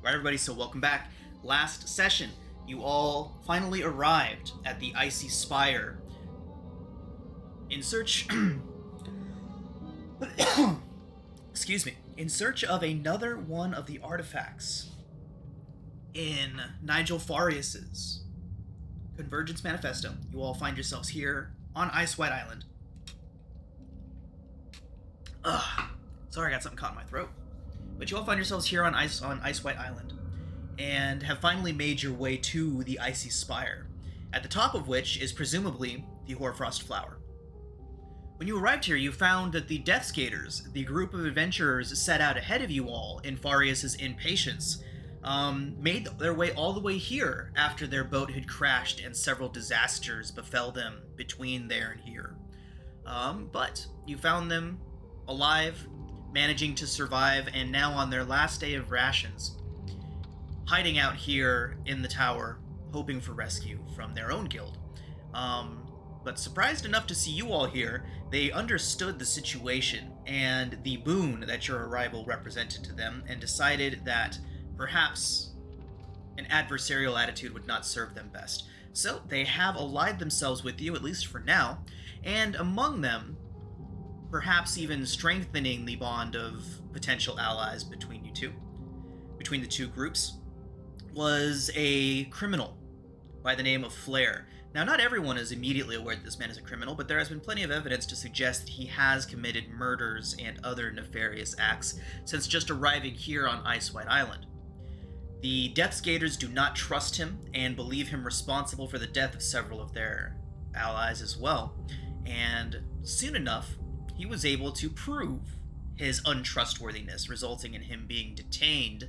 Right, everybody, so welcome back. Last session, you all finally arrived at the Icy Spire in search... Excuse me. In search of another one of the artifacts in Nigel Farius's Convergence Manifesto. You all find yourselves here on Ice White Island. Sorry, I got something caught in my throat. But you all find yourselves here on Ice White Island, and have finally made your way to the Icy Spire, at the top of which is presumably the Hoarfrost Flower. When you arrived here, you found that the Death Skaters, the group of adventurers set out ahead of you all in Farius's impatience, made their way all the way here after their boat had crashed and several disasters befell them between there and here. But you found them alive, managing to survive, and now on their last day of rations, hiding out here in the tower, hoping for rescue from their own guild. But surprised enough to see you all here, they understood the situation and the boon that your arrival represented to them, and decided that perhaps an adversarial attitude would not serve them best. So they have allied themselves with you, at least for now, and among them, perhaps even strengthening the bond of potential allies between you two, between the two groups, was a criminal by the name of Flare. Now, not everyone is immediately aware that this man is a criminal, but there has been plenty of evidence to suggest that he has committed murders and other nefarious acts since just arriving here on Ice White Island. The Death Skaters do not trust him and believe him responsible for the death of several of their allies as well, and soon enough, he was able to prove his untrustworthiness, resulting in him being detained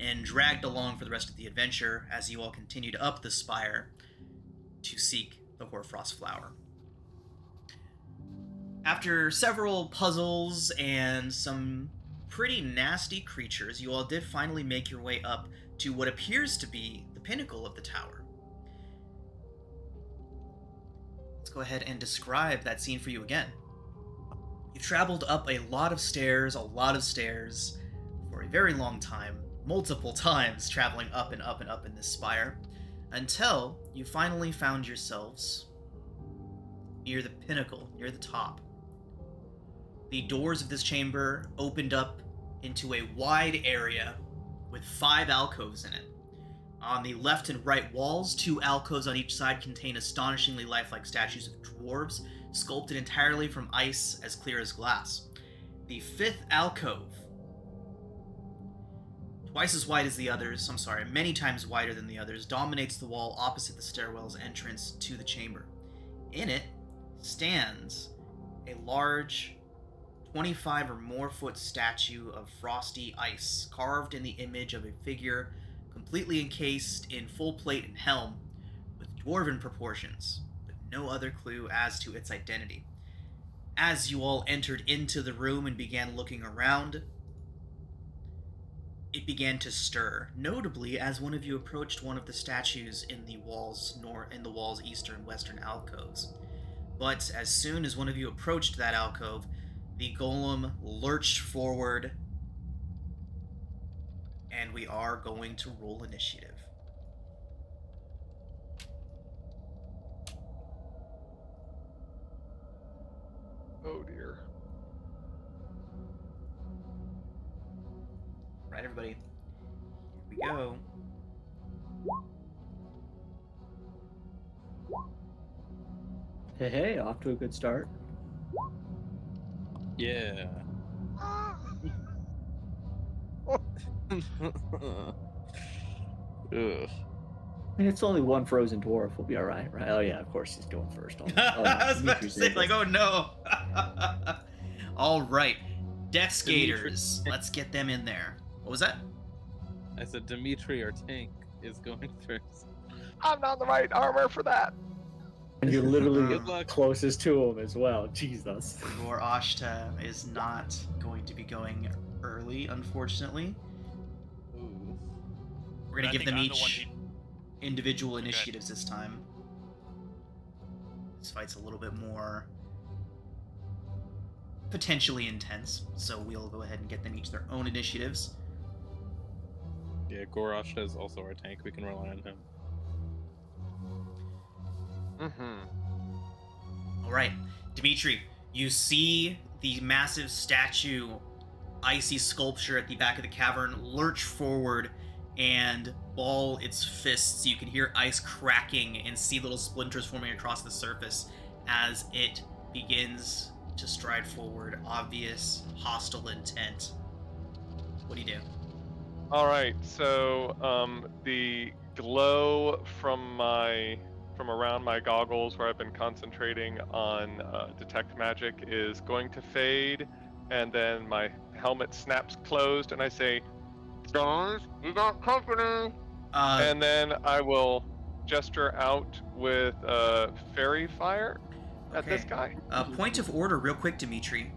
and dragged along for the rest of the adventure as you all continued up the spire to seek the Hoarfrost Flower. After several puzzles and some pretty nasty creatures, you all did finally make your way up to what appears to be the pinnacle of the tower. Let's go ahead and describe that scene for you again. You've traveled up a lot of stairs for a very long time, multiple times traveling up and up and up in this spire, until you finally found yourselves near the pinnacle, near the top. The doors of this chamber opened up into a wide area with 5 alcoves in it. On the left and right walls, 2 alcoves on each side contain astonishingly lifelike statues of dwarves, sculpted entirely from ice as clear as glass. The 5th alcove, twice as wide as the others, many times wider than the others, dominates the wall opposite the stairwell's entrance to the chamber. In it stands a large 25 or more foot statue of frosty ice, carved in the image of a figure completely encased in full plate and helm, with dwarven proportions, but no other clue as to its identity. As you all entered into the room and began looking around, it began to stir, notably as one of you approached one of the statues in the wall's eastern and western alcoves. But as soon as one of you approached that alcove, the golem lurched forward, and we are going to roll initiative. Oh dear. Right, everybody. Here we go. Hey, off to a good start. Yeah. Ugh. I mean, it's only one frozen dwarf. We'll be all right, right? Oh yeah, of course he's going first. I was about to say, like, oh no. All right, Death Skaters. Let's get them in there. What was that? I said Dimitri, our tank, is going first. I'm not the right armor for that. And you're literally Good luck. closest to him as well. Jesus. Your Ashta is not going to be going early, unfortunately. Ooh. We're going to give them I'm the each one individual Okay. initiatives this time. This fight's a little bit more potentially intense, so we'll go ahead and get them each their own initiatives. Yeah, Gorosh is also our tank. We can rely on him. Mm-hmm. All right, Dimitri, you see the massive statue, icy sculpture at the back of the cavern lurch forward and ball its fists. You can hear ice cracking and see little splinters forming across the surface as it begins to stride forward. Obvious hostile intent. What do you do? All right, so the glow from around my goggles, where I've been concentrating on detect magic, is going to fade, and then my helmet snaps closed, and I say, "Guys, we got company!" And then I will gesture out with fairy fire at this guy. Point of order, real quick, Dimitri.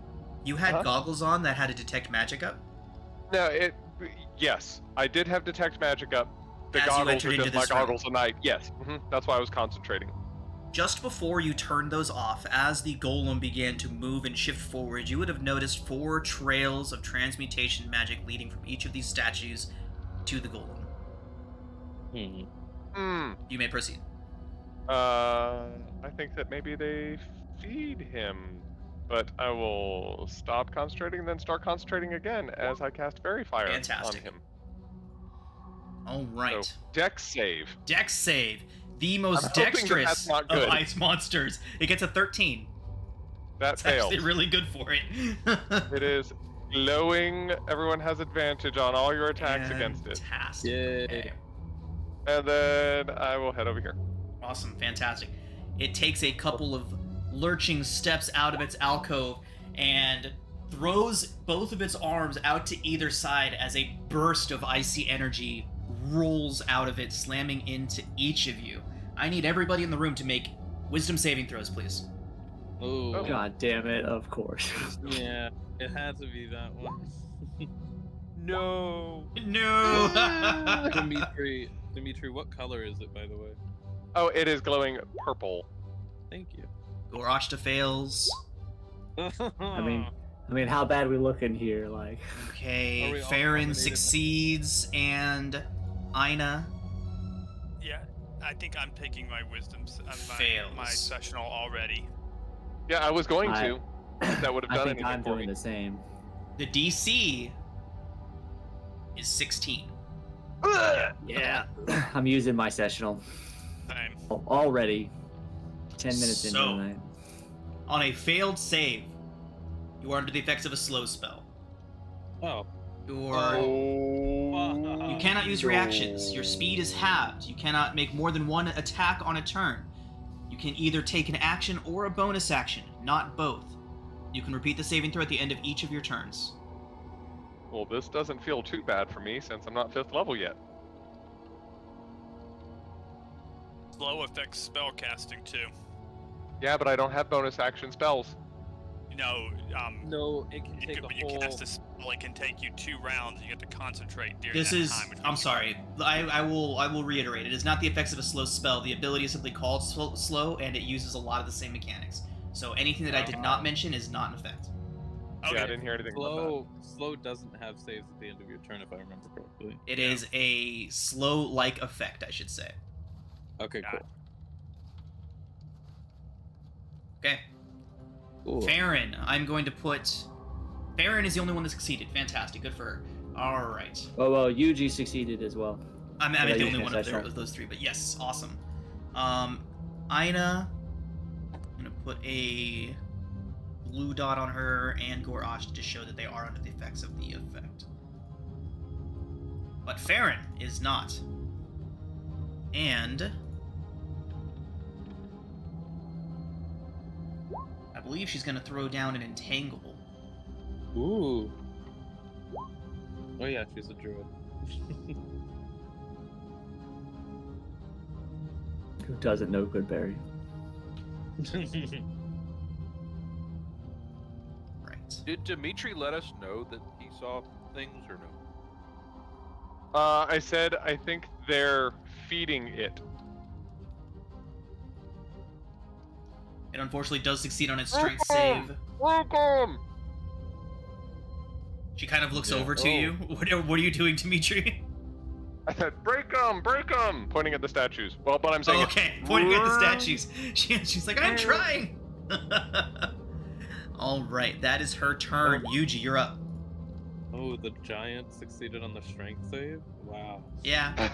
You had goggles on that had to detect magic up? No, yes, I did have detect magic up. The As you goggles entered were into just my this room. goggles tonight. Yes, that's why I was concentrating. Just before you turned those off, as the golem began to move and shift forward, you would have noticed 4 trails of transmutation magic leading from each of these statues to the golem. You may proceed. I think that maybe they feed him, but I will stop concentrating and then start concentrating again as I cast Fairy Fire Fantastic. on him. All right. So, Dex save. Dex save. The most I'm hoping that dexterous that's not of good. ice monsters. It gets a 13. That It's failed. actually really good for it. It is glowing. Everyone has advantage on all your attacks against it. Fantastic. Yay. Okay. And then I will head over here. Awesome, fantastic. It takes a couple of lurching steps out of its alcove and throws both of its arms out to either side as a burst of icy energy rolls out of it, slamming into each of you. I need everybody in the room to make wisdom saving throws, please. Oh, God damn it, of course. yeah. It had to be that one. No. No! Dimitri, what color is it, by the way? Oh, it is glowing purple. Thank you. Gorashta fails. I mean, how bad we looking here? Like, Are Okay, we all Farron nominated? succeeds, and Aina Yeah, I think I'm taking my wisdoms. Fails. My sessional already. Yeah, I was going I- to. That would have I done think anything I'm for doing me. the same. The DC is 16. Yeah, I'm using my sessional Same. already. 10 minutes into So- the night. On a failed save, you are under the effects of a slow spell. Oh. You cannot use reactions. Your speed is halved. You cannot make more than one attack on a turn. You can either take an action or a bonus action, not both. You can repeat the saving throw at the end of each of your turns. Well, this doesn't feel too bad for me since I'm not 5th level yet. Slow affects spell casting too. Yeah, but I don't have bonus action spells. No, it can take when a you whole... cast a spell, it can take you 2 rounds, and you get to concentrate during This that is. time. which I'm means- sorry. I will reiterate. It is not the effects of a slow spell. The ability is simply called slow, and it uses a lot of the same mechanics. So anything that I did not mention is not in effect. Okay. Yeah, I didn't hear anything about Slow doesn't have saves at the end of your turn, if I remember correctly. It is a slow-like effect, I should say. Okay, Got cool. Okay. Cool. Farron, I'm going to put. Farron is the only one that succeeded. Fantastic. Good for her. All right. Oh well, Yuji succeeded as well. I'm Yeah, the you only can one of sessional. those 3, but yes, awesome. Aina, I'm gonna put a blue dot on her and Gorosh to show that they are under the effects of the effect. But Farron is not. And I believe she's gonna throw down an entangle. Ooh. Oh yeah, she's a druid. Who doesn't know Goodberry? Right. Did Dimitri let us know that he saw things or no? I said I think they're feeding it. It unfortunately does succeed on its strength save. Welcome! She kind of looks Yeah. over to Oh. you. What are you doing, Dimitri? I said, break them, pointing at the statues. Well, but I'm saying Oh, it's okay, pointing at the statues. She's like, I'm trying. All right, that is her turn. Yuji, you're up. Oh, the giant succeeded on the strength save? Wow. Yeah,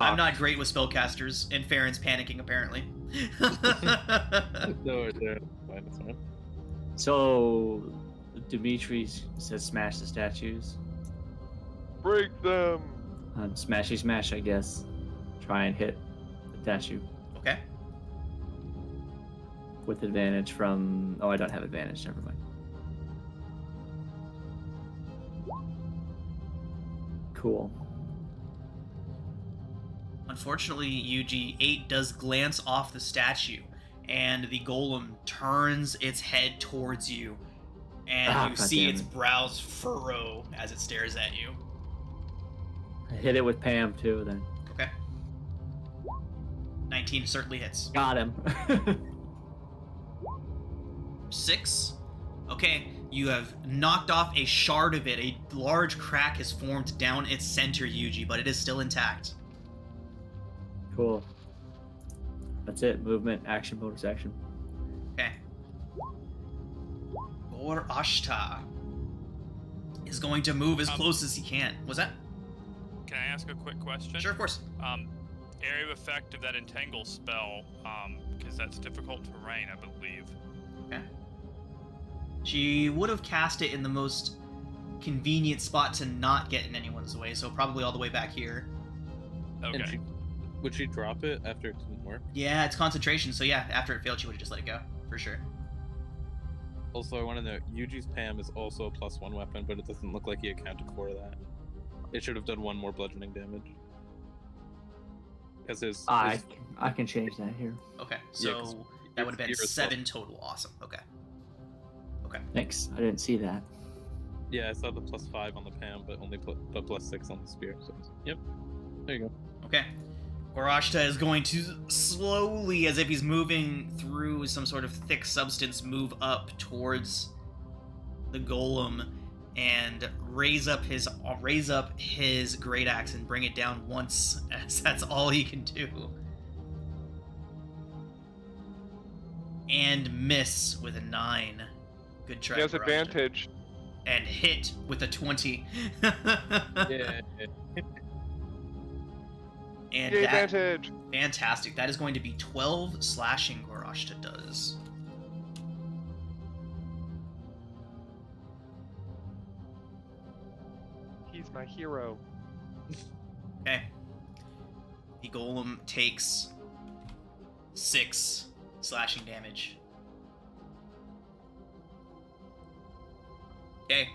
I'm not great with spellcasters, and Farron's panicking apparently. No, they're fine, it's fine. So, Dimitri says smash the statues. break them. Smashy smash, I guess. Try and hit the statue Okay. with advantage from... Oh, I don't have advantage, never mind. Cool. Unfortunately, Yuji, 8 does glance off the statue, and the golem turns its head towards you, and you see its brows furrow as it stares at you. I hit it with Pam, too, then. Okay. 19 certainly hits. Got him. 6. Okay, you have knocked off a shard of it. A large crack has formed down its center, Yuji, but it is still intact. Cool. That's it. Movement, action, bonus action. Okay. Or Ashta is going to move as close as he can. Was that? Can I ask a quick question? Sure, of course. Area of effect of that entangle spell, because that's difficult terrain, I believe. Okay. She would have cast it in the most convenient spot to not get in anyone's way, so probably all the way back here. Okay. And would she drop it after it didn't work? Yeah, it's concentration, so yeah, after it failed, she would have just let it go, for sure. Also, I want to know, Yuji's Pam is also a +1 weapon, but it doesn't look like he accounted for that. It should have done 1 more bludgeoning damage. Because his... I can change that here. Okay, Yeah, 'cause so that would have been yours was 7 total. Awesome. Okay. Thanks. I didn't see that. Yeah, I saw the +5 on the Pam, but only +6 on the spear. So, yep. There you go. Okay. Gorashta is going to slowly, as if he's moving through some sort of thick substance, move up towards the golem and raise up his great axe and bring it down once, as that's all he can do. And miss with a 9. Good try. He has Gorashta. advantage. And hit with a 20. Yeah. And Yay, that, advantage. fantastic. That is going to be 12 slashing Gorashta does. He's my hero. Okay. The golem takes 6 slashing damage. Okay.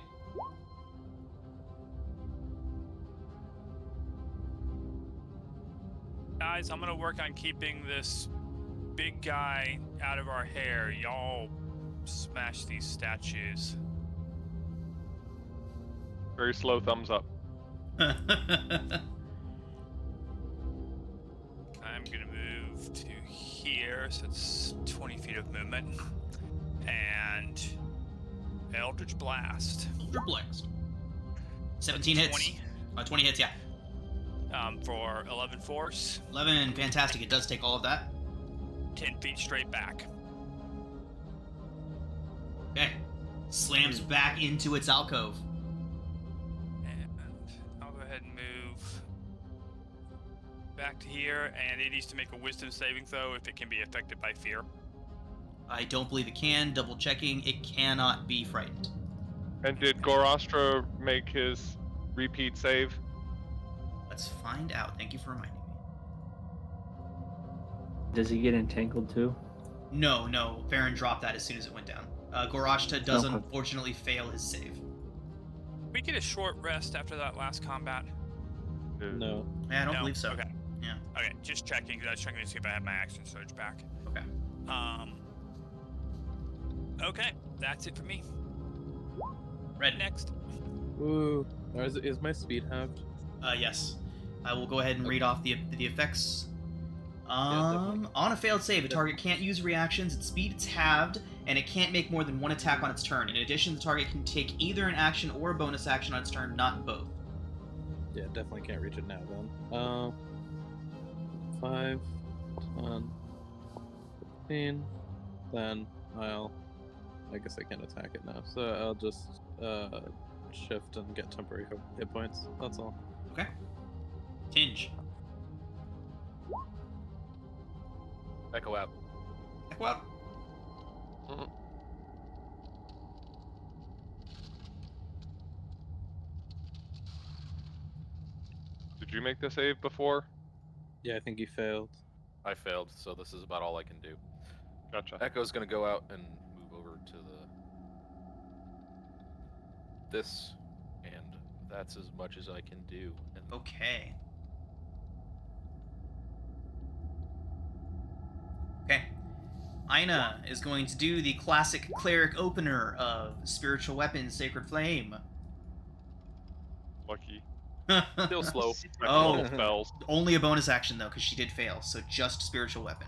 Guys, I'm gonna work on keeping this big guy out of our hair. Y'all smash these statues. Very slow thumbs up. I'm gonna move to here, so it's 20 feet of movement. And Eldritch Blast. Ultra Blast. 17 hits. 20. 20 hits, yeah. For 11 force, 11, fantastic. It does take all of that. 10 feet straight back. Okay. Slams back into its alcove. And I'll go ahead and move back to here, and it needs to make a wisdom saving throw if it can be affected by fear. I don't believe it can. Double checking. It cannot be frightened. And did Gorostra make his repeat save? Let's find out. Thank you for reminding me. Does he get entangled too? No. Farron dropped that as soon as it went down. Gorashta does Okay. unfortunately fail his save. We get a short rest after that last combat. No. Yeah, I don't No? believe so. Okay. Yeah. Okay, just checking, because I was checking to see if I had my action surge back. Okay. Okay, that's it for me. Red. Next. Ooh. Is my speed halved? Yes. I will go ahead and read off the effects. definitely. On a failed save, a target can't use reactions, its speed is halved, and it can't make more than 1 attack on its turn. In addition, the target can take either an action or a bonus action on its turn, not both. Yeah, definitely can't reach it now then. 5, 10, 15. Then I guess I can't attack it now. So I'll just shift and get temporary hit points. That's all. Okay. Tinge. Echo out. Echo out. Did you make the save before? Yeah, I think you failed. I failed, so this is about all I can do. Gotcha. Echo's gonna go out and move over to this, and that's as much as I can do. And Okay. Okay. Aina is going to do the classic cleric opener of Spiritual Weapon, Sacred Flame. Lucky. still slow. Oh. Little spells. Only a bonus action, though, because she did fail, so just Spiritual Weapon.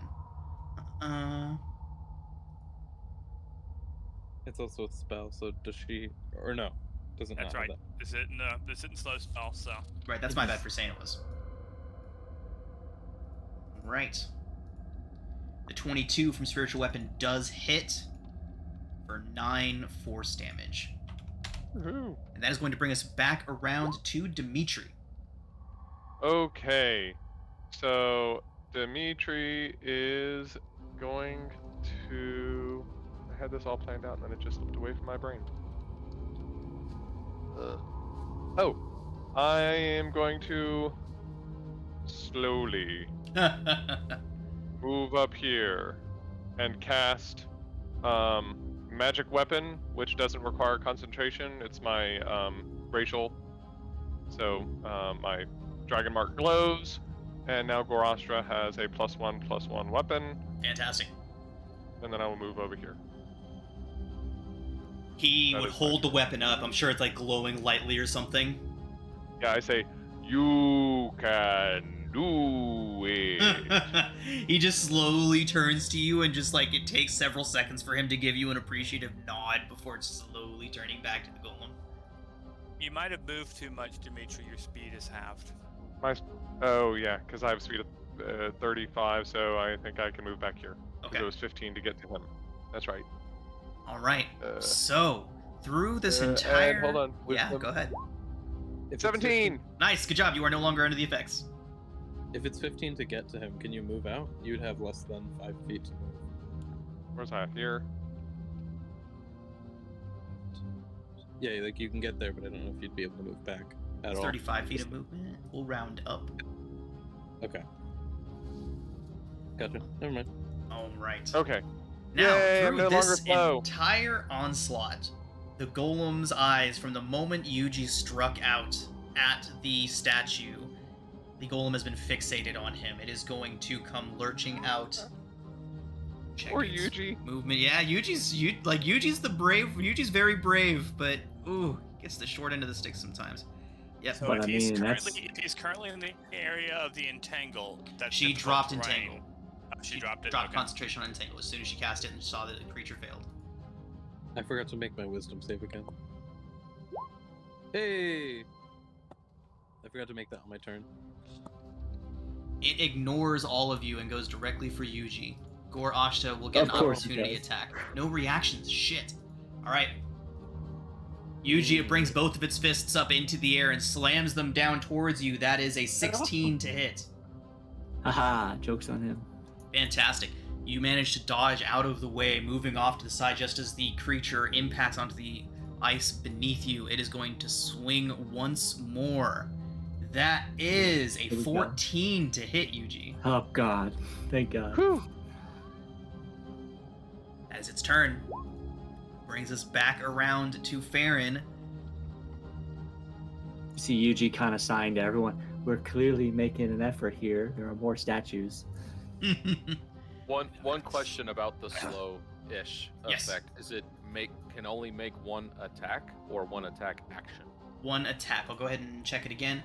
It's also a spell, so does she... Or no, doesn't That's not right. have This isn't slow spell, so. Right, that's my bad for saying it was. Right. The 22 from Spiritual Weapon does hit for 9 force damage. Woohoo. And that is going to bring us back around to Dimitri. Okay. So Dimitri is going to. I had this all planned out and then it just slipped away from my brain. Oh. I am going to slowly move up here and cast magic weapon, which doesn't require concentration. It's my racial. So my dragon mark glows, and now Gorastra has a +1/+1 weapon, Fantastic. and then I will move over here. He That would is hold the weapon up. I'm sure it's like glowing lightly or something. Yeah, I say, you can do it. He just slowly turns to you and just like it takes several seconds for him to give you an appreciative nod before it's slowly turning back to the golem. You might have moved too much, Dimitri. Your speed is halved. Oh yeah, because I have speed of 35, so I think I can move back here. 'Cause Okay. It was 15 to get to him. That's right. All right. Uh, So through this and entire hold on. yeah, Wisdom. go ahead. If it's 17. Nice, good job. You are no longer under the effects. If it's 15 to get to him, can you move out? You'd have less than 5 feet to move. Where's that? Here. Yeah, like you can get there, but I don't know if you'd be able to move back at It's all. 35 feet of movement. We'll round up. Okay. Gotcha. Never mind. All right. Okay. Now, Yay, I'm through no longer this slow. entire onslaught, the golem's eyes, from the moment Yuji struck out at the statue, the golem has been fixated on him. It is going to come lurching out. Check Or its Yuji. movement. Yeah, Yuji's the brave. Yuji's very brave, but ooh, gets the short end of the stick sometimes. Yep. So But if I he's mean, currently in the area of the entangle, that's She difficult dropped terrain. entangle. Oh, she dropped it. Dropped Okay. concentration on entangle as soon as she cast it and saw that the creature failed. I forgot to make my wisdom save again. Hey! I forgot to make that on my turn. It ignores all of you and goes directly for Yuji. Gore Ashta will get Of an course he opportunity does. attack. No reactions. Shit. Alright. Yuji, it brings both of its fists up into the air and slams them down towards you. That is a 16 to hit. Haha, joke's on him. Fantastic. You manage to dodge out of the way, moving off to the side just as the creature impacts onto the ice beneath you. It is going to swing once more. That is a Here we go. 14 to hit, Yuji. Oh god, thank god. Whew. As its turn, brings us back around to Farron. You see Yuji kind of signed to everyone. We're clearly making an effort here. There are more statues. One question about the slow-ish Yes. effect: is it can only make one attack or one attack action? One attack. I'll go ahead and check it again.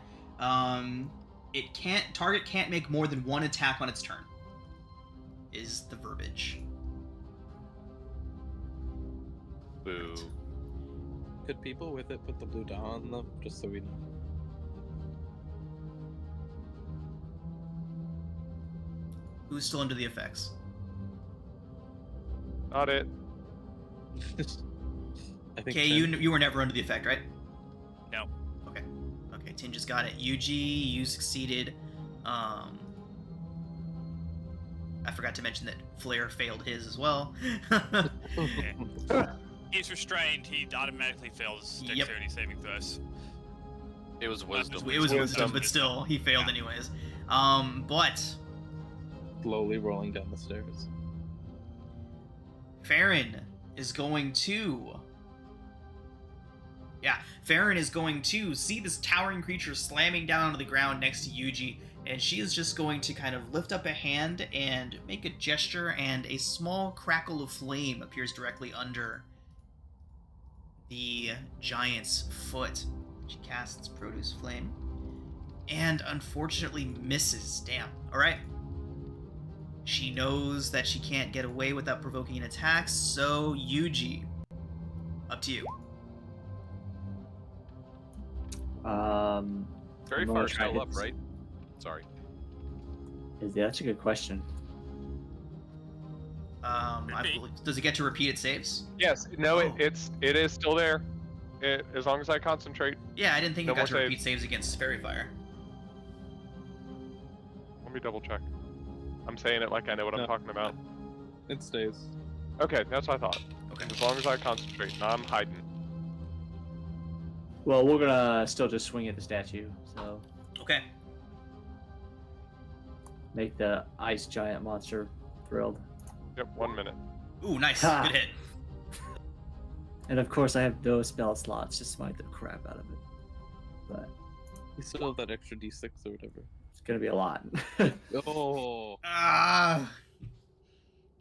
Target can't make more than one attack on its turn. Is the verbiage. Boo. Could people with it put the blue dot on them, just so we know? Who's still under the effects? Not it. I think Okay, Tin. you were never under the effect, right? No. Okay. Okay, Tin just got it. UG, you succeeded. I forgot to mention that Flare failed his as well. He's restrained. He automatically fails Yep. dexterity saving throws. It was wisdom. It was Wisdom. wisdom, but still, he failed Yeah. anyways. But Slowly rolling down the stairs. Farron is going to... Yeah, Farron is going to see this towering creature slamming down onto the ground next to Yuji, and she is just going to kind of lift up a hand and make a gesture, and a small crackle of flame appears directly under the giant's foot. She casts Produce Flame, and unfortunately misses. Damn. Alright. She knows that she can't get away without provoking an attack, so Yuji, up to you. Very I'm far gonna try still to up, hit- right? Sorry. That's a good question. I believe, does it get to repeat its saves? Yes. No. Oh. It is still there. As long as I concentrate. Yeah, I didn't think No it got to more repeat saves against Fairy Fire. Let me double check. I'm saying it like I know what No. I'm talking about. It stays. Okay, that's what I thought. Okay. As long as I concentrate, now I'm hiding. Well, we're gonna still just swing at the statue, so Okay. make the ice giant monster thrilled. Yep, 1 minute. Ooh, nice. Ha. Good hit. And of course, I have no spell slots to smite the crap out of it. But You still have that extra d6 or whatever. it's gonna be a lot. Oh. Ah!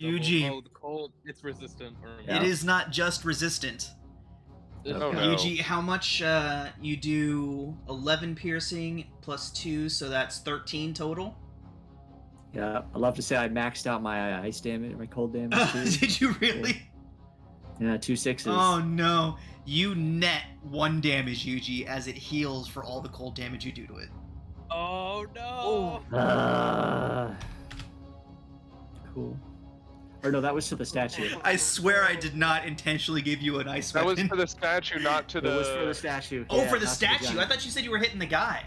Yuji, Oh, the cold. It's resistant. Or Yeah. it is not just resistant. Oh, no. Yuji, how much you do 11 piercing plus 2, so that's 13 total? Yeah, I love to say I maxed out my ice damage, my cold damage too. Did you really? Yeah, 2 6s. Oh no. You net 1 damage, Yuji, as it heals for all the cold damage you do to it. Oh no! Cool. Or no, that was to the statue. I swear I did not intentionally give you an ice That was weapon. for the statue, not to It the. was for the statue. Oh, yeah, for the not statue. I giant. thought you said you were hitting the guy.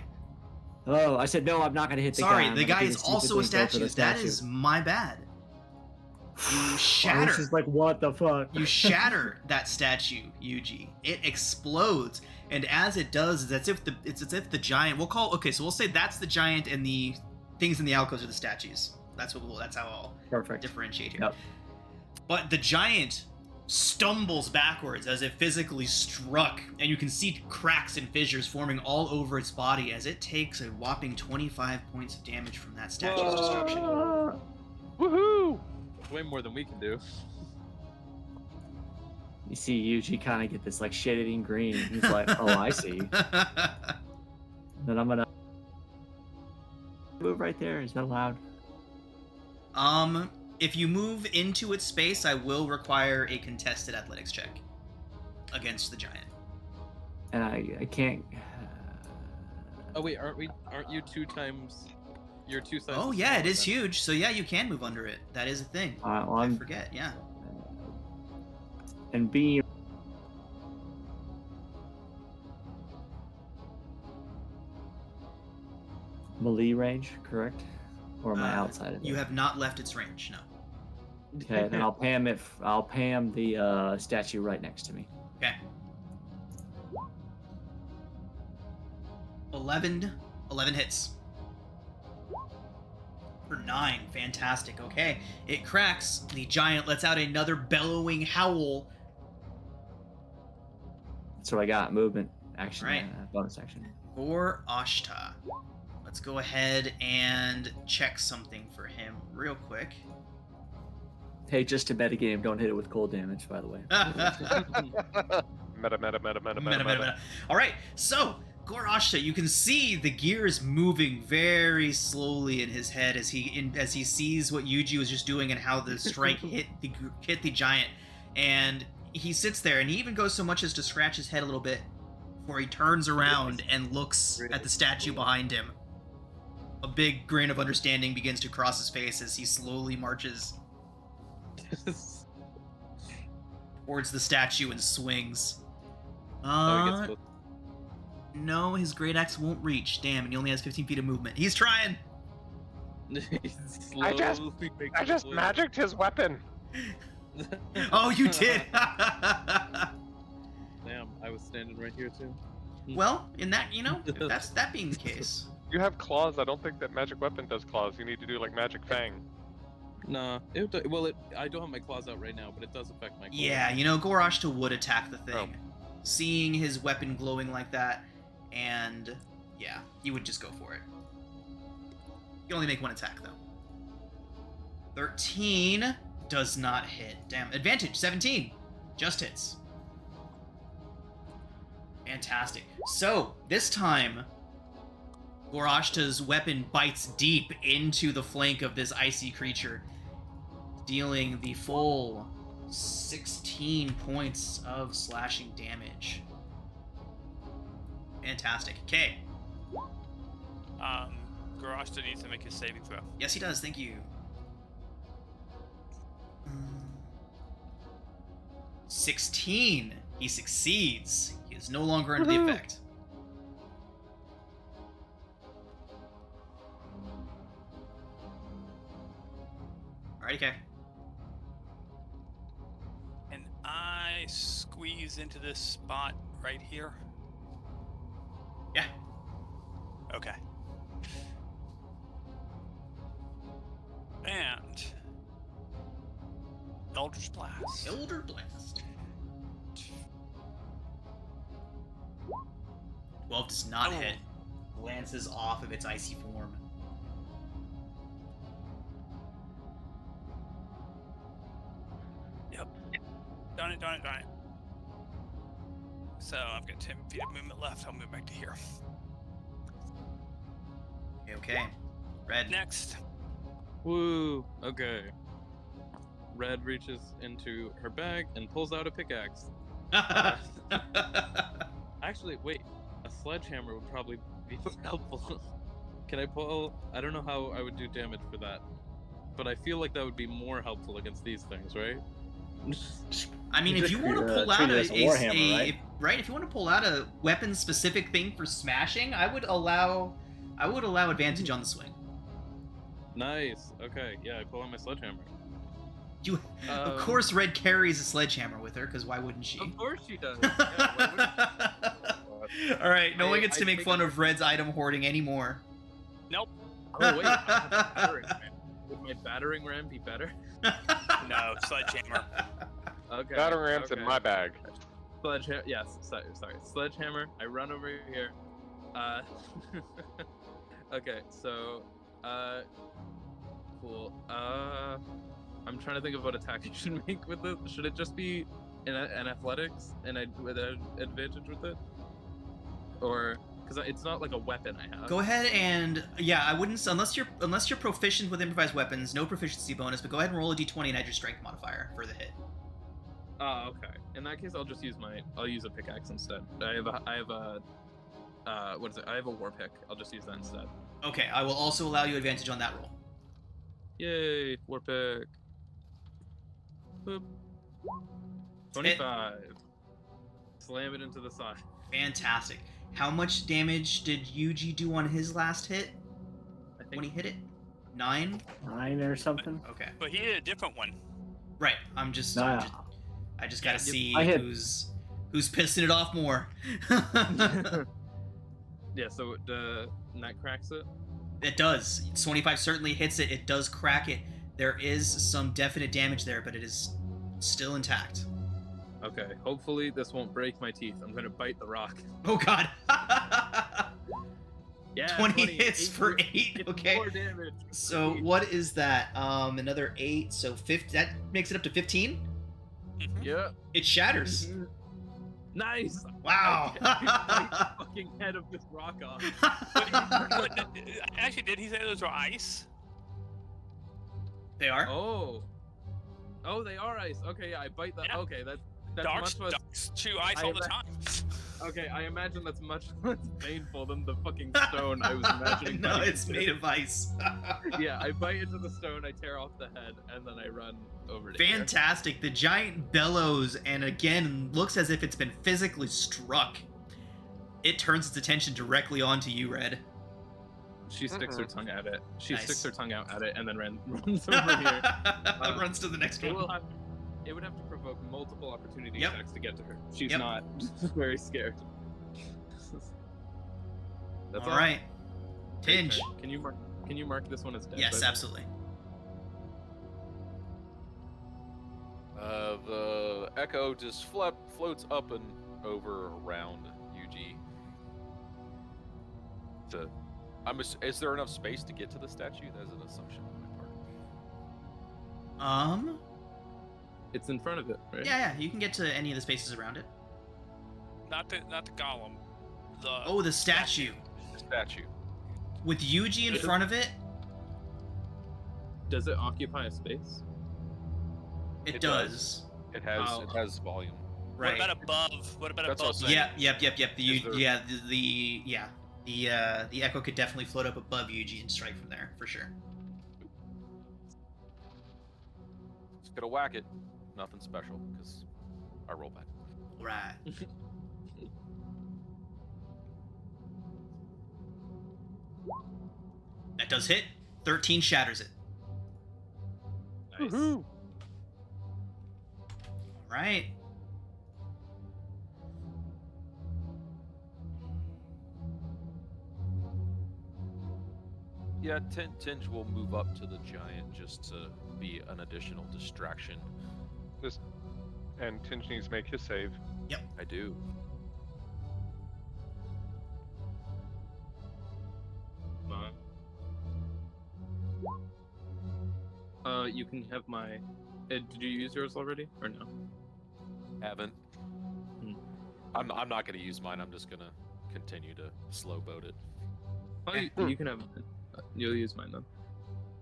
Oh, I said no. I'm not gonna hit the guy. Sorry, I'm the gonna guy do is stupid also a thing, go for statue. the That is my bad. You I was shatter. just like, what the fuck? You shatter that statue, Yuji. It explodes, and as it does, it's as if the giant. We'll say that's the giant, and the things in the alcoves are the statues. That's how I'll Perfect. differentiate here. Yep. But the giant stumbles backwards as if physically struck, and you can see cracks and fissures forming all over its body as it takes a whopping 25 points of damage from that statue's destruction. Woohoo! Way more than we can do. You see Yuji kind of get this like shit-eating green. He's like, oh, I see. Then I'm gonna move right there. Is that allowed? If you move into its space, I will require a contested athletics check against the giant. And I can't. Oh wait, aren't you 2 times? You're 2 sizes. Oh yeah, it smaller is than- huge. So yeah, you can move under it. That is a thing. Well, I I'm forget. Yeah. and being melee range, correct? Or am I outside of it? You have not left its range. No. Okay, then I'll pam it. I'll pam the statue right next to me. Okay. 11 hits. For 9. Fantastic. Okay. It cracks. The giant lets out another bellowing howl. That's what I got. Movement, action, Right. bonus action. For Ashta. Let's go ahead and check something for him real quick. Hey, just to metagame, don't hit it with cold damage, by the way. Meta. All right, so Gorashta, you can see the gears moving very slowly in his head as he sees what Yuji was just doing and how the strike hit the giant, and he sits there and he even goes so much as to scratch his head a little bit before he turns around and looks at the statue behind him. A big grin of understanding begins to cross his face as he slowly marches towards the statue and swings. Oh, he gets No, his great axe won't reach. Damn, and he only has 15 feet of movement. He's trying! I just magicked his weapon. Oh, you did! Damn, I was standing right here too. Well, in that, if that's that being the case. You have claws. I don't think that magic weapon does claws. You need to do like magic fang. Nah, I don't have my claws out right now, but it does affect my claws. Yeah, Gorashta would attack the thing. Seeing his weapon glowing like that, and yeah, he would just go for it. You can only make one attack, though. 13 does not hit. Damn. Advantage, 17. Just hits. Fantastic. So, this time, Gorashta's weapon bites deep into the flank of this icy creature, dealing the full 16 points of slashing damage. Fantastic. Okay. Garashta needs to make his saving throw. Yes, he does. Thank you. 16. He succeeds. He is no longer under the effect. Alright, okay. And I squeeze into this spot right here. Yeah. Okay. And Eldritch Blast. Elder Blast. 12 does not hit. Glances off of its icy form. Yep. Done it. So I've got 10 feet of movement left. I'll move back to here. Okay. Red. Next. Woo. Okay. Red reaches into her bag and pulls out a pickaxe. Actually, wait. A sledgehammer would probably be more helpful. Can I pull? I don't know how I would do damage for that, but I feel like that would be more helpful against these things, right? I mean, if you want to pull out a Warhammer, right? If you want to pull out a weapon-specific thing for smashing, I would allow advantage on the swing. Nice. Okay. Yeah, I pull out my sledgehammer. Of course, Red carries a sledgehammer with her, because why wouldn't she? Of course she does. Yeah, why wouldn't she? All right, no one gets to make fun of Red's item hoarding anymore. Nope. Oh wait, I have a battering ram. Would my battering ram be better? No, sledgehammer. Okay. Battering ram's in my bag. Sledgehammer. Yes. Sorry. Sledgehammer. I run over here. Okay. So. Cool. I'm trying to think of what attack I should make with it. Should it just be an athletics and with an advantage with it? Or because it's not like a weapon I have. Go ahead and I wouldn't unless you're proficient with improvised weapons, no proficiency bonus. But go ahead and roll a d20 and add your strength modifier for the hit. Oh, okay. In that case, I'll use a pickaxe instead. I have a what is it? I have a war pick. I'll just use that instead. Okay, I will also allow you advantage on that roll. Yay, war pick. Boop. 25. Slam it into the side. Fantastic. How much damage did Yuji do on his last hit? I think When he hit it? 9? 9 or something. Okay. But he did a different one. Right. I just gotta see I hit- who's pissing it off more. Yeah, so that cracks it. It does. 25 certainly hits it. It does crack it. There is some definite damage there, but it is still intact. Okay, hopefully this won't break my teeth. I'm gonna bite the rock. Oh god. Yeah, 20 hits for 8. It's Okay. more damage. So what is that? Another 8. So 50. That makes it up to 15. Yeah. It shatters. Nice. Wow. I bite the fucking head of this rock off. Actually, did he say those were ice? They are. Oh, they are ice. Okay, yeah, I bite the. Yeah. Okay, that's Darks much. chew ice I all the have time. Okay, I imagine that's much less painful than the fucking stone I was imagining. No, biting it's into. made of ice. Yeah, I bite into the stone, I tear off the head, and then I run over to here. Fantastic. The giant bellows and again looks as if it's been physically struck. It turns its attention directly onto you, Red. She sticks her tongue at it. She Nice. sticks her tongue out at it and then runs over here. Runs to the next It one. would have to provoke multiple opportunity Yep. attacks to get to her. She's Yep. not very scared. That's All right. Great Tinge. turn. Can you mark this one as dead? Yes, bud? absolutely. The echo just floats up and over around UG. Is there enough space to get to the statue? That's an assumption on my part. It's in front of it, right? Yeah, you can get to any of the spaces around it. Not the golem. Oh, the statue. The statue. With Yuji in It- front of it, Does it occupy a space? it It does. does. It has volume. Right. What about above? What about That's above? what I'm saying. Yep. Is there- The echo could definitely float up above Yuji and strike from there for sure. Just gonna whack it. Nothing special, because I roll bad. Right. That does hit. 13 shatters it. Nice. All right. Yeah, Tinge will move up to the giant just to be an additional distraction. And Tinge needs to make his save. I do. You can have my. Did you use yours already or no? Haven't. Hmm. I'm not gonna use mine. I'm just gonna continue to slow boat it. Oh, you can have. You'll use mine then.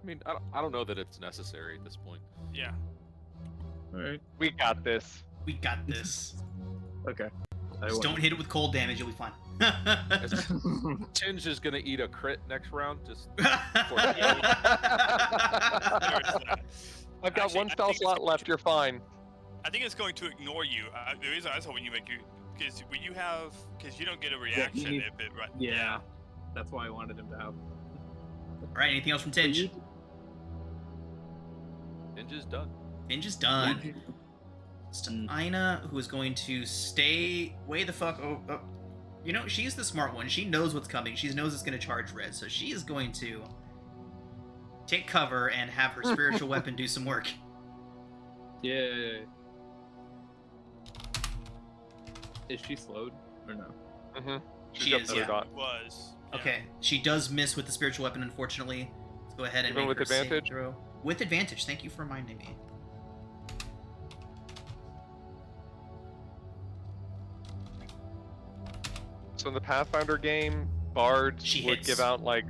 I mean, I don't know that it's necessary at this point. Yeah. All right. We got this. We got this. Okay. Just don't hit it with cold damage, you'll be fine. Tinge is gonna eat a crit next round. Just Seriously. I've got Actually, one I spell think it's slot going left. to- You're fine. I think it's going to ignore you. The reason I was hoping you make you because when you have because you don't get a reaction he- if it right. Yeah. That's why I wanted him to have. Alright, anything else from Tinge? Tinge is done. Tinge is done. It's to Ina, who is going to stay way the fuck oh. You know, she's the smart one. She knows what's coming. She knows it's going to charge red, so she is going to take cover and have her spiritual weapon do some work. Yeah. Is she slowed or no? Mm-hmm. She got is, another yeah. dot. It was. Yeah. Okay, she does miss with the spiritual weapon, unfortunately. Let's go ahead and Even make with her save advantage? throw. With advantage, thank you for reminding me. So in the Pathfinder game, bards She would hits. give out like,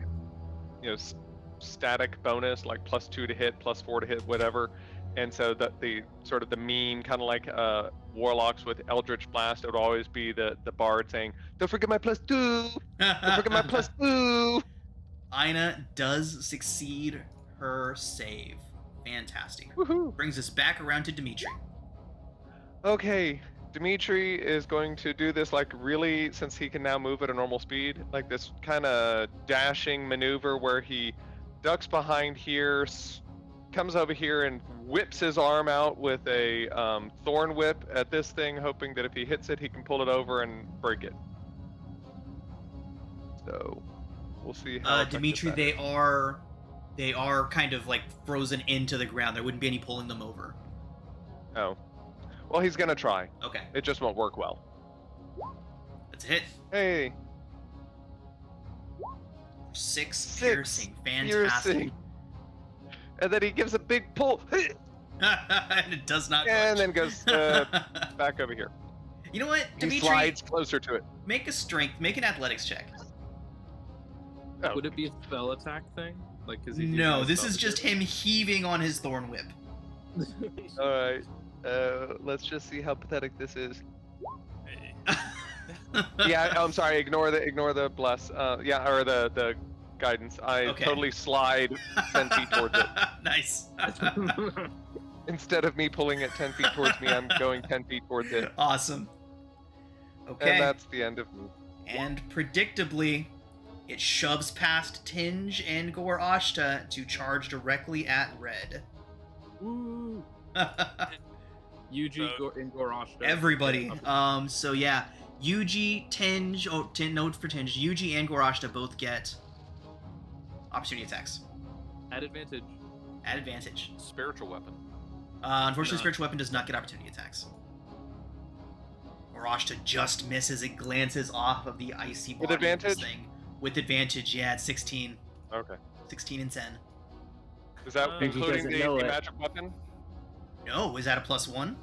static bonus, like +2 to hit, +4 to hit, whatever. And so that the sort of the mean kind of like warlocks with Eldritch Blast, it would always be the bard saying, "Don't forget my +2. Don't forget my +2." Ina does succeed her save. Fantastic. Woohoo! Brings us back around to Dimitri. Okay, Dimitri is going to do this like really, since he can now move at a normal speed, like this kind of dashing maneuver where he ducks behind here, comes over here and whips his arm out with a thorn whip at this thing, hoping that if he hits it, he can pull it over and break it. So we'll see how effective Dimitri, that they are kind of like frozen into the ground. There wouldn't be any pulling them over. Oh, well, he's gonna try. Okay, It just won't work well. that's a hit. Hey, 6 piercing. Fantastic. piercing. And then he gives a big pull, And it does not. and budge. then goes back over here. You know what, He Dimitri? slides closer to it. Make an athletics check. Oh. Would it be a spell attack thing? Like, cause he's No, using a this spell is to just do him heaving on his thorn whip. it? All right. Let's just see how pathetic this is. Hey. Yeah, I'm sorry. Ignore the bless. Yeah, or the guidance. I Okay. totally slide 10 feet towards it. Nice. Instead of me pulling it 10 feet towards me, I'm going 10 feet towards it. Awesome. Okay. And that's the end of me. And predictably, it shoves past Tinge and Gore Ashta to charge directly at Red. Woo! Yuji and Goroshta. Everybody. So yeah, Yuji, Tinge, note for Tinge, Yuji and Gorashta both get opportunity attacks. At advantage. At advantage. Spiritual weapon. Unfortunately, No. spiritual weapon does not get opportunity attacks. Gorashta just misses. It glances off of the icy body With of this advantage? thing. With advantage, yeah, at 16. Okay. 16 and 10. Is that He including doesn't the know it. magic weapon? No, is that a +1?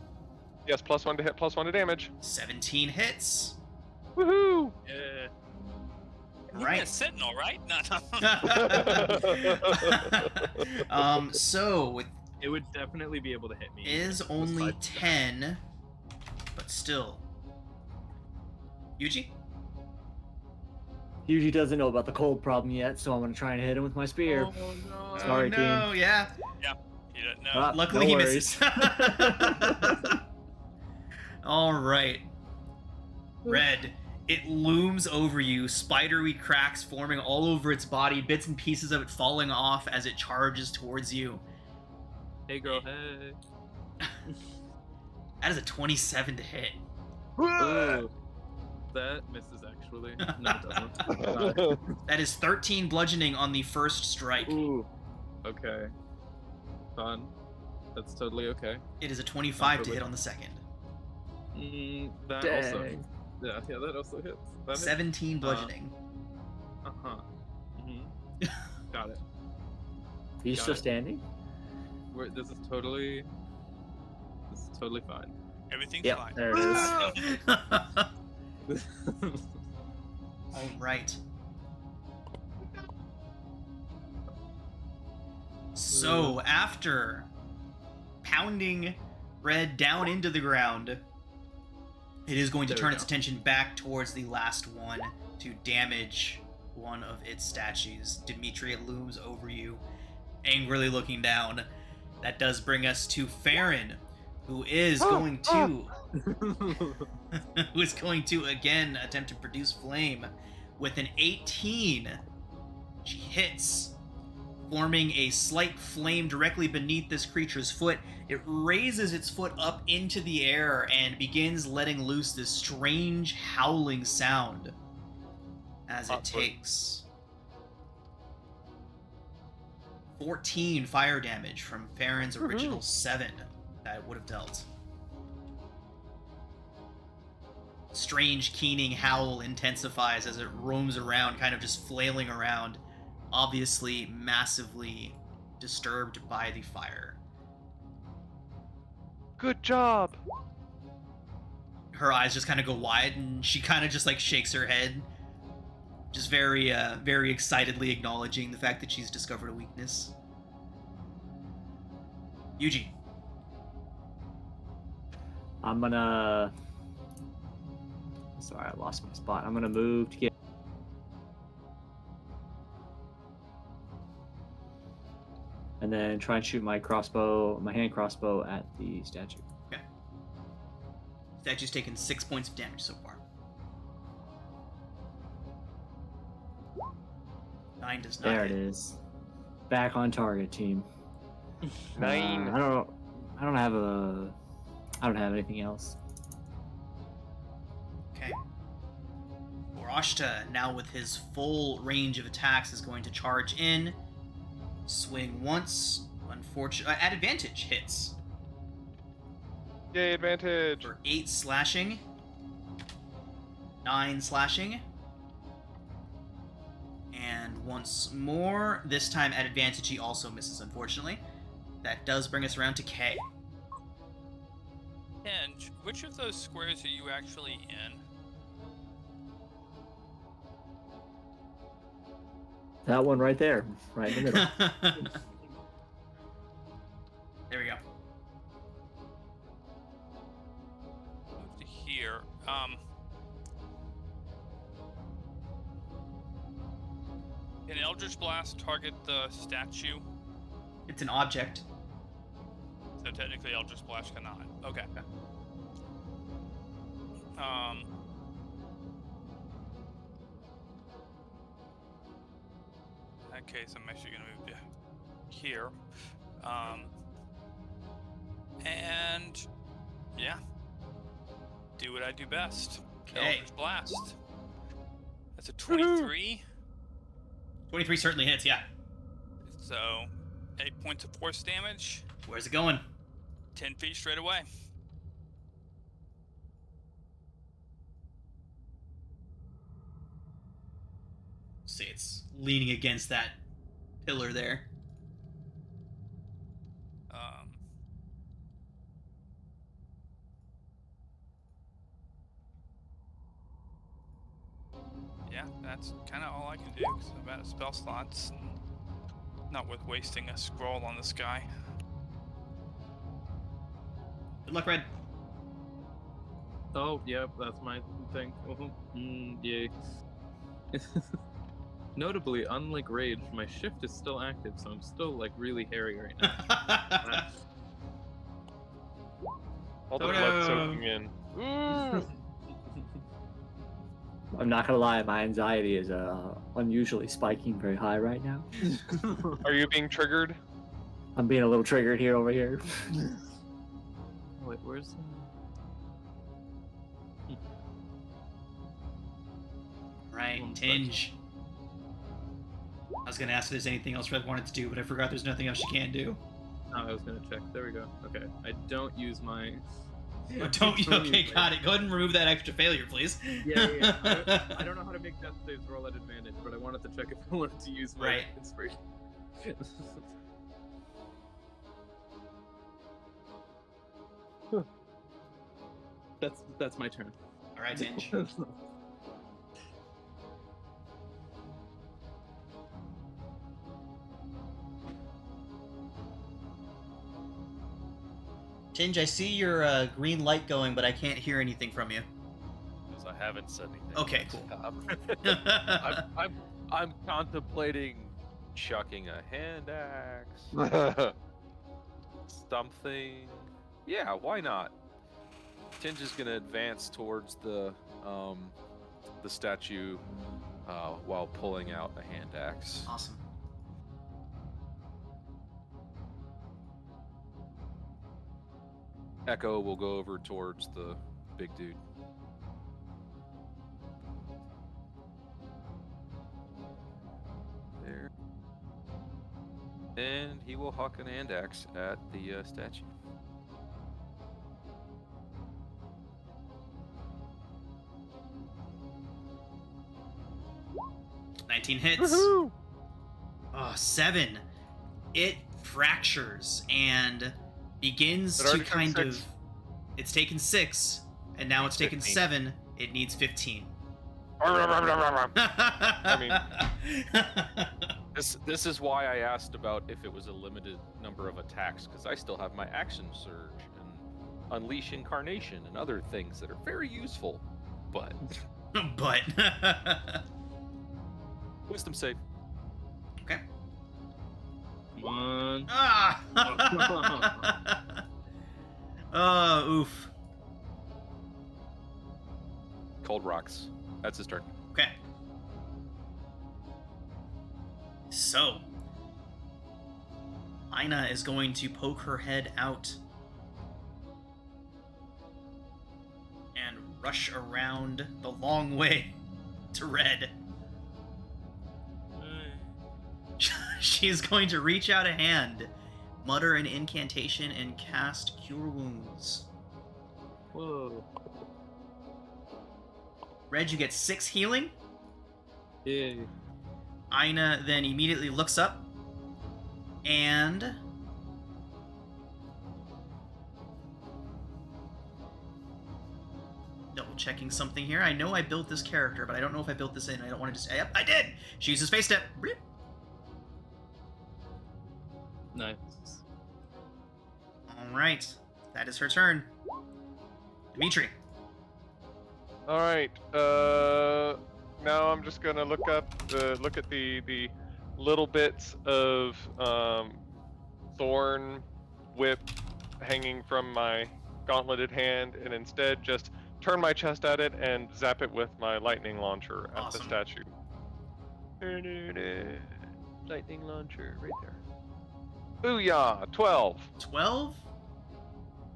Yes, +1 to hit, +1 to damage. 17 hits. Woohoo! Yeah. Right. Yeah, Sentinel, right? No. So with It would definitely be able to hit me. is only 10, but still. Yuji? Yuji doesn't know about the cold problem yet, so I'm gonna try and hit him with my spear. Oh no. Sorry, oh, no, yeah. He doesn't know. Ah, Luckily no he worries. misses. All right. Red. It looms over you, spidery cracks forming all over its body, bits and pieces of it falling off as it charges towards you. Hey girl, hey. That is a 27 to hit. Ooh. That misses actually. No, it doesn't. That is 13 bludgeoning on the first strike. Ooh. Okay. Fun. That's totally okay. It is a 25 to hit on the second. That also. Dang. Yeah, that also hits. That hits. 17 bludgeoning. Uh-huh. Got it. He's Got still it. standing? This is totally fine. Everything's Yep, fine. there it is. All right. So after pounding Red down into the ground, it is going to There we turn its go. attention back towards the last one to damage one of its statues. Dimitri looms over you, angrily looking down. That does bring us to Farron, who is going to who is going to again attempt to produce flame with an 18. She hits, forming a slight flame directly beneath this creature's foot. It raises its foot up into the air and begins letting loose this strange howling sound as it Hot foot. takes 14 fire damage from Farron's original 7 that it would have dealt. Strange keening howl intensifies as it roams around, kind of just flailing around, obviously massively disturbed by the fire. Good job. Her eyes just kind of go wide, and she kind of just like shakes her head, just very excitedly acknowledging the fact that she's discovered a weakness. Yuji. I'm gonna... Sorry, I lost my spot. I'm gonna move to get... And then try and shoot my hand crossbow at the statue. Statue's taken 6 points of damage so far. 9 does not There it hit. is. Back on target, team. 9. I don't have anything else. Okay. Orashta, now with his full range of attacks, is going to charge in. Swing once. At advantage, hits. Yay, advantage. For 8 slashing. 9 slashing. And once more, this time at advantage, he also misses, unfortunately. That does bring us around to K. And which of those squares are you actually in? That one right there, right in the middle. There we go. Move to here. Can Eldritch Blast target the statue? It's an object. So technically Eldritch Blast cannot. Okay. In that case, I'm actually gonna move to here. And yeah, do what I do best. Okay. Eldritch Blast. That's a 23. 23 certainly hits, yeah. So 8 points of force damage. Where's it going? 10 feet straight away. See, it's leaning against that pillar there. Yeah, that's kind of all I can do because I'm out of spell slots. Not worth wasting a scroll on this guy. Good luck, Red. Oh, yep, that's my thing. Yay. Notably, unlike Rage, my shift is still active, so I'm still, like, really hairy right now. All the Toto. blood soaking in. Ooh. I'm not gonna lie, my anxiety is unusually spiking very high right now. Are you being triggered? I'm being a little triggered here over here. Wait, where's... Right, Tinge. I was gonna ask if there's anything else Red wanted to do, but I forgot there's nothing else she can do. Oh, I was gonna check. There we go. Okay, I don't use my... Oh, don't you? Okay, got it. Go ahead and remove that extra failure, please. Yeah. I don't know how to make death saves roll at advantage, but I wanted to check if I wanted to use my Right. inspiration. That's my turn. All right, Tinge. Tinge, I see your green light going, but I can't hear anything from you. Because I haven't said anything. Okay, yet. cool. I'm contemplating chucking a hand axe. Something. Yeah, why not? Tinge is gonna advance towards the statue while pulling out a hand axe. Awesome. Echo will go over towards the big dude. There. And he will huck an hand axe at the statue. $19 hits. Woohoo! Oh, 7. It fractures and begins It to already took kind 6. of. It's taken 6, and now it's taken 15. 7. It needs 15. I mean, This is why I asked about if it was a limited number of attacks, because I still have my action surge and unleash incarnation and other things that are very useful. But but. wisdom save. Okay. Come on. Ah! Oh, oof. Cold rocks. That's his turn. Okay. So, Ina is going to poke her head out and rush around the long way to Red. She is going to reach out a hand, mutter an incantation, and cast Cure Wounds. Whoa. Red, you get 6 healing. Yay. Ina then immediately looks up and double checking something here. I know I built this character, but I don't know if I built this in. I don't want to just. Yep, I did. She uses face step. Bleep. Nice. All right, that is her turn. Dimitri. all right. No, I'm just gonna look at the little bits of thorn whip hanging from my gauntleted hand, and instead just turn my chest at it and zap it with my lightning launcher at Awesome. the statue. Lightning launcher right there. Booyah! 12. 12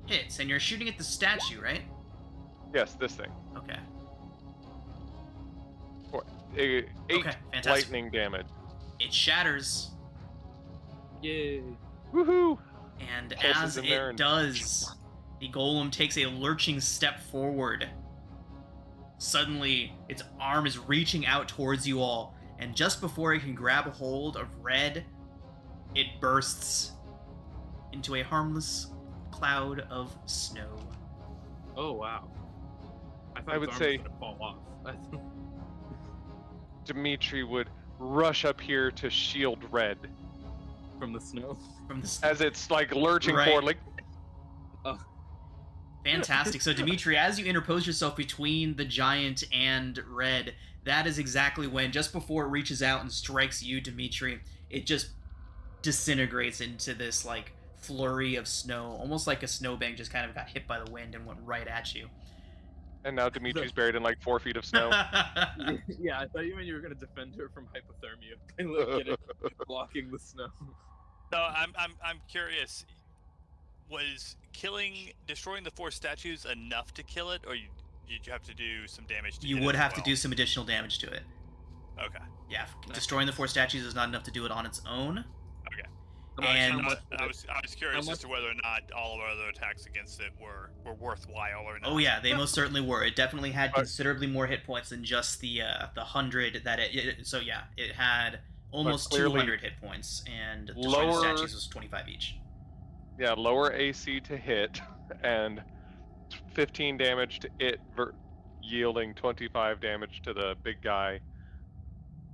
hits, and you're shooting at the statue, right? Yes, this thing. Okay. 8 Okay, fantastic. lightning damage. It shatters, Yay. Woohoo! and Pulses as in there it and- does, the golem takes a lurching step forward. Suddenly, its arm is reaching out towards you all, and just before it can grab a hold of Red, it bursts into a harmless cloud of snow. Oh wow. I thought I would his arm say- was gonna fall off. Dimitri would rush up here to shield Red From the snow. From the as it's like lurching Right. forward, like Oh. Fantastic. So, Dimitri, as you interpose yourself between the giant and Red, that is exactly when, just before it reaches out and strikes you, Dimitri, it just disintegrates into this, like, flurry of snow. Almost like a snowbank just kind of got hit by the wind and went right at you. and now Dimitri's buried in like 4 feet of snow. Yeah, I thought you meant you were gonna defend her from hypothermia by like, blocking the snow. So I'm curious. Was destroying the 4 statues enough to kill it, or did you have to do some damage to You hit it would as have to well? do some additional damage to it. Okay. Yeah, destroying the 4 statues is not enough to do it on its own. Okay. And I was curious much- as to whether or not all of our other attacks against it were worthwhile or not. oh yeah, they most certainly were. It definitely had But- considerably more hit points than just the 100 that so yeah, it had almost clearly 200 hit points, and destroying the lower- statues was 25 each. Yeah, lower AC to hit, and 15 damage to it, yielding 25 damage to the big guy.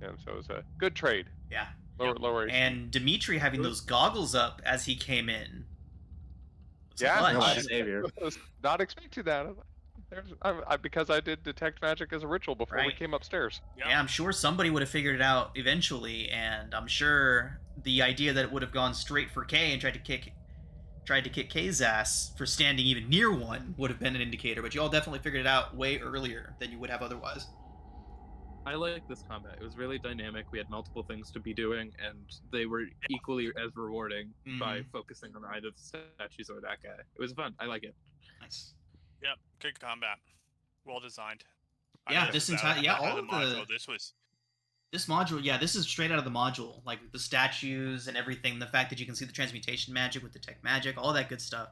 And so it was a good trade. Yeah. Lower AC. And Dimitri having those goggles up as he came in. was Yeah, clutch. Oh, my I- savior. I was not expecting that. Because I did detect magic as a ritual before we Right. came upstairs. Yeah, I'm sure somebody would have figured it out eventually, and I'm sure the idea that it would have gone straight for Kay and tried to kick Kay's ass for standing even near one would have been an indicator, but you all definitely figured it out way earlier than you would have otherwise. I like this combat. It was really dynamic. We had multiple things to be doing, and they were equally as rewarding by focusing on either the statues or that guy. It was fun. I like it. Nice. Yep. Good combat. Well designed. Yeah, I know this about entire- yeah, all the of the- module, this was. This module, yeah, this is straight out of the module. Like, the statues and everything, the fact that you can see the transmutation magic with detect magic, all that good stuff.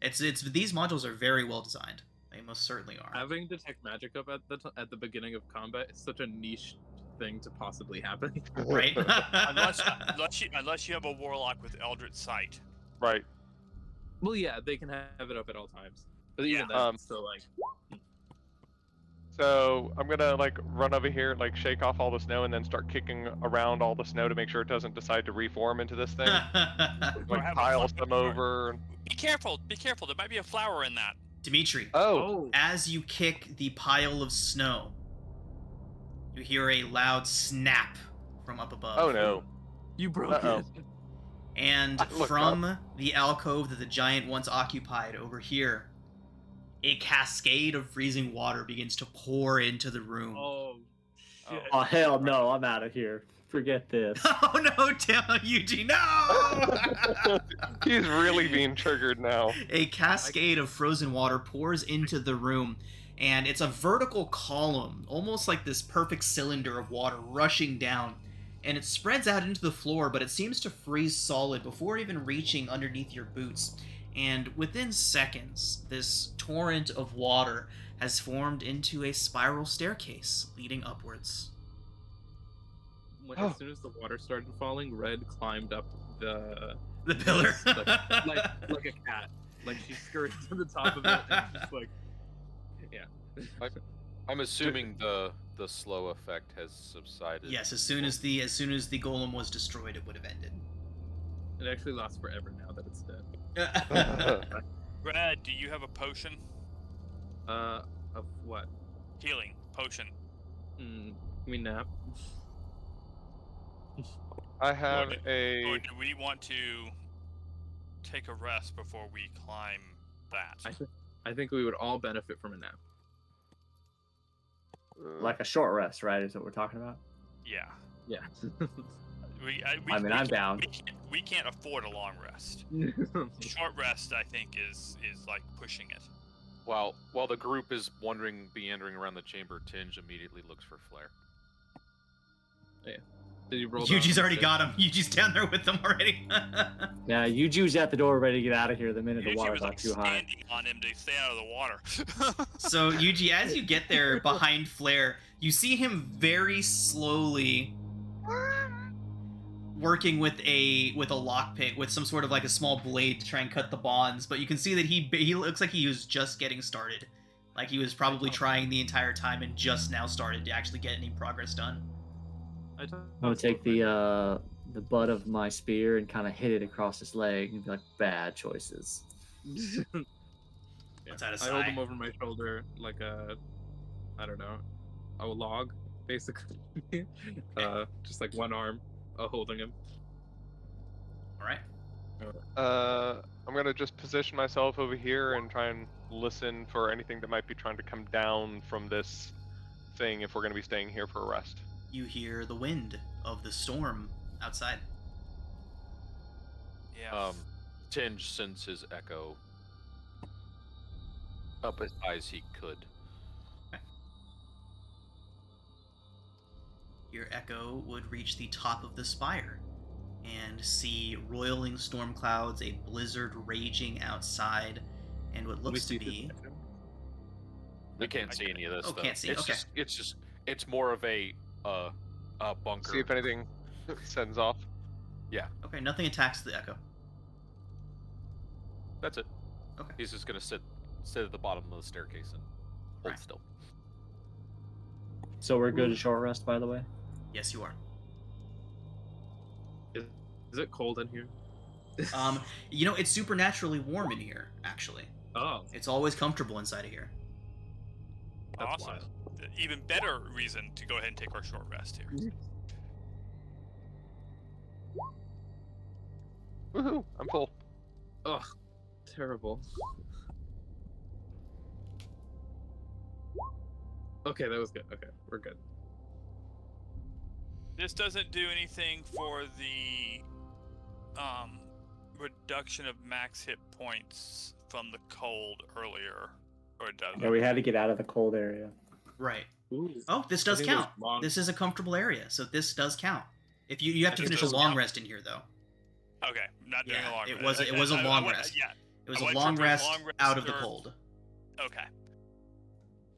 These modules are very well designed. They most certainly are. Having detect magic up at the beginning of combat is such a niche thing to possibly happen. Right? Unless you have a warlock with Eldritch Sight. Right. Well, yeah, they can have it up at all times. But even Yeah. then, it's still like, So I'm gonna like run over here, like shake off all the snow, and then start kicking around all the snow to make sure it doesn't decide to reform into this thing. Like have a pile fucking some fart. over. Be careful. Be careful. There might be a flower in that. Dimitri, Oh, as you kick the pile of snow, you hear a loud snap from up above. oh no. you broke Uh-oh. it. And I looked from the alcove that the giant once occupied over here, a cascade of freezing water begins to pour into the room. Oh, shit. Oh hell no! I'm out of here. Forget this. Oh no, Eugene, no! He's really being triggered now. A cascade of frozen water pours into the room, and it's a vertical column, almost like this perfect cylinder of water rushing down. And it spreads out into the floor, but it seems to freeze solid before even reaching underneath your boots. And within seconds, this torrent of water has formed into a spiral staircase leading upwards. As soon as the water started falling, Red climbed up the pillar. like a cat. Like she scurried to the top of it and just like, yeah. I'm assuming the slow effect has subsided. Yes, as soon as the golem was destroyed, it would have ended. It actually lasts forever now that it's dead. Brad, do you have a potion? Of what? Healing potion. We nap. I have Or a. do we want to take a rest before we climb that? I think we would all benefit from a nap. Like a short rest, right? Is what we're talking about. Yeah. Yeah. I'm down. We can't afford a long rest. Short rest, I think, is like pushing it. While the group is wandering, meandering around the chamber, Tinge immediately looks for Flare. Yeah. Did you roll? Yuji's already got him. Yuji's down there with them already. Yeah, Yuju's at the door ready to get out of here the minute the Yuji water was got like too high. standing on him to stay out of the water. So Yuji, as you get there behind Flare, you see him very slowly working with a lockpick, with some sort of like a small blade to try and cut the bonds. But you can see that he looks like he was just getting started. Like he was probably trying the entire time and just now started to actually get any progress done. I'm gonna take the butt of my spear and kind of hit it across his leg and be like, bad choices. What's out of I hold sight? him over my shoulder like a log, basically. Just like one arm holding him. All right. I'm gonna just position myself over here and try and listen for anything that might be trying to come down from this thing if we're gonna be staying here for a rest. You hear the wind of the storm outside. Yeah. Tinge sends his echo up as high as he could. Your echo would reach the top of the spire and see roiling storm clouds, a blizzard raging outside, and what looks to be... We can't see any of this. Oh, though. can't see, It's okay. it's more of a bunker. See if anything sends off. Okay, nothing attacks the echo. That's it. Okay. He's just gonna sit at the bottom of the staircase and hold Right. still. So we're good to short rest, by the way. Yes, you are. Is it cold in here? You know, it's supernaturally warm in here, actually. Oh, It's always comfortable inside of here. that's Awesome. wild. Even better reason to go ahead and take our short rest here. Woohoo! I'm full. Ugh, terrible. Okay, that was good. Okay, we're good. This doesn't do anything for the reduction of max hit points from the cold earlier, or it does. Yeah, we had to get out of the cold area. Right. Ooh. Oh, this does I think count. it was long. This is a comfortable area, so this does count. If you have to I think finish it a does long count. rest in here, though. Okay, not doing Yeah, a long it rest. was a long rest. Yeah. It was I a wasn't long sure if it was rest long rest out of the or- cold. Okay.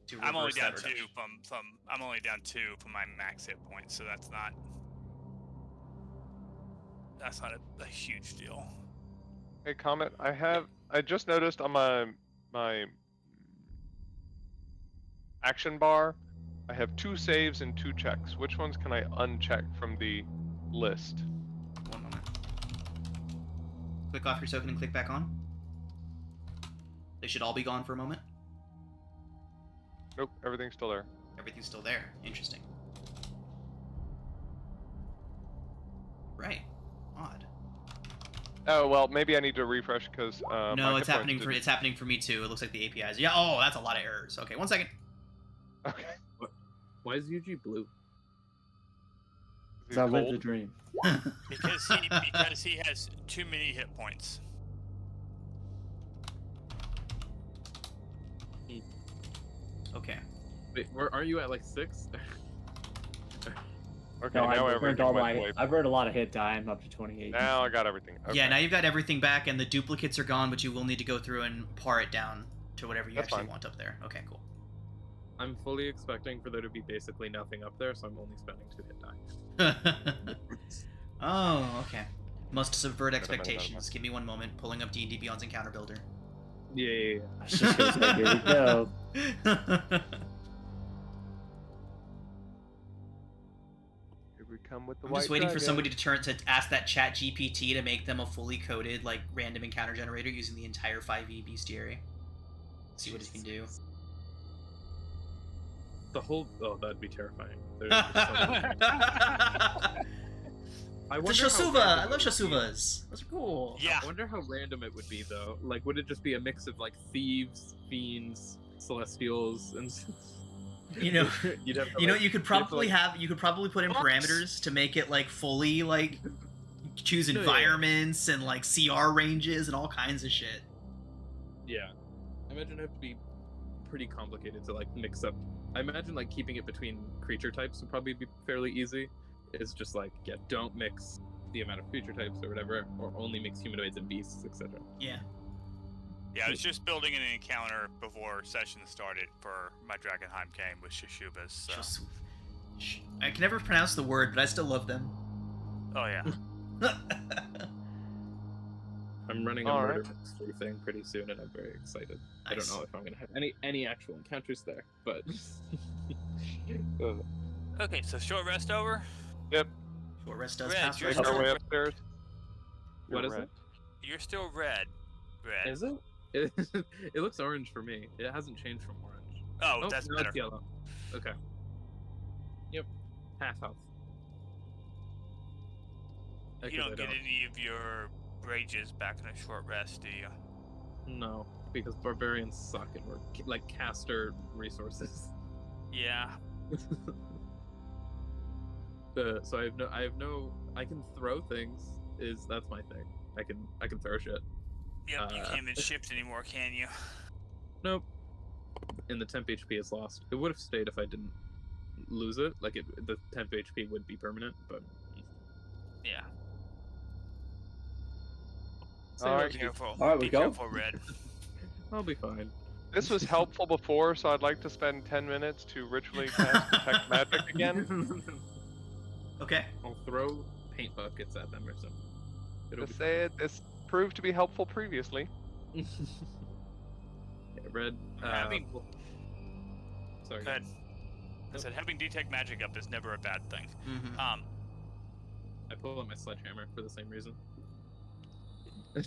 To I'm only reverse down that 2 reduction. from I'm only down 2 from my max hit points, so that's not a huge deal. Hey, Comet, I just noticed on my action bar, I have 2 saves and 2 checks. Which ones can I uncheck from the list? One moment. Click off your token and click back on. They should all be gone for a moment. Nope, everything's still there. Everything's still there. Interesting. Right. Odd. Oh well, maybe I need to refresh because No, it's happening for me too. It looks like the APIs. Yeah. Oh, that's a lot of errors. Okay, 1 second. Okay. Why is UG blue? Is So I it lived a cold? dream. Because he has too many hit points. Okay. Wait, aren't you at like 6? Okay, No, now I've burned everything all went away. I've burned a lot of hit die. I'm up to 28. Now I got everything. Okay. Yeah, now you've got everything back, and the duplicates are gone, but you will need to go through and par it down to whatever you That's actually fine. want up there. Okay, cool. I'm fully expecting for there to be basically nothing up there, so I'm only spending 2 hit die. Oh, okay. Must subvert Never mind, never expectations. Give me 1 moment. Pulling up D&D Beyond's Encounter Builder. Yeah. I was just gonna say, here we go. Here we come with the I'm white just waiting for dragon. somebody to ask that chat GPT to make them a fully coded, like, random encounter generator using the entire 5e bestiary. See what it can do. the whole. Oh, that'd be terrifying. There's so many. I The wonder how Shasuva! random I love it would be. Shasuvas. Those are cool. Yeah. I wonder how random it would be though. Like, would it just be a mix of like thieves, fiends, celestials, and You know, you'd have to, you know, like- you could you'd have to, probably like- you could probably put in Books. parameters to make it like fully like choose Yeah, yeah. environments and like CR ranges and all kinds of shit. Yeah, I imagine it'd have to be pretty complicated to like mix up. I imagine like keeping it between creature types would probably be fairly easy. It's just like, yeah, don't mix the amount of creature types or whatever, or only mix humanoids and beasts, etc. Yeah. Yeah, I was just building an encounter before session started for my Dragonheim game with Shashubas. So. I can never pronounce the word, but I still love them. Oh yeah. I'm running a All murder right. mystery thing pretty soon, and I'm very excited. I Nice. don't know if I'm gonna have any actual encounters there, but Okay, so short rest over. Yep. Short rest does Red, pass you're right Make our still- way upstairs. what You're is right. You're still red. Red. it? Is it? It looks orange for me. It hasn't changed from orange. Oh, that's no, better. it's yellow. Okay. Yep. Half health. You don't get any of your rages back in a short rest, do you? No, because barbarians suck and we're like caster resources. Yeah. So I have no. I can throw things. That's my thing. I can throw shit. Yep, you Uh, can't even shift anymore, can you? Nope. And the temp HP is lost. It would have stayed if I didn't lose it. Like the temp HP would be permanent, but Yeah. Say All what right, Be you- careful. All right, we Be go? careful, Red. I'll be fine. This was helpful before, so I'd like to spend 10 minutes to ritually cast Detect Magic again. Okay. I'll throw paint buckets at them or something. It'll To be say it, this proved to be helpful previously. fine. Yeah, red. Having- Sorry. Go ahead. I said having detect magic up is never a bad thing. Mm-hmm. I pull out my sledgehammer for the same reason.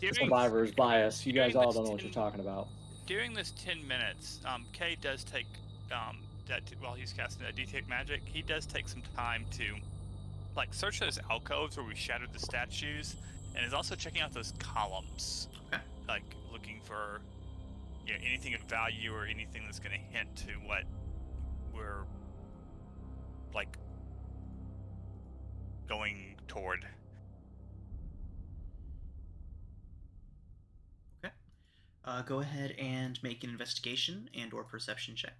During, Survivor's bias. You guys During all this don't know what you're 10 talking about. during this 10 minutes, Kay does take that while he's casting that detect magic, he does take some time to like search those alcoves where we shattered the statues, and is also checking out those columns, Okay. like looking for anything of value or anything that's going to hint to what we're like going toward. Go ahead and make an investigation and or perception check.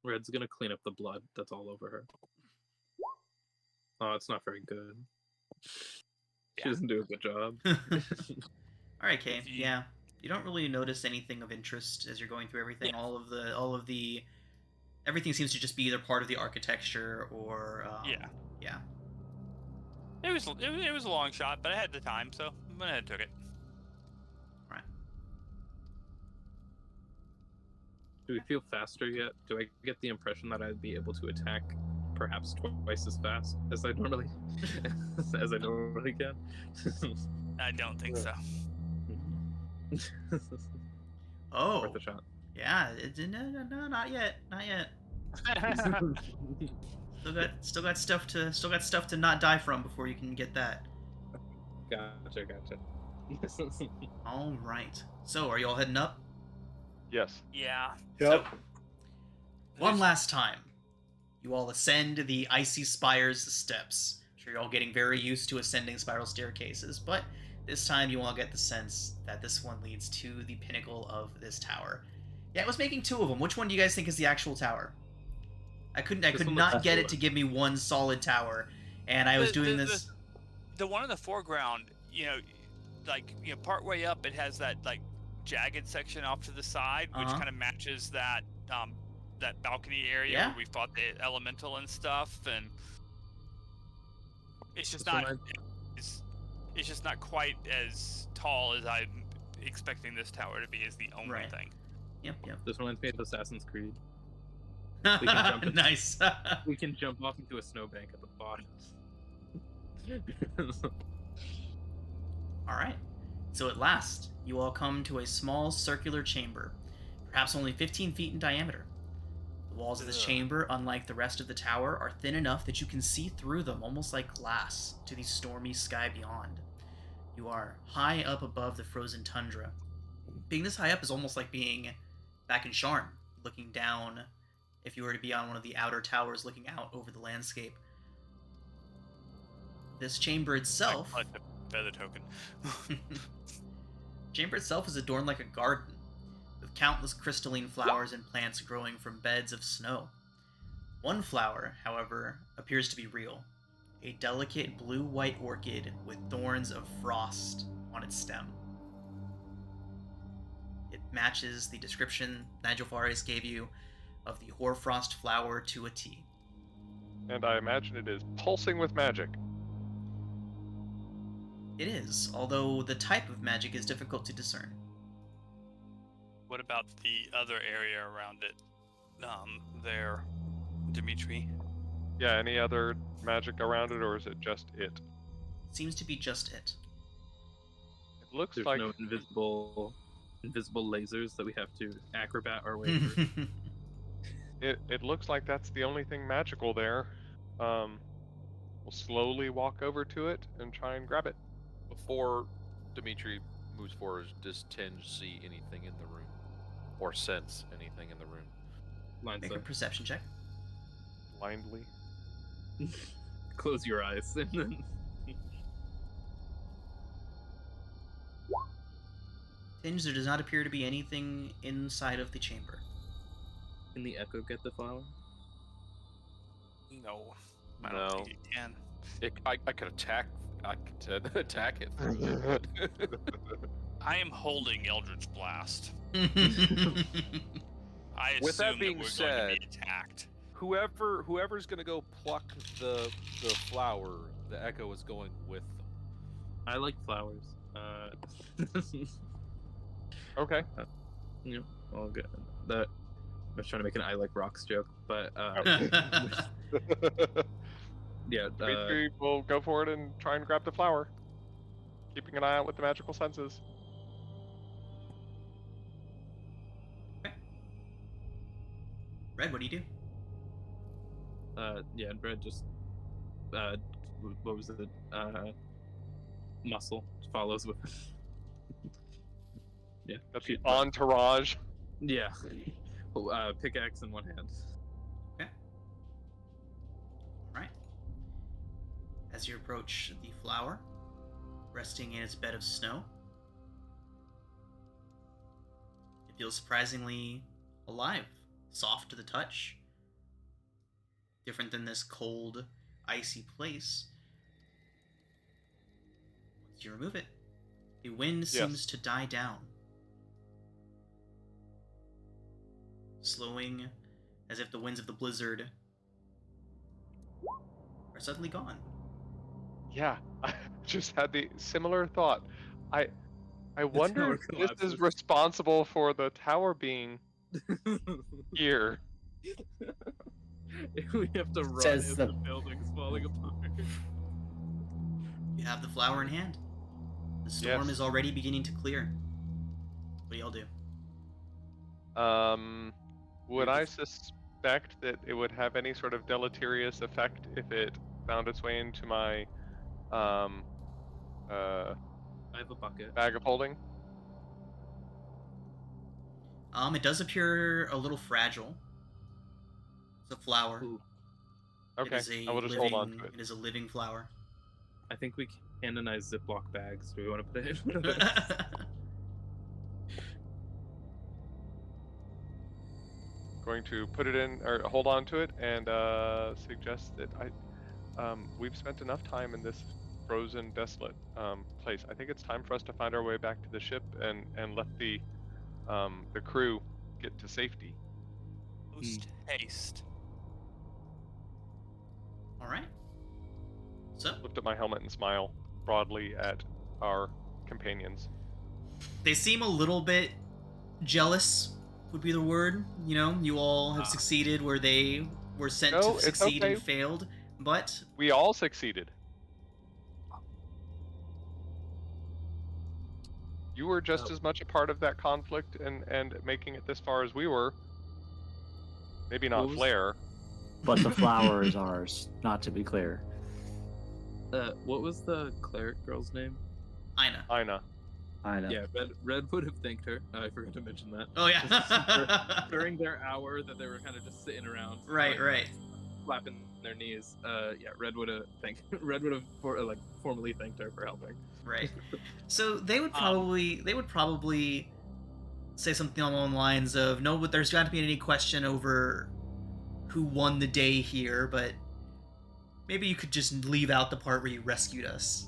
Red's gonna clean up the blood that's all over her. Oh, it's not very good. She Yeah. doesn't do a good job. All right, Kay. If you- Yeah, you don't really notice anything of interest as you're going through everything. Yeah. All of the everything seems to just be either part of the architecture or Yeah. yeah. It was a long shot, but I had the time, so I went ahead and took it. Right. Do we feel faster yet? Do I get the impression that I'd be able to attack perhaps twice as fast as I normally can? I don't think so. Oh, Worth a shot. yeah. No, not yet. Not yet. Still got stuff to not die from before you can get that. Gotcha. All right. So, are you all heading up? Yes. Yeah. So, one last time, you all ascend the Icy Spire's steps. I'm sure you're all getting very used to ascending spiral staircases, but this time you all get the sense that this one leads to the pinnacle of this tower. Yeah, I was making two of them. Which one do you guys think is the actual tower? I could one not looks get cooler. it to give me one solid tower, and I was doing this. The one in the foreground, part way up, it has that like jagged section off to the side, which Uh-huh. kind of matches that that balcony area Yeah. where we fought the elemental and stuff, and it's just This not. one It's just not quite as tall as I'm expecting this tower to be. Is the only Right. thing. Yep. This one reminds me of Assassin's Creed. can jump in. Nice. We can jump off into a snowbank at the bottom. All right. So at last, you all come to a small circular chamber, perhaps only 15 feet in diameter. The walls of this chamber, unlike the rest of the tower, are thin enough that you can see through them, almost like glass, to the stormy sky beyond. You are high up above the frozen tundra. Being this high up is almost like being back in Sharn, looking down, if you were to be on one of the outer towers looking out over the landscape. This chamber itself... Like a feather token. chamber itself is adorned like a garden, with countless crystalline flowers and plants growing from beds of snow. One flower, however, appears to be real. A delicate blue-white orchid with thorns of frost on its stem. It matches the description Nigel Fares gave you of the Hoarfrost Flower to a T. And I imagine it is pulsing with magic. It is, although the type of magic is difficult to discern. What about the other area around it? There, Dimitri. Yeah, any other magic around it, or is it just it? Seems to be just it. It looks There's like no invisible lasers that we have to acrobat our way through. it looks like that's the only thing magical there. We'll slowly walk over to it and try and grab it. Before Dimitri moves forward, does Tinge see anything in the room? Or sense anything in the room? Lines Make a up. perception check. Blindly. Close your eyes and then Tinge, there does not appear to be anything inside of the chamber. can the echo get the flower? No. I No. don't think you can. I could attack. I could attack it. I am holding Eldritch Blast. I With that assume being we're said, going to be attacked. Whoever's gonna go pluck the flower, the echo is going with them. I like flowers. Okay. Yeah, all good. That I was trying to make an I like rocks joke, but yeah. Dimitri will go for it and try and grab the flower, keeping an eye out with the magical senses. Red, what do you do? Yeah, and Brad just what was it? Muscle follows with. Yeah, That's shoot, the entourage. yeah. Pickaxe in one hand. Alright. As you approach the flower, resting in its bed of snow, it feels surprisingly alive, soft to the touch. Different than this cold, icy place. Once you remove it, the wind seems to die down, slowing as if the winds of the blizzard are suddenly gone. Yeah, I just had the similar thought. I wonder tower if this collapses. is responsible for the tower being here. We have to run Says as the- the building's falling apart. You have the flower in hand. The storm Yes. is already beginning to clear. What do y'all do? Would I suspect that it would have any sort of deleterious effect if it found its way into my I have a bucket. bag of holding? It does appear a little fragile. It's a flower. Ooh, Okay, It is a I will just living, hold on to it. It is a living flower. I think we canonize Ziploc bags. Do we want to put it in? Going to put it in, or hold on to it, and suggest that we've spent enough time in this frozen, desolate place. I think it's time for us to find our way back to the ship and let the crew get to safety. Post haste. Alright. So, Lift up my helmet and smile broadly at our companions. they seem a little bit jealous, would be the word. You know, you all have succeeded where they were sent No, to it's succeed okay. and failed, but We all succeeded. You were just Oh. as much a part of that conflict and making it this far as we were. Maybe not What was- flare. But the flower is ours, not to be clear. What was the cleric girl's name? Ina. Ina. I know. Yeah, Red would have thanked her. I forgot to mention that. Oh yeah. During their hour that they were kind of just sitting around, Right, like, right. flapping their knees. Yeah, Red would have formally thanked her for helping. Right. So they would probably say something along the lines of, no, but there's got to be any question over who won the day here, but maybe you could just leave out the part where you rescued us.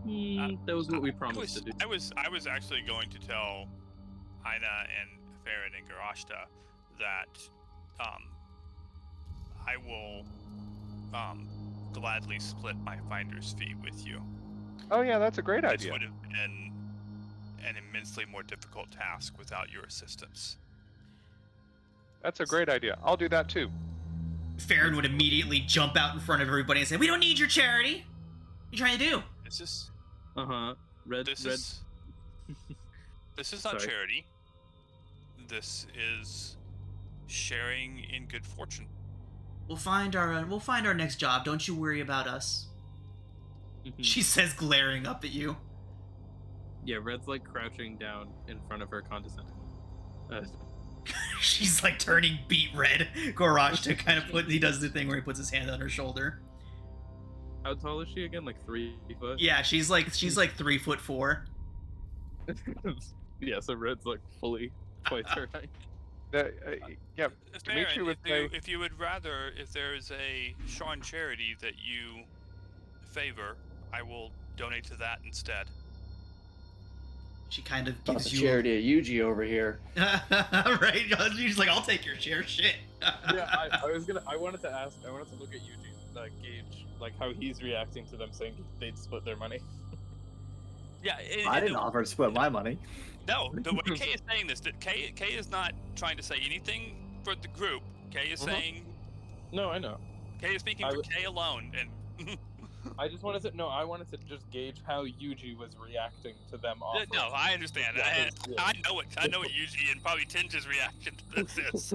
That was what we promised to do. I was actually going to tell Ina and Farron and Garashta that I will gladly split my finder's fee with you. Oh yeah, that's a great This idea. would have been an immensely more difficult task without your assistance. That's a great idea. I'll do that too. Farron would immediately jump out in front of everybody and say, "We don't need your charity. What are you trying to do?" This is Red. this is not Sorry. charity. This is sharing in good fortune. We'll find our next job. Don't you worry about us. She says, glaring up at you. Yeah, Red's like crouching down in front of her condescending. She's like turning beet red. Goraj to kind of he does the thing where he puts his hand on her shoulder. How tall is she again? Like 3 foot? Yeah, she's like 3'4". Yeah, so Red's like fully twice her height. Yeah, Farron, Dimitri would say. if you would rather, if there is a Sean charity that you favor, I will donate to that instead. She kind of About gives the you charity of Yuji over here. right. She's like, "I'll take your share." Shit. Yeah, I wanted to look at Eugene, gauge like how he's reacting to them saying they'd split their money. Yeah, I didn't offer to split my money. No, the way Kay is saying this, that Kay is not trying to say anything for the group. Kay is saying. No, I know. Kay is speaking for Kay alone, and. I wanted to just gauge how Yuji was reacting to them offering. No, I understand. Yeah, I know what Yuji and probably Tinge's reaction to this is.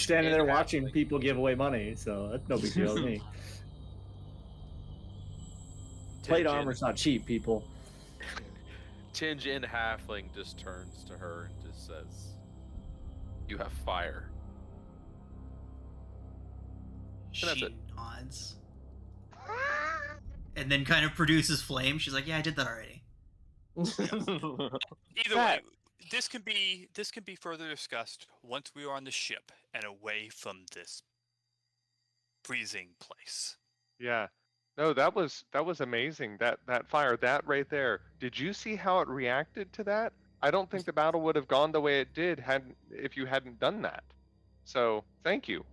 Standing there watching people give away money, so that's no big deal to me. Plate armor's not cheap, people. Tinge in halfling just turns to her and just says, "You have fire." She that's it. nods. And then kind of produces flame. She's like, "Yeah, I did that already." Either way, this can be further discussed once we are on the ship and away from this freezing place. Yeah. No, that was amazing. That fire, that right there. Did you see how it reacted to that? I don't think the battle would have gone the way it did if you hadn't done that. So, thank you.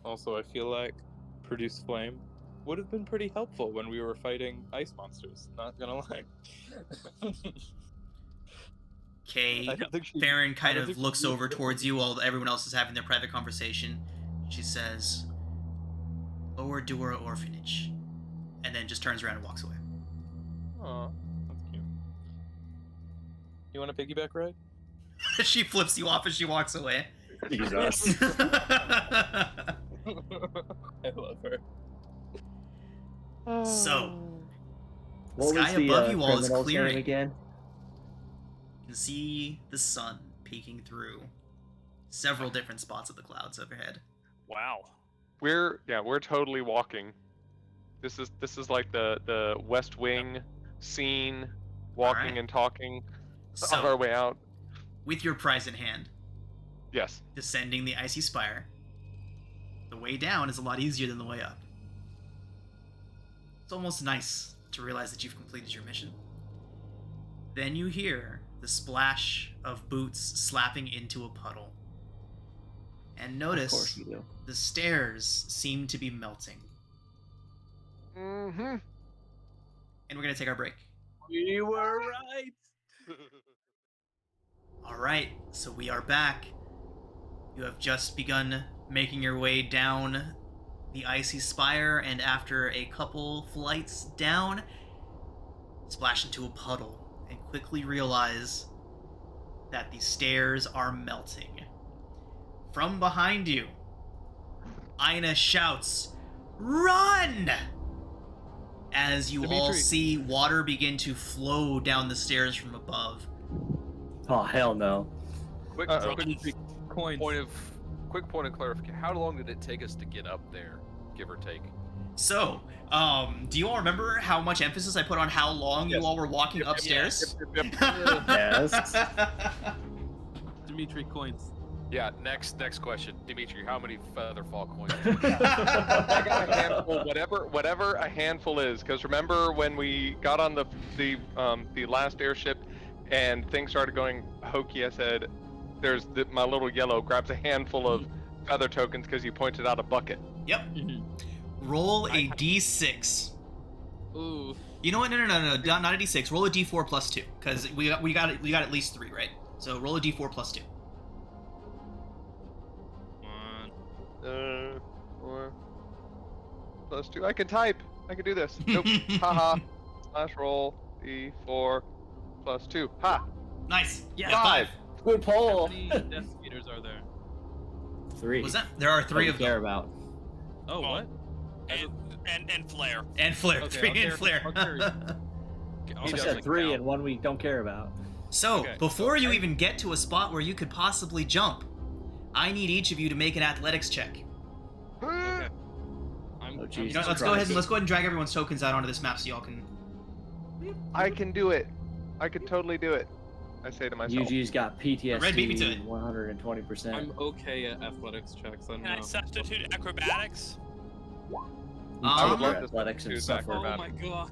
Also, I feel like produce flame would have been pretty helpful when we were fighting ice monsters. Not gonna lie. Kay, I don't think she- Farron I kind don't of think she looks knew over that. towards you while everyone else is having their private conversation. She says, "Lower Dura Orphanage," and then just turns around and walks away. Aw, that's cute. You want a piggyback ride? She flips you off as she walks away. Jesus. I love her. So, What sky was the above you all is criminal's clearing. name again? You can see the sun peeking through several different spots of the clouds overhead. Wow. We're totally walking. This is like the West Wing scene, walking Alright. and talking So, on our way out. with your prize in hand, Yes. descending the Icy Spire, the way down is a lot easier than the way up. It's almost nice to realize that you've completed your mission. Then you hear the splash of boots slapping into a puddle. And Of notice course you do. the stairs seem to be melting. Mm-hmm. And we're going to take our break. We were right. Alright, so we are back. You have just begun making your way down the Icy Spire, and after a couple flights down, splash into a puddle and quickly realize that the stairs are melting from behind you, Ina shouts, "Run!" As you all Dimitri. see water begin to flow down the stairs from above. Oh, hell no. Quick, Uh-oh. quick Coins. quick point of clarification. How long did it take us to get up there, give or take? So, do you all remember how much emphasis I put on how long you all were walking upstairs? Yes. Dimitri coins. Yeah. Next question, Dimitri. How many Featherfall coins? I got a handful, whatever a handful is, because remember when we got on the last airship and things started going hokey, I said, "There's my little yellow grabs a handful of feather tokens because you pointed out a bucket." Yep. Roll a d6. Ooh. You know what? No, not a d6. Roll a d4 plus 2, because we got at least 3, right? So roll a d4 plus 2. 1. 4 plus 2. I can type. I can do this. Nope. Haha. Slash roll d4 plus 2. Ha. Nice. Yeah. 5. Good How poll. many Death Speeders are there? 3. Was that? There are 3 Don't of care them. about. Oh, what? And Flare. And Flare. Okay, 3 I'll and carry- Flare. I'll carry- I I'll said definitely 3 count. and 1 we don't care about. So, Okay, before you okay. even get to a spot where you could possibly jump, I need each of you to make an athletics check. Okay. I'm, Oh, I'm Jesus You know, let's go ahead and drag everyone's tokens out onto this map so y'all can. I can do it. I could totally do it. I say to myself. UG's got Red beat me to PTSD it. 120%. I'm okay at athletics checks. I don't Can I know. substitute acrobatics? I would love Your to athletics and substitute suffer. Oh my god.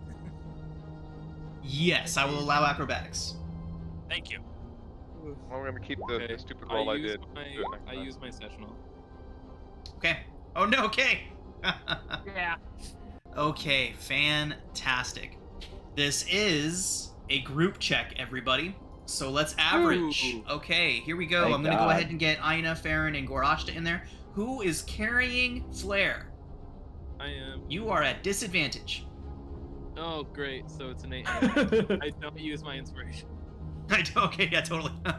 Yes, I will allow acrobatics. Thank you. I'm gonna keep Okay, the stupid roll I use did. My, Do it next I time. use my sessional. Okay. Oh no, okay. Yeah. Okay, fantastic. This is a group check, everybody. So let's average. Ooh. Okay, here we go. Thank I'm gonna go God. ahead and get Ina, Farron, and Gorashta in there. Who is carrying Flare? I am. You are at disadvantage. Oh, great. So it's an 8. I don't use my inspiration. Okay, yeah, totally. Let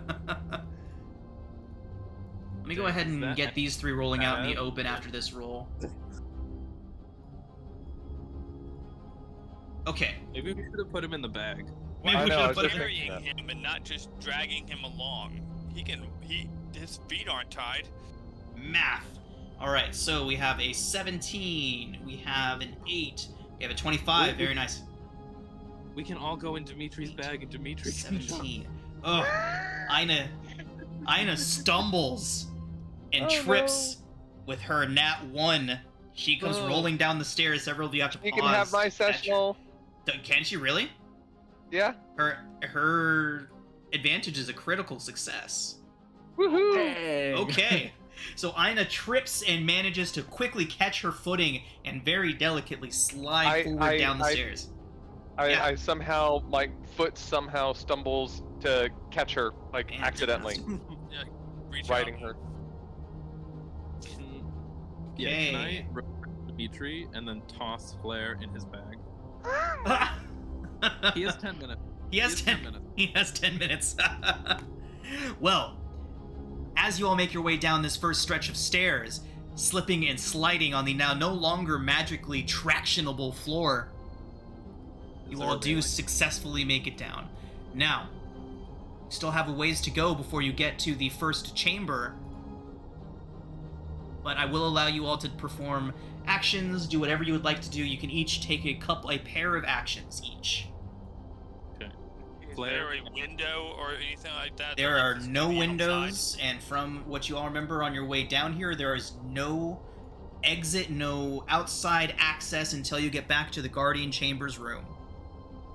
me go Okay, ahead is and that get these 3 rolling out in the bad? open after this roll. Okay. Maybe we should have put him in the bag. Maybe I we know, should I have was put just it. thinking Carrying him and not just dragging him along. His feet aren't tied. Math. All right, so we have a 17, we have an 8, we have a 25. Very nice. We can all go in Dimitri's bag and Dimitri can jump. 17. Oh, Ina stumbles and Oh, trips with her nat 1. She comes Oh. rolling down the stairs. Several of you have to pause. You can have my to catch her. sessional. Can she really? Yeah. Her advantage is a critical success. Woohoo! Dang. Okay. So Ina trips and manages to quickly catch her footing and very delicately slide forward down the stairs. Yeah. I somehow, my foot somehow stumbles to catch her, like accidentally, Fantastic. Reach riding out. her. Yeah, Okay. can I rip Dimitri and then toss Flare in his bag? He has 10 minutes. He has 10 minutes. He has 10 minutes. Well, as you all make your way down this first stretch of stairs, slipping and sliding on the now no longer magically tractionable floor, you Is there all a do railing? successfully make it down. Now, you still have a ways to go before you get to the first chamber, but I will allow you all to perform actions, do whatever you would like to do. You can each take a pair of actions each. Is Flare. there a window or anything like that? There that are lets us no be outside? windows, and from what you all remember on your way down here, there is no exit, no outside access until you get back to the Guardian Chambers room.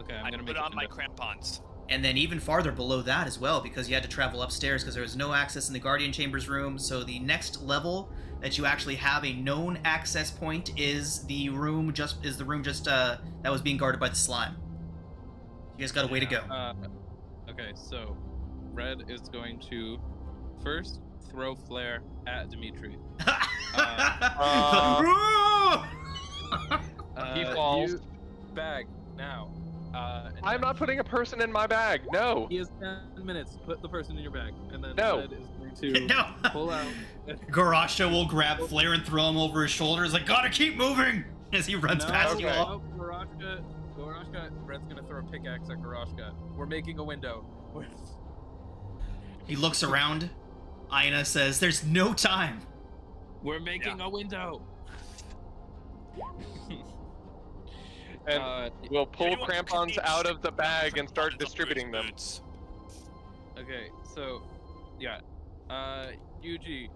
Okay, I'm I gonna put make on it my into- crampons. And then even farther below that as well, because you had to travel upstairs because there was no access in the Guardian Chambers room. So the next level that you actually have a known access point is the room just that was being guarded by the slime. You guys got a way to go. Okay, so Red is going to first throw Flare at Dimitri. He falls. You bag now. And I'm not putting a person in my bag. No. He has 10 minutes. Put the person in your bag, and then No. Red is going to No. pull out. Gorasha will grab Flare and throw him over his shoulders, like, gotta keep moving! As he runs past you all. Gorashka, Red's gonna throw a pickaxe at Gorashka. We're making a window. He looks around. Aina says, there's no time. We're making a window. And we'll pull Anyone crampons can out of the shoot bag and start crampons up distributing them. boots. Okay, so yeah. Yuji,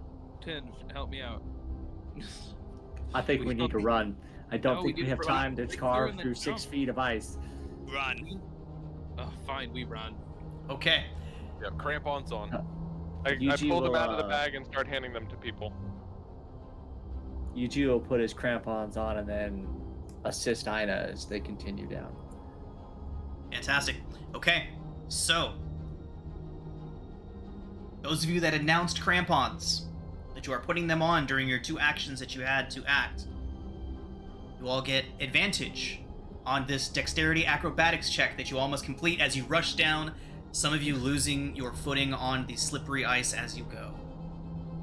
Tin, help me out. I think we need to run. I don't No, think we we need have to run. time to Break carve through and through then 6 jump. feet of ice. Run. Oh, fine, we run. Okay. Yeah, crampons on. I Yuji pull them will, out of the bag and start handing them to people. Yuji will put his crampons on and then assist Aina as they continue down. Fantastic. Okay, so those of you that announced crampons, that you are putting them on during your 2 actions that you had to act, you all get advantage on this dexterity acrobatics check that you all must complete as you rush down, some of you losing your footing on the slippery ice as you go.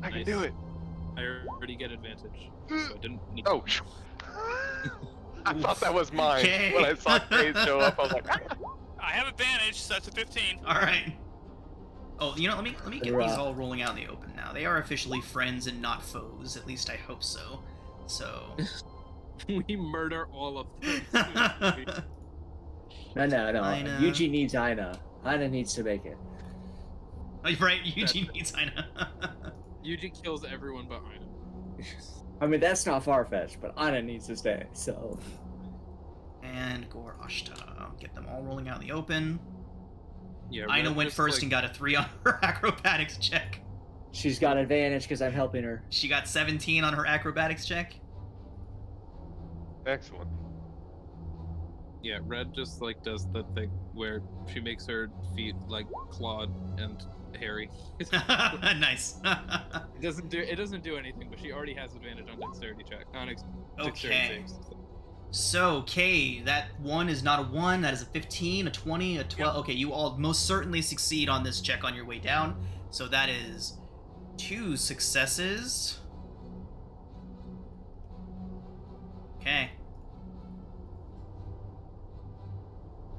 I can Nice. do it. I already get advantage, so I didn't need Oh, I thought that was mine. Okay. When I saw Kay show up, I was like, I have advantage, so that's a 15. All right. Oh, you know, let me get Right. these all rolling out in the open now. They are officially friends and not foes. At least I hope so. So. We murder all of them. No. Aina. Yuji needs Aina. Aina needs to make it. Oh, you're right. Eugene needs Aina. Yuji kills everyone but Aina. I mean, that's not far-fetched, but Aina needs to stay, so... And Gorashta. Get them all rolling out in the open. Yeah, Aina Red went just, first like, and got a 3 on her acrobatics check. She's got advantage because I'm helping her. She got 17 on her acrobatics check. excellent. Yeah, Red just like does the thing where she makes her feet like clawed and hairy. It Nice. doesn't do anything, but she already has advantage on dexterity check. Dexterity Okay. saves. So, Kay, that 1 is not a 1, that is a 15, a 20, a 12. Okay, you all most certainly succeed on this check on your way down. So that is 2 successes. Okay.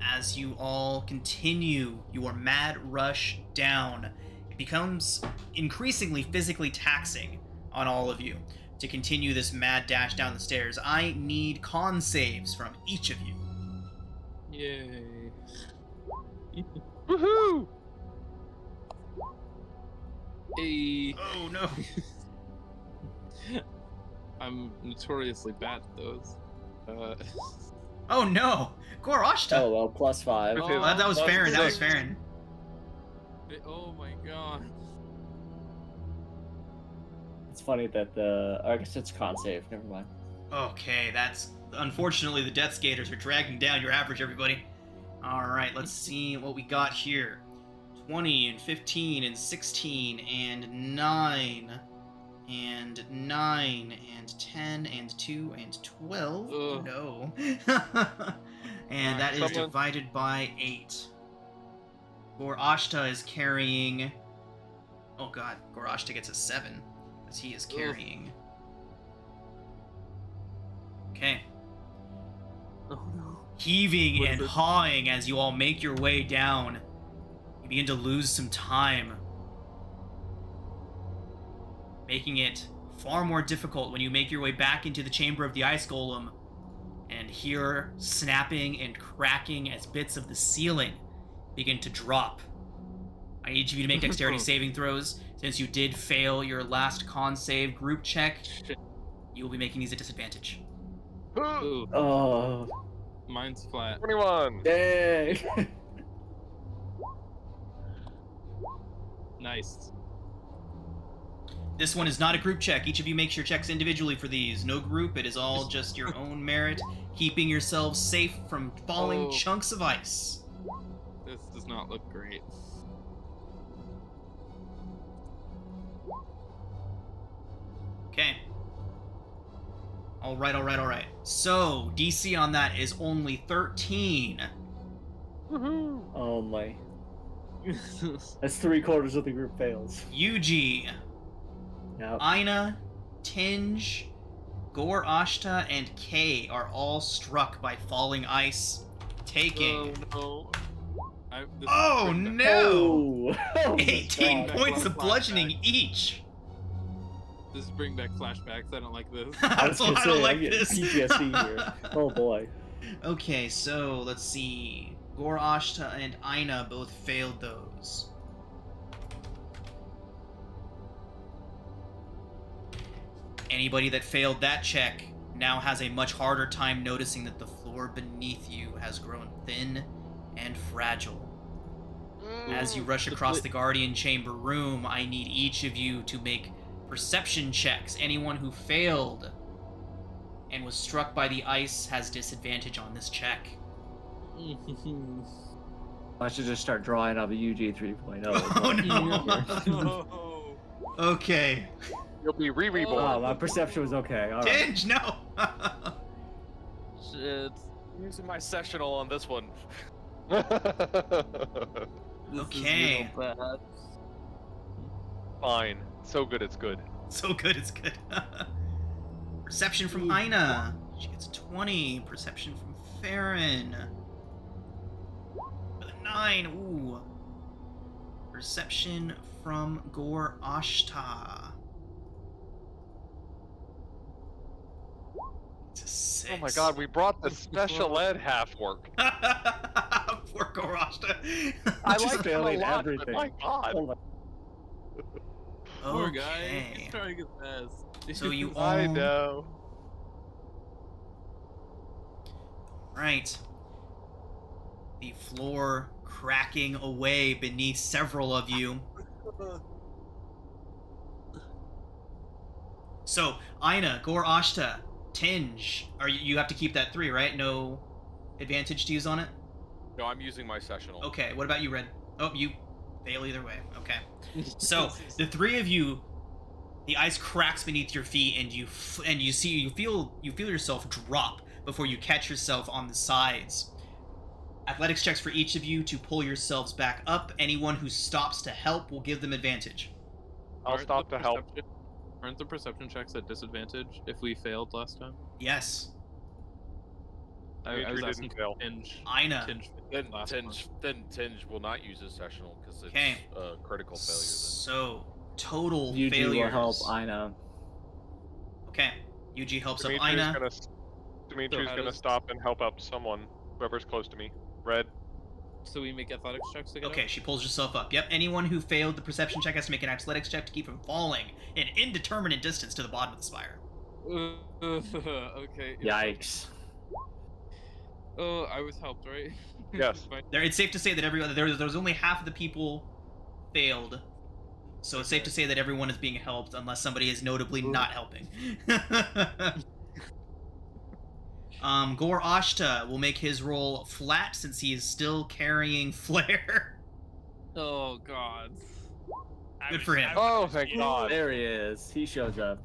As you all continue your mad rush down, it becomes increasingly physically taxing on all of you to continue this mad dash down the stairs. I need con saves from each of you. Yay. Woohoo! Hey. Oh no. I'm notoriously bad at those. Oh no. Gorashta. Oh, well, +5. Okay, Oh, that was plus Farron. That was 6. Farron. Oh my god. It's funny that I guess it's con save, never mind. Okay, that's... Unfortunately, the Death Skaters are dragging down your average, everybody. Alright, let's see what we got here. 20, and 15, and 16, and 9, and 9, and 10, and 2, and 12. Oh, Ugh. no. And that is Someone- divided by 8. Gorashta is carrying... Oh god, Gorashta gets a 7, as he is carrying... Okay. Oh no. Heaving What and the- hawing as you all make your way down. You begin to lose some time, making it far more difficult when you make your way back into the chamber of the ice golem and hear snapping and cracking as bits of the ceiling begin to drop. I need you to make dexterity saving throws. Since you did fail your last con save group check, Shit. you will be making these at disadvantage. Ooh, Oh, mine's flat. 21. dang. Nice. This one is not a group check. Each of you makes your checks individually for these. No group, it is all just your own merit, keeping yourselves safe from falling Oh. chunks of ice. This does not look great. Okay. Alright. So, DC on that is only 13. Woohoo! Oh my. That's 3/4 of the group fails. Yuji, Yep. Aina, Tinge, Gore Ashta, and Kay are all struck by falling ice, taking Oh no! Oh, no! Oh, 18 God. points of Flashback. bludgeoning each. This is bring back flashbacks. I don't like this. I was So gonna I say, don't I'm like getting this. PTSD here. Oh boy. Okay, so let's see. Gore Ashta and Aina both failed those. Anybody that failed that check now has a much harder time noticing that the floor beneath you has grown thin and fragile. As you rush across the Guardian Chamber room, I need each of you to make perception checks. Anyone who failed and was struck by the ice has disadvantage on this check. I should just start drawing up a UG 3.0. Oh no! No. Okay. You'll be re-reborn. Oh, my perception was okay. All right. Tinge, no! Shit. I'm using my sessional on this one. This Okay. Is real bad. Fine. So good it's good. So good, it's good. Perception from Aina. She gets a 20. Perception from Farron. With a 9. Ooh. Perception from Gore Ashta. It's a 6. Oh my god, we brought the special ed half work. Poor Gore Ashta. I Just like him a failing lot, but everything. my god. Oh my- Poor guy. Okay. He's trying his best. So you all... I know. Right. The floor cracking away beneath several of you. So, Aina, Gore Ashta, Tinge, you have to keep that 3, right? No advantage to use on it? No, I'm using my sessional. Okay, what about you, Red? Oh, you fail either way. Okay. So, the 3 of you, the ice cracks beneath your feet and you feel yourself drop before you catch yourself on the sides. Athletics checks for each of you to pull yourselves back up. Anyone who stops to help will give them advantage. I'll stop to help. Aren't the perception checks at disadvantage if we failed last time? Yes. I Dimitri was didn't asking fail. Tinge. Aina. Tinge Then last Tinge will not use his sessional because it's Okay. critical failure. So, total UG failures. will help Aina. Okay. UG helps up Dimitri's Aina. Dimitri's how gonna does- stop and help up someone, whoever's close to me. Red. So we make athletics checks to get Okay, she pulls herself up. Yep, anyone who failed the perception check has to make an athletics check to keep from falling an indeterminate distance to the bottom of the spire. Okay. Yikes. Oh, I was helped, right? Yes. Fine. It's safe to say that there's only half of the people failed, so it's safe to say that everyone is being helped unless somebody is notably not helping. Gore Ashta will make his roll flat since he is still carrying Flare. Oh God. Good for him. Oh, thank God. There he is. He shows up.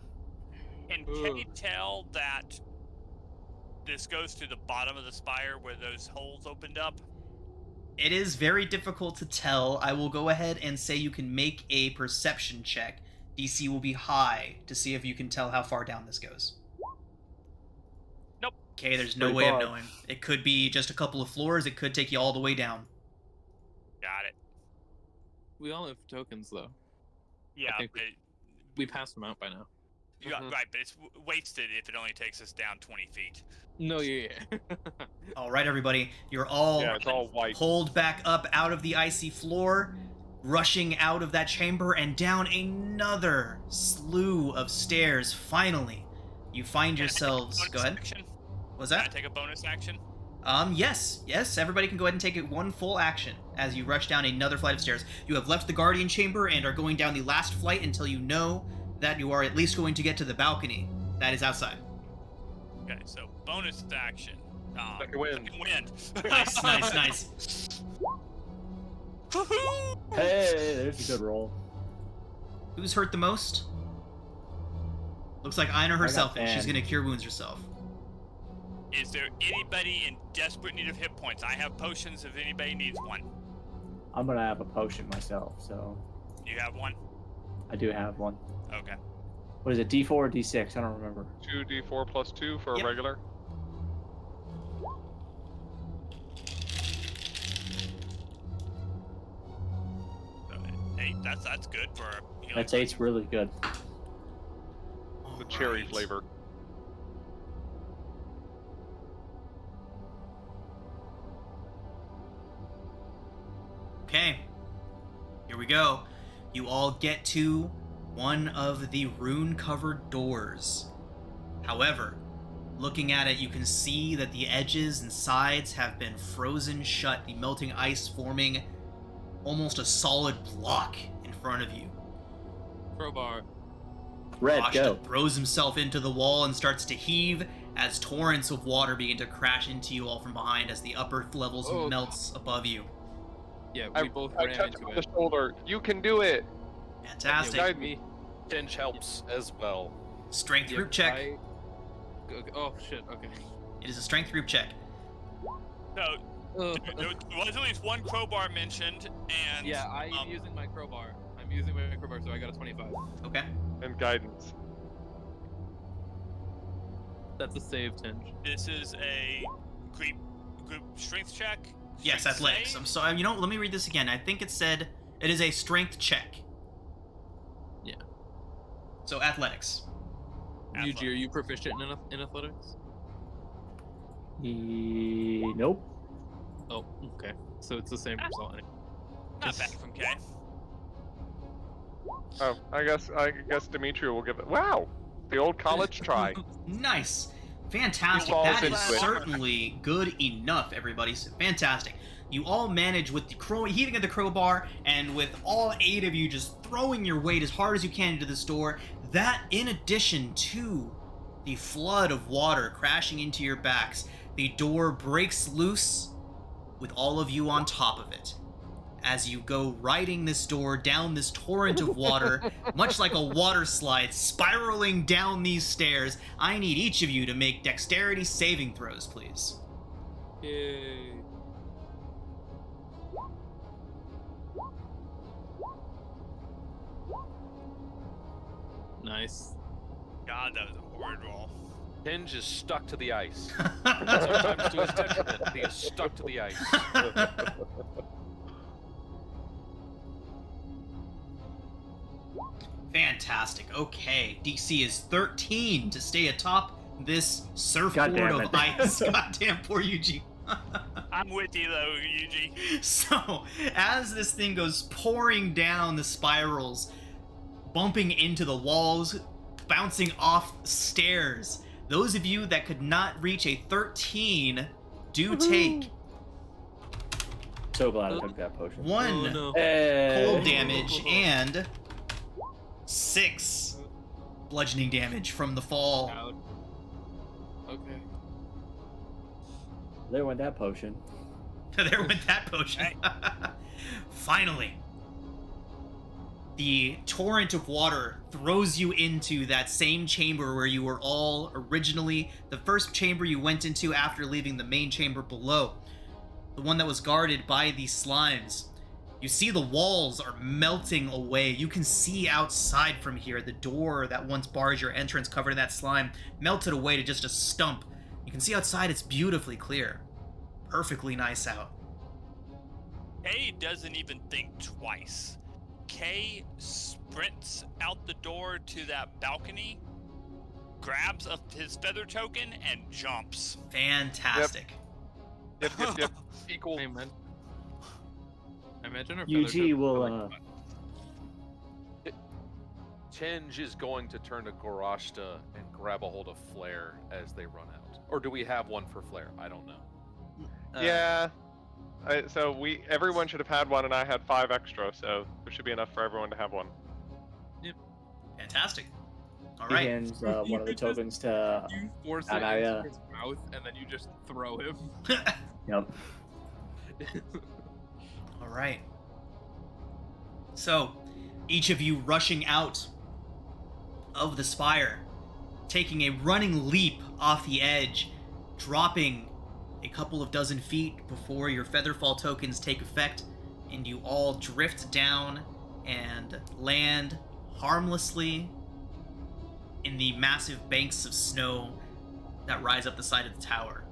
And can you tell that this goes to the bottom of the spire where those holes opened up? It is very difficult to tell. I will go ahead and say you can make a perception check. DC will be high to see if you can tell how far down this goes. Nope. Okay, there's no Pretty way far. of knowing. It could be just a couple of floors. It could take you all the way down. Got it. We all have tokens though. Yeah, think but We passed them out by now. you got, right, but it's wasted if it only takes us down 20 feet. No, yeah. All right, everybody. You're all Yeah, it's all white. pulled back up out of the icy floor, rushing out of that chamber and down another slew of stairs. Finally, you find Can I take a yourselves... bonus Go ahead. action? Was Can I that? take a bonus action? Yes. Everybody can go ahead and take it one full action as you rush down another flight of stairs. You have left the Guardian Chamber and are going down the last flight until you know that you are at least going to get to the balcony that is outside. Okay, so bonus action. Second wind. Second wind. Nice. Woohoo! Hey, there's a good roll. Who's hurt the most? Looks like Aina got herself is. 10. She's gonna cure wounds herself. Is there anybody in desperate need of hit points? I have potions if anybody needs one. I'm gonna have a potion myself, so You have one? I do have one. Okay. What is it, D4 or D6? I don't remember. 2d4 plus 2 for Yep. a regular. So, 8. That's good for a healing That's potion. 8's really good. The cherry Alright. flavor. Okay, here we go. You all get to one of the rune-covered doors. However, looking at it, you can see that the edges and sides have been frozen shut, the melting ice forming almost a solid block in front of you. Crowbar. Red, Rashta go. throws himself into the wall and starts to heave as torrents of water begin to crash into you all from behind as the upper levels Oh. melts above you. Yeah, I we both I ran touched into him on the it. shoulder. You can do it. Fantastic. guide me. Tinge helps as well. Strength Yeah, group check. Oh shit. Okay. It is a strength group check. So, Ugh. there was at least one crowbar mentioned, and Yeah, I'm using my crowbar. I'm using my crowbar, so I got a 25. Okay. And guidance. That's a save, Tinge. this is a group strength check. Yes, Strength athletics. save? I'm sorry. You know, let me read this again. I think it said it is a strength check. Yeah. So athletics. Yuji, are you proficient in athletics? Nope. Oh, okay. So it's the same result. Not bad from K. Oh, I guess Dimitri will give it. Wow, the old college try. Nice. Fantastic. He falls That is into it. certainly good enough, everybody. Fantastic. You all manage with the heaving of the crowbar and with all 8 of you just throwing your weight as hard as you can into this door. That, in addition to the flood of water crashing into your backs, the door breaks loose with all of you on top of it. As you go riding this door down this torrent of water, much like a water slide spiraling down these stairs, I need each of you to make dexterity saving throws, please. Yay. Nice. God, that was a horrid roll. Tinge is stuck to the ice. Sometimes to his detriment, he is stuck to the ice. Fantastic. Okay, DC is 13 to stay atop this surfboard Goddamn of it. ice. Goddamn, poor Yuji. I'm with you though, Yuji. So, as this thing goes pouring down the spirals, bumping into the walls, bouncing off stairs, those of you that could not reach a 13 do take So glad I took that potion. 1 Oh, no. Hey. cold damage and 6 bludgeoning damage from the fall. Ouch. Okay. There went that potion. There went that potion. Finally, the torrent of water throws you into that same chamber where you were all originally, the first chamber you went into after leaving the main chamber below, the one that was guarded by these slimes. You see the walls are melting away. You can see outside from here, the door that once bars your entrance covered in that slime melted away to just a stump. You can see outside, it's beautifully clear. Perfectly nice out. K doesn't even think twice. K sprints out the door to that balcony, grabs up his feather token, and jumps. Fantastic. Yep. Equal. Hey, man. I imagine our UG feather will, Tinge is going to turn to Gorashta and grab a hold of Flare as they run out. Or do we have one for Flare? I don't know. Yeah. So everyone should have had one, and I had 5 extra, so there should be enough for everyone to have one. Fantastic. All he right. hands one of the tokens to. You force it And I, into his mouth, and then you just throw him. Yep. All right. So, each of you rushing out of the spire, taking a running leap off the edge, dropping a couple of dozen feet before your Featherfall tokens take effect. and you all drift down and land harmlessly in the massive banks of snow that rise up the side of the tower.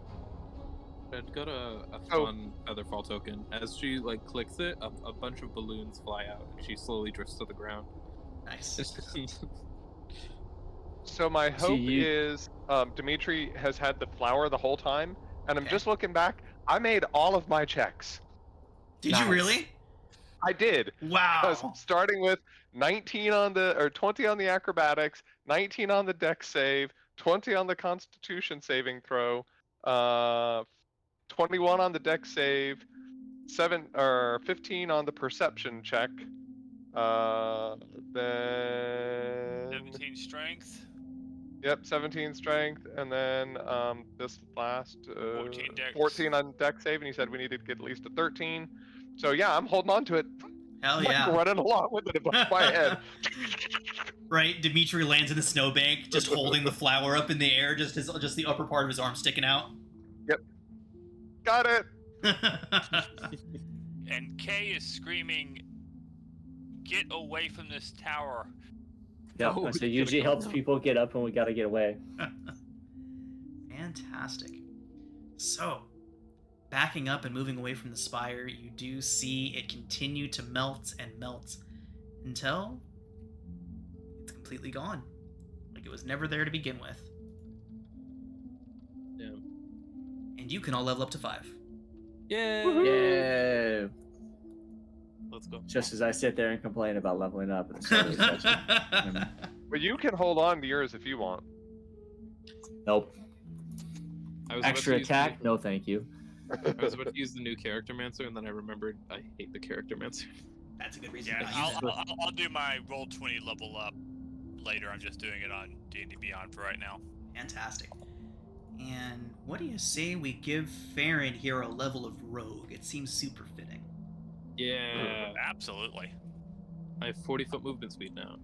I've got a fun Featherfall token. As she like clicks it, a bunch of balloons fly out, and she slowly drifts to the ground. Nice. So my So hope you- is Dimitri has had the flower the whole time, and I'm Okay. just looking back. I made all of my checks. Did you Nice. really? I did. Because Wow. starting with 19 on the, or 20 on the acrobatics, 19 on the dex save, 20 on the constitution saving throw, 21 on the dex save, 15 on the perception check, then 17 strength. Yep, 17 strength, and then this last 14 dex. 14 on dex save, and he said we needed to get at least a 13. So yeah, I'm holding on to it. Hell I'm like yeah. running along with it above my head. Right, Dimitri lands in the snowbank, just holding the flower up in the air, just the upper part of his arm sticking out. Got it. And Kay is screaming, "Get away from this tower!" Yeah, Oh, so we usually gotta go helps now. people get up when we gotta get away. Fantastic. So, backing up and moving away from the spire, you do see it continue to melt and melt until it's completely gone. Like it was never there to begin with. Yeah. And you can all level up to 5. Yeah. Let's go. Just as I sit there and complain about leveling up at the start of the session. But you can hold on to yours if you want. Nope. I was about Extra to use the- attack? No, thank you. I was about to use the new character mancer, and then I remembered I hate the character mancer. That's a good reason Yeah, to not use it. I'll do my roll 20 level up later. I'm just doing it on D&D Beyond for right now. Fantastic. And what do you say we give Farron here a level of rogue? It seems super fitting. Yeah. Absolutely. I have 40-foot movement speed now.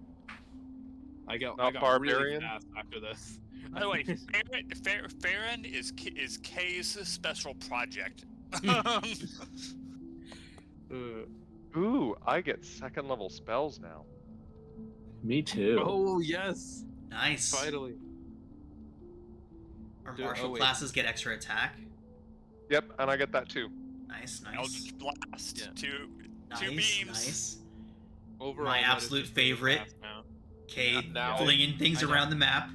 I got Not really barbarian? fast after this. By the way, Farron is Kay's special project. Ooh, I get second level spells now. Me too. Oh yes, Nice. finally. Our Dude, martial oh, wait. classes get extra attack. Yep, and I get that too. Nice, nice. Eldritch Blast. Yeah. Two Nice, beams. nice. Overall, My that is absolute just really favorite. fast now. Kate now- flinging things I know. around the map.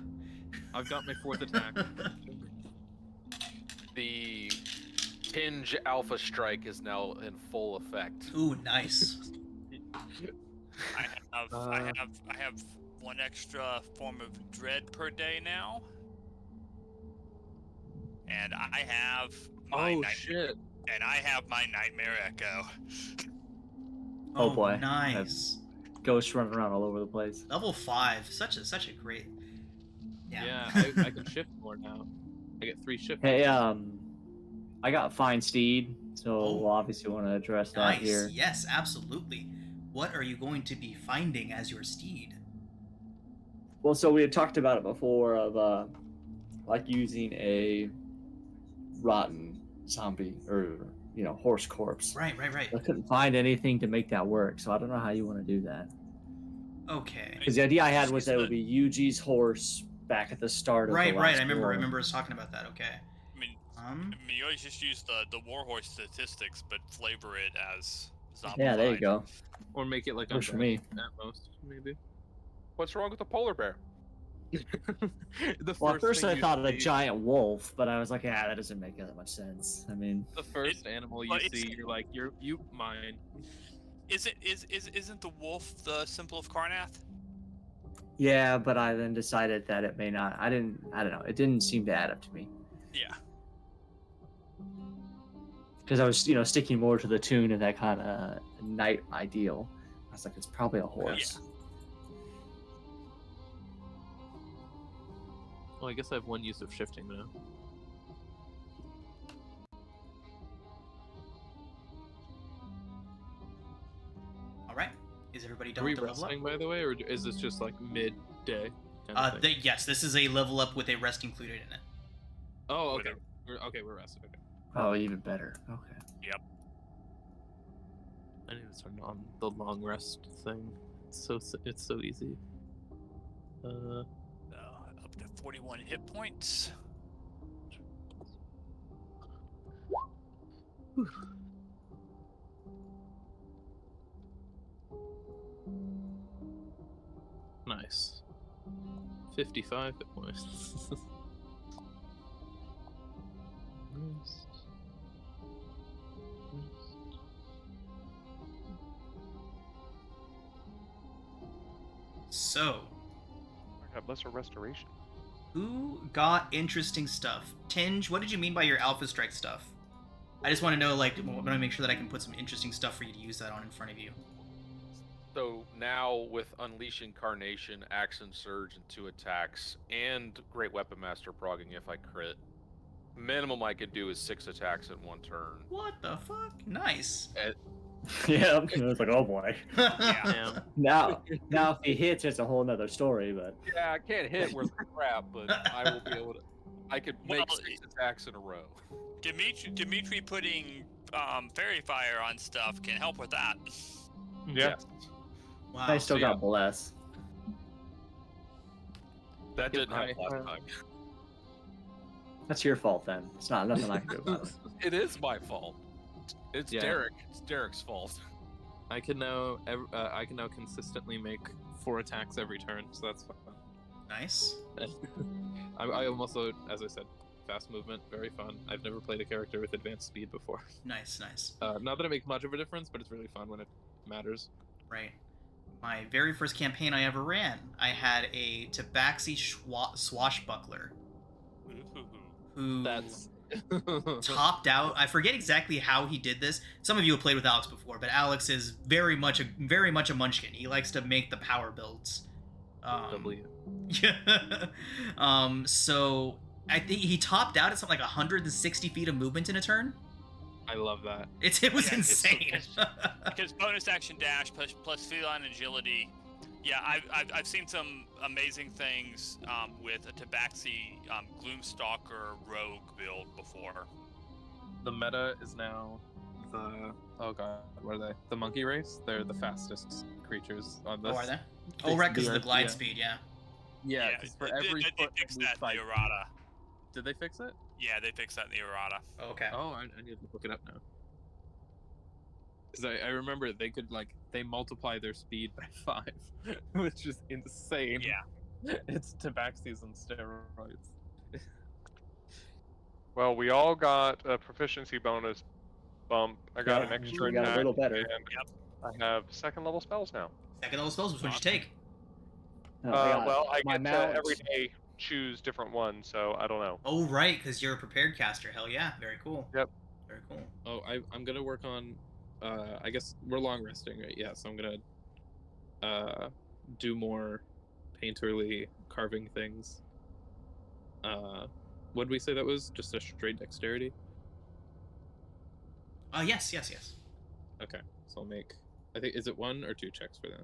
I've got my 4th attack. The Tinge Alpha Strike is now in full effect. Ooh, nice. I have one extra form of dread per day now, and I have my Oh shit! and I have my Nightmare Echo. Oh, boy. Nice. Ghosts running around all over the place. Level 5. Such a great. Yeah, I can shift more now. I get 3 shift. Hey, I got Fine Steed, so Oh. we'll obviously want to address that Nice. here. Yes, absolutely. What are you going to be finding as your steed? Well, so we had talked about it before of like using a rotten zombie or horse corpse. Right. I couldn't find anything to make that work, so I don't know how you want to do that. Okay. Because the idea I had was that it would be Yuji's horse back at the start of Right. the I last remember war. us talking about that. Okay. I mean, you always just use the Warhorse statistics, but flavor it as zombified. Yeah, there you go. Or make it like Works for undead me. at most, maybe. What's wrong with the polar bear? The Well, at first thing I you thought of a see- giant wolf, but I was like, that doesn't make that much sense. I mean, The first animal you but it's- see, you're like, you mine. Isn't the wolf the symbol of Karnath? yeah, but I then decided that it may not. I don't know. It didn't seem to add up to me. Yeah. Because I was, sticking more to the tune of that kind of knight ideal. I was like, it's probably a horse. Well, I guess I have 1 use of shifting now. All right. Is everybody done Are we with the level up? resting, by the way, or is this just like midday? Kind of thing? Yes, this is a level up with a rest included in it. Oh, with okay. We're rested. Okay. Oh, even better. Okay. I need to turn on the long rest thing. It's so easy. Up to 41 hit points. Whew. Nice. 55 hit points. So, I got lesser restoration. who got interesting stuff? Tinge, what did you mean by your Alpha Strike stuff? I just want to know, like, I want to make sure that I can put some interesting stuff for you to use that on in front of you. So now with Unleash Incarnation, Action Surge, and 2 attacks, and Great Weapon Master progging if I crit, minimum I could do is 6 attacks in 1 turn. What the fuck? Nice. Yeah, it's like, oh boy. Damn. Now if he hits, it's a whole nother story. But Yeah, I can't hit worth of crap, but I will be able to. I could make Well, 6 attacks in a row. Dimitri putting fairy fire on stuff can help with that. Yeah. Wow. I still so got yeah. bless. That didn't happen I- last time. That's your fault then. It's not nothing I can do about it. It is my fault. It's Yeah. Derek. It's Derek's fault. I can now consistently make 4 attacks every turn, so that's fun. Nice. I am also, as I said, fast movement, very fun. I've never played a character with advanced speed before. Nice, nice. Not that it makes much of a difference, but it's really fun when it matters. Right. My very first campaign I ever ran, I had a Tabaxi swashbuckler who That's topped out. I forget exactly how he did this. Some of you have played with Alex before, but Alex is very much a munchkin. He likes to make the power builds. W. Yeah. So I think he topped out at something like 160 feet of movement in a turn. I love that. It was Yeah, insane. Because bonus action dash plus feline agility. Yeah, I've seen some amazing things with a Tabaxi Gloomstalker rogue build before. The meta is now the what are they? The monkey race. They're the fastest creatures on this. Oh, are they? Oh, right, because of the Yeah. glide speed. Yeah. Yeah, because for every they foot fixed we that in fight. the errata. Did they fix it? Yeah, they fixed that in the errata. Okay. Oh, I need to look it up now. Because I remember they could they multiply their speed by 5, which is insane. Yeah. It's Tabaxis on steroids. Well, we all got a proficiency bonus bump. I got an Yeah, extra we got a attack, little better. and Yep. I have 2nd level spells now. Second level spells. Which one did you take? No, got Well, I my get to mount. every day choose different ones, so I don't know. Oh, right, because you're a prepared caster. Hell yeah. Very cool. Yep. Very cool. Oh, I'm gonna work on. I guess we're long resting, right? Yeah, so I'm gonna do more painterly carving things. What did we say that was? Just a straight dexterity? Yes. Okay, so I'll make. I think is it 1 or 2 checks for that?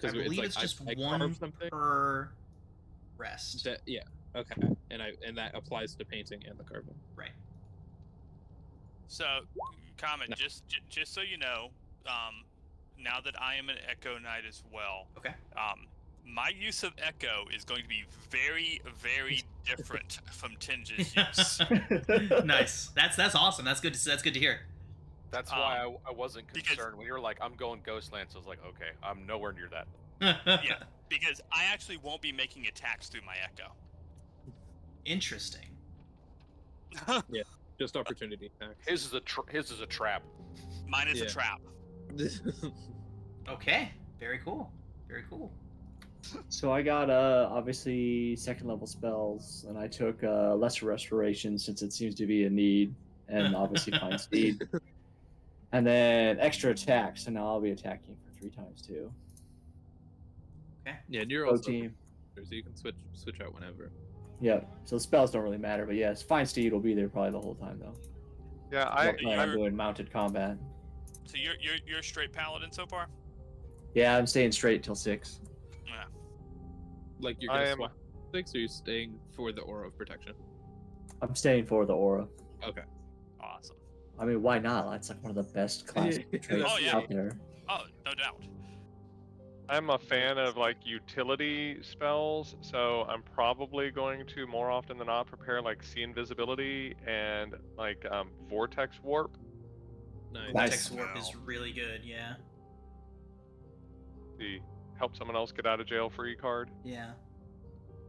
I believe it's just I one carve something. per rest. Yeah. Okay, and that applies to painting and the carving. Right. So, comment No. just so you know, now that I am an Echo Knight as well, Okay. my use of Echo is going to be very, very different from Tinge's use. Nice. That's awesome. That's good. That's good to hear. That's why I wasn't because- concerned when you were like, "I'm going Ghostlands." I was like, "Okay, I'm nowhere near that." Yeah, because I actually won't be making attacks through my Echo. Interesting. Just opportunity attacks. His is a trap. Mine is Yeah. a trap. Okay. Very cool. Very cool. So I got obviously 2nd level spells, and I took lesser restoration since it seems to be a need, and obviously fine speed, and then extra attack. So now I'll be attacking for 3 times too. Yeah, and you're Pro also team. so you can switch out whenever. Yep. So the spells don't really matter, but yes, fine speed will be there probably the whole time though. Yeah, I'm you're- doing mounted combat. So you're a straight paladin so far? Yeah, I'm staying straight till 6. Yeah. Like you're I gonna am- swap 6, or you're staying for the aura of protection. I'm staying for the aura. Okay. Awesome. I mean, why not? That's like one of the best class traits Oh, yeah. out there. Oh, no doubt. I'm a fan of like utility spells, so I'm probably going to more often than not prepare like see invisibility and like vortex warp. Nice. Vortex Nice. Warp is really good, yeah. The help someone else get out of jail free card. Yeah.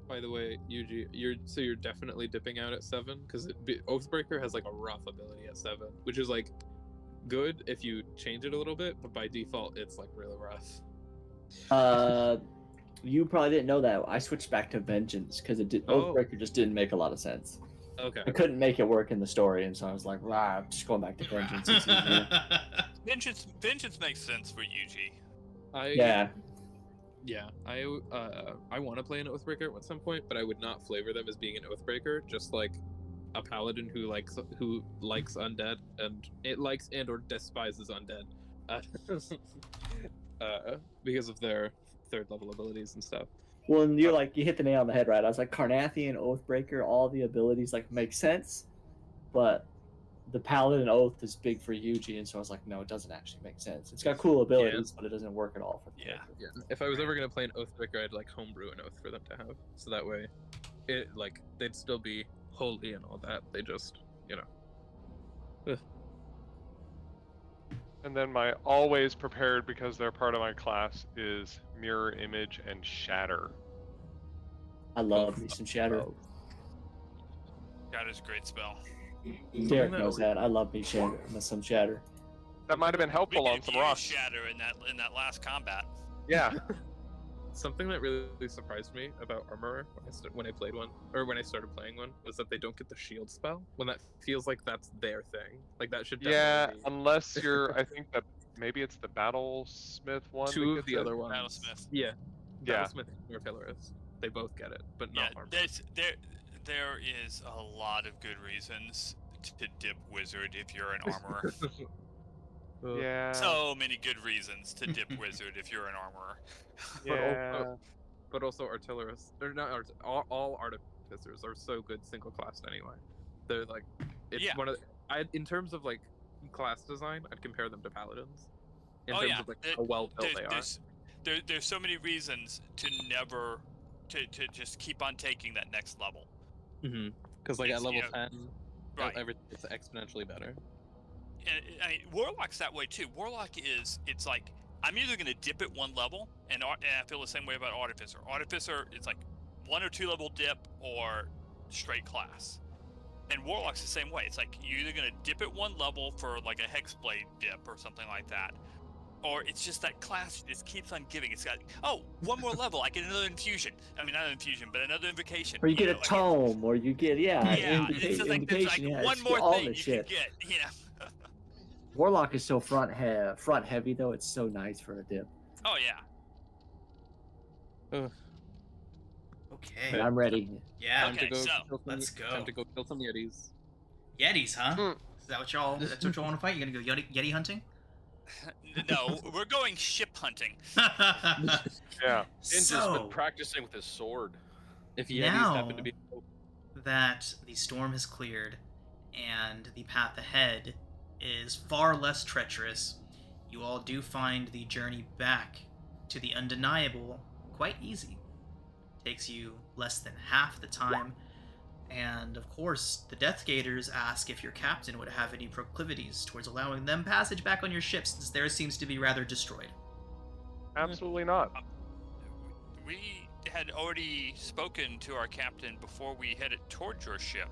By the way, Yuji, you're definitely dipping out at 7 because Oathbreaker has like a rough ability at 7, which is like good if you change it a little bit, but by default it's like really rough. You probably didn't know that. I switched back to Vengeance because Oathbreaker just didn't make a lot of sense. Okay. I couldn't make it work in the story, and so I was like, I'm just going back to Vengeance. It's easier. Vengeance makes sense for Yuji. Yeah. Yeah, I want to play an Oathbreaker at some point, but I would not flavor them as being an Oathbreaker. Just like a paladin who likes undead and or despises undead, because of their 3rd level abilities and stuff. Well, and you hit the nail on the head, right? I was like, Carnathian, Oathbreaker, all the abilities like make sense, but the Paladin Oath is big for Yuji, and so I was like, no, it doesn't actually make sense. It's got cool abilities, but it doesn't work at all for the character. Yeah. If I was ever gonna play an Oathbreaker, I'd like homebrew an oath for them to have, so that way, they'd still be holy and all that. They just, And then my always prepared because they're part of my class is mirror image and shatter. I love me some Shatter. Shatter's a great spell. Derek knows that. I love me some Shatter. That might have been helpful on some rocks. Shatter in that last combat. Yeah. Something that really surprised me about Armorer when I played one, or when I started playing one, was that they don't get the shield spell. When that feels like that's their thing. Like that should definitely be... unless you're. I think that maybe it's the Battlesmith one. Two of the other ones. Battlesmith. Yeah. Yeah. Battlesmith and Artillerist. They both get it, but Yeah, not Armorer. there is a lot of good reasons to dip Wizard if you're an Armorer. Yeah. So many good reasons to dip Wizard if you're an Armorer. Yeah. But also Artillerists, or not all Artificers are so good single class anyway. They're like, it's one of in terms of like class design, I'd compare them to Paladins. In terms of like how well built they are. There's so many reasons to never to just keep on taking that next level. Because like at level 10, right, everything's exponentially better. And I mean, Warlock's that way too. Warlock it's like, I'm either going to dip it one level, and I feel the same way about Artificer. Artificer, it's like 1 or 2 level dip or straight class. And Warlock's the same way. It's like you're either going to dip it one level for like a Hexblade dip or something like that, or it's just that class just keeps on giving. It's got, one more level, I get another infusion. I mean, not an infusion, but another invocation. Or you get a tome, or you get, it's just like, one more thing you can get, Warlock is so front heavy though. It's so nice for a dip. Oh yeah. Okay. But I'm ready. Yeah. Okay, let's go. Time to go kill some Yetis. Yetis, huh? Is that what y'all? That's what y'all want to fight? You gonna go Yeti hunting? No, we're going ship hunting. Yeah. Ninja's been practicing with his sword. If Yetis happen to be that the storm has cleared and the path ahead is far less treacherous, you all do find the journey back to the undeniable quite easy. Takes you less than half the time, and of course, the Death Gators ask if your captain would have any proclivities towards allowing them passage back on your ship, since theirs seems to be rather destroyed. Absolutely not. We had already spoken to our captain before we headed towards your ship,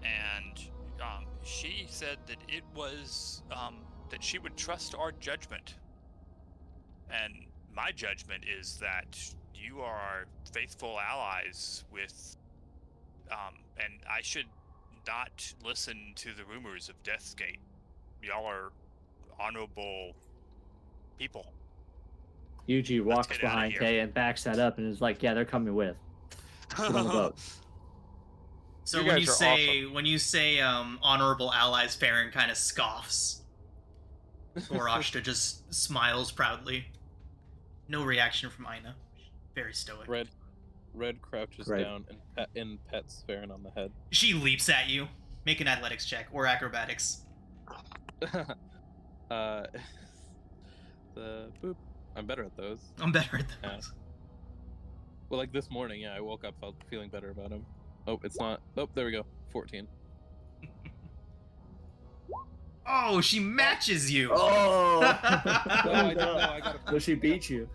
and she said that it was that she would trust our judgment, and my judgment is that you are faithful allies with and I should not listen to the rumors of Deathgate. Y'all are honorable people. Yuji walks behind Kay and backs that up and is like, yeah, they're coming with. Get on the boat. So when you say honorable allies, Farron kind of scoffs. Gorashta just smiles proudly. No reaction from Aina. Very stoic. Red crouches down and pets Farron on the head. She leaps at you. Make an athletics check or acrobatics. the boop. I'm better at those. I'm better at Yeah. those. Well, like this morning, yeah, I woke up feeling better about him. Oh, it's not. Oh, there we go. 14. Oh, she matches you. Oh! No, I didn't know. I got a. So she beat you.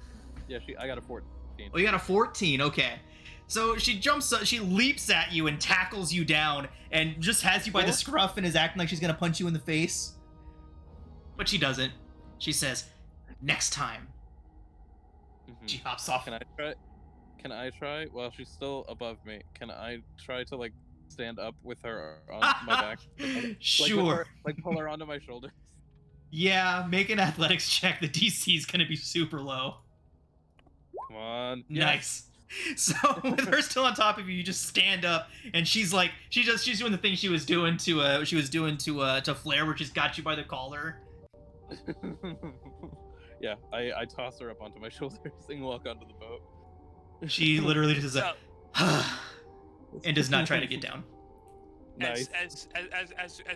Yeah, I got a 14. Oh, you got a 14. Okay. So she she leaps at you and tackles you down and just has you by the scruff and is acting like she's gonna punch you in the face. But she doesn't. She says, "Next time." Mhm. She hops off. Can I try? Well, she's still above me. Can I try to like stand up with her on my back? Sure. Like pull her onto my shoulders. Yeah, make an athletics check. The DC is gonna be super low. Come on. Nice. So with her still on top of you, you just stand up, and she's like, she's doing the thing she was doing to Flare, where she's got you by the collar. Yeah, I toss her up onto my shoulders and walk onto the boat. She literally just So, and does not try to get down. Nice. as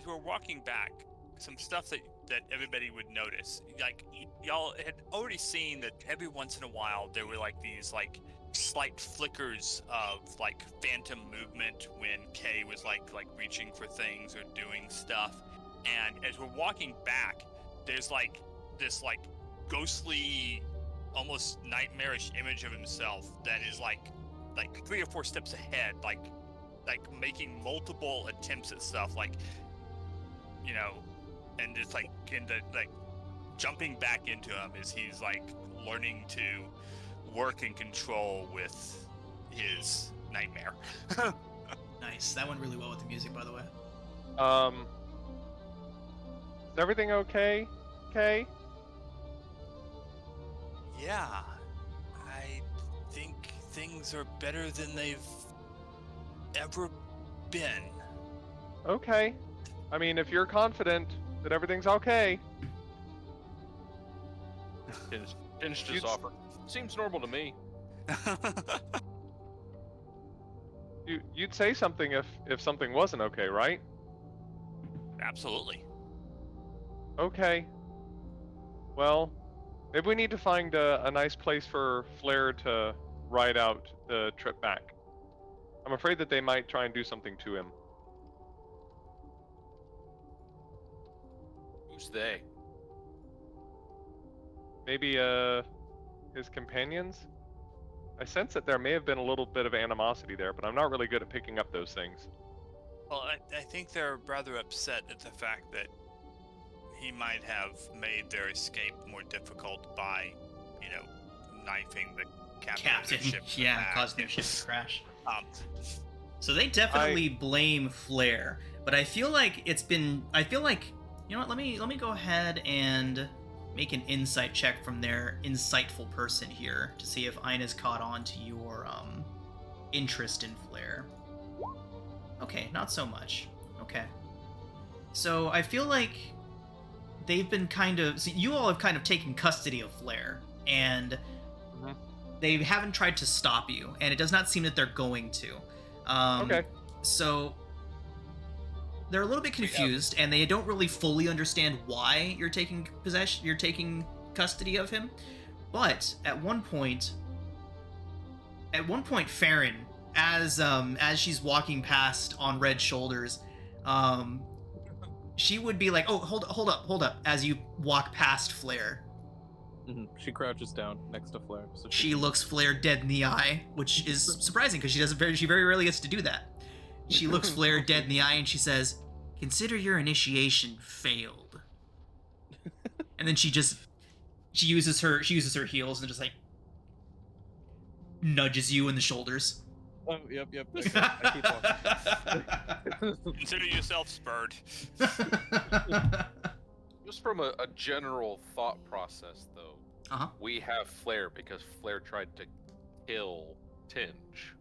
we're walking back, some stuff that everybody would notice. Like y'all had already seen that every once in a while there were like these like slight flickers of like phantom movement when Kay was like reaching for things or doing stuff. And as we're walking back, there's like this like ghostly, almost nightmarish image of himself that is like 3 or 4 steps ahead, like making multiple attempts at stuff, like, you know, and just like jumping back into him as he's like learning to work in control with his nightmare. Nice. That went really well with the music, by the way. Is everything okay, Kay? Yeah, I think things are better than they've ever been. Okay. I mean, if you're confident that everything's okay. Finch just offer. Seems normal to me. You'd say something if something wasn't okay, right? Absolutely. Okay. Well, maybe we need to find a nice place for Flare to ride out the trip back. I'm afraid that they might try and do something to him. Who's they? Maybe his companions? I sense that there may have been a little bit of animosity there, but I'm not really good at picking up those things. Well, I think they're rather upset at the fact that he might have made their escape more difficult by, you know, knifing the captain of their ship. Yeah, caused their ship to crash. So they I definitely blame Flare, but I feel like you know what? Let me go ahead and make an insight check from their insightful person here to see if Ina's caught on to your interest in Flare. Okay, not so much. Okay. So I feel like they've been you all have kind of taken custody of Flare, and they haven't tried to stop you, and it does not seem that they're going to. Okay. So they're a little bit confused, and they don't really fully understand why you're taking custody of him. But at one point, Farron, as she's walking past on red shoulders, she would be like, "Oh, hold up!" As you walk past Flare. Mm-hmm. She crouches down next to Flare. So She looks Flare dead in the eye, which is surprising because she very rarely gets to do that. She looks Flare dead in the eye and she says, "Consider your initiation failed." And then she uses her heels and just like nudges you in the shoulders. Oh, yep. I keep walking. Consider yourself spurred. Just from a general thought process, though, we have Flare because Flare tried to kill Tinge.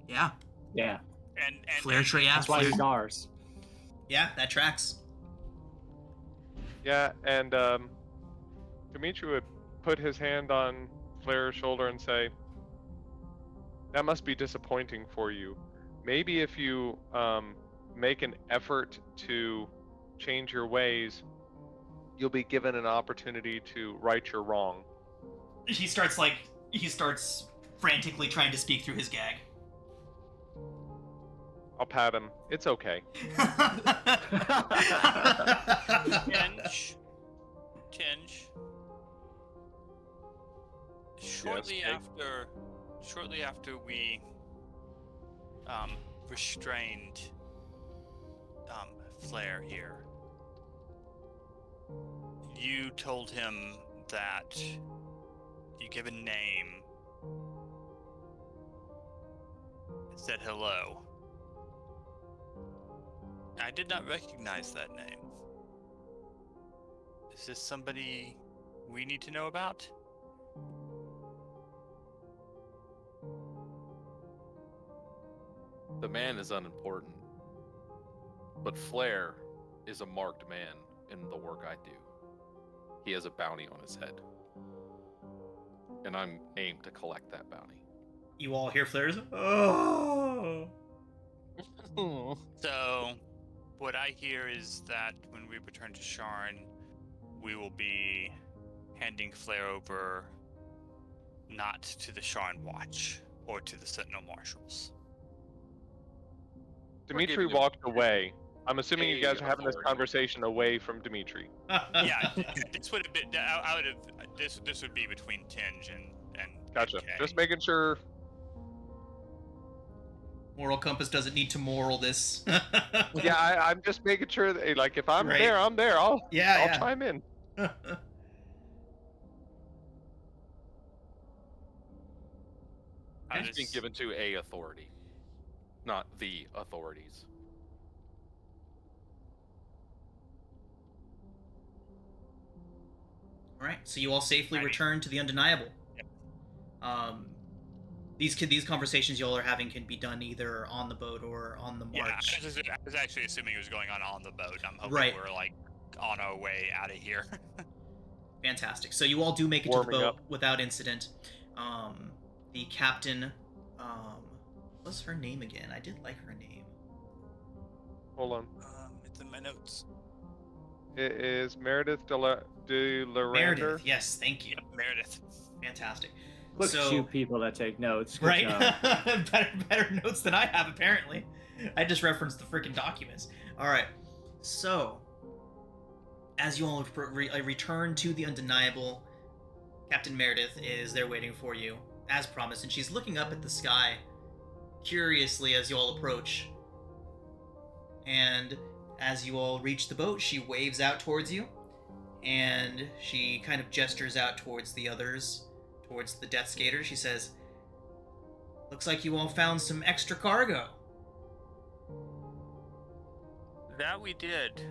Yeah. Yeah. And Flare tree. Yeah, That's why Flare. he's ours. Yeah, that tracks. Yeah, and Dimitri would put his hand on Flare's shoulder and say, "That must be disappointing for you. Maybe if you make an effort to change your ways, you'll be given an opportunity to right your wrong. He starts frantically trying to speak through his gag. I'll pat him. It's okay. Tinge. Shortly after we restrained Flare here, you told him that you gave a name, said hello. I did not recognize that name. Is this somebody we need to know about? The man is unimportant, but Flare is a marked man in the work I do. He has a bounty on his head, and I'm aimed to collect that bounty. You all hear Flare's, oh. So, what I hear is that when we return to Sharn, we will be handing Flare over not to the Sharn Watch or to the Sentinel Marshals. Dimitri giving him walked away. I'm assuming you guys a are having this authority. conversation away from Dimitri. Yeah, this would have been. I would have. This would be between Tinge and Gotcha. Kay. Just making sure. Moral compass doesn't need to moral this. Yeah, I'm just making sure that, like, if I'm Right. there, I'm there. I'll Yeah. chime in. I He's being just- given to a authority, not the authorities. All right, so you all safely Righty. return to the Undeniable. Yep. These conversations y'all are having can be done either on the boat or on the Yeah, march. I was actually assuming it was going on the boat. I'm hoping Right. we're like on our way out of here. Fantastic. So you all do make it to the Warming boat up. without incident. The captain, what's her name again? I did like her name. Hold on. It's in my notes. It is Meredith de Larander. Meredith. Yes, thank you. Yep, Meredith. Fantastic. Look So- at you people that take notes. Good Right. job. better notes than I have, apparently. I just referenced the freaking documents. All right. So, as you all return to the Undeniable, Captain Meredith is there waiting for you, as promised, and she's looking up at the sky curiously as you all approach. And as you all reach the boat, she waves out towards you, and she kind of gestures out towards the others, towards the Death Skater. She says, "Looks like you all found some extra cargo." That we did.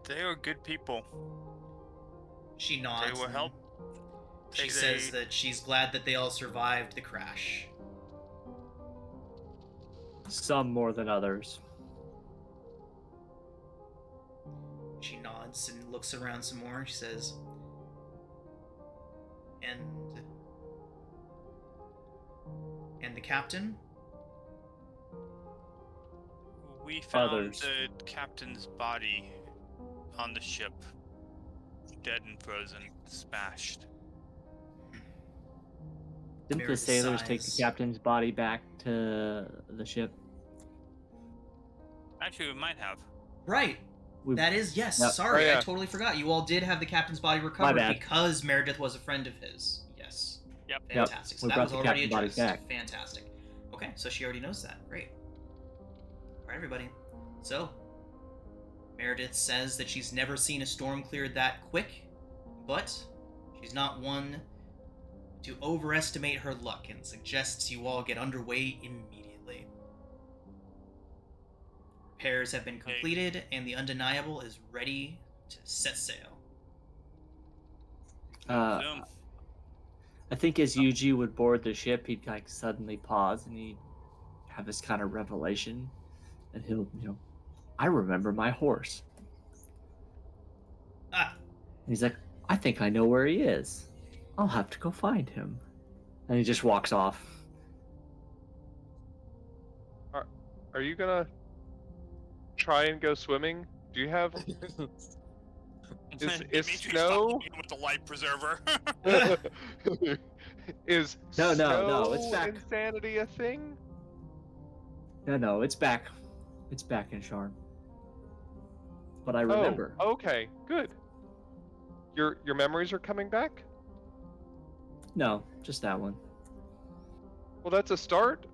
They were good people. She nods. They were and help. She says that she's glad that they all survived the crash. Some more than others. She nods and looks around some more. She says, and the captain? We found Others. the captain's body on the ship, dead and frozen, smashed. Didn't the Meredith sailors take the sighs. captain's body back to the ship? Actually, we might have. Right. We, That is, yes. Yep. Sorry, Oh, yeah. I totally forgot. You all did have the captain's body recovered bad. because Meredith was a friend of his. Yes. Yep. Yep. Fantastic. So We that brought was the already captain body addressed. back. Fantastic. Okay, so she already knows that. Great. All right, everybody. So, Meredith says that she's never seen a storm cleared that quick, but she's not one to overestimate her luck and suggests you all get underway immediately. Repairs have been completed, and the Undeniable is ready to set sail. Zoom. I think as Yuji would board the ship, he'd like suddenly pause and he'd have this kind of revelation, and he'll, I remember my horse. Ah, And he's like, I think I know where he is. I'll have to go find him. And he just walks off. Are you gonna try and go swimming Do you have? Is Dimitri's snow? fucking with the life preserver. Is No, snow it's back. insanity a thing? No, it's back. It's back in Sharn. But I remember. Oh, okay, good. Your memories are coming back? No, just that one. Well, that's a start.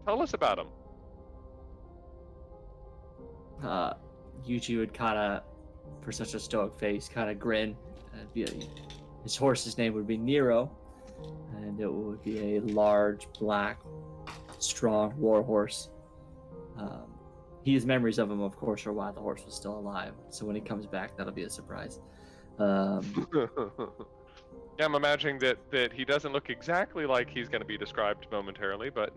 Tell us about them. Yuji would kind of, for such a stoic face, kind of grin. His horse's name would be Nero, and it would be a large, black, strong war horse. His memories of him, of course, are why the horse was still alive. So when he comes back, that'll be a surprise. Yeah, I'm imagining that he doesn't look exactly like he's going to be described momentarily, but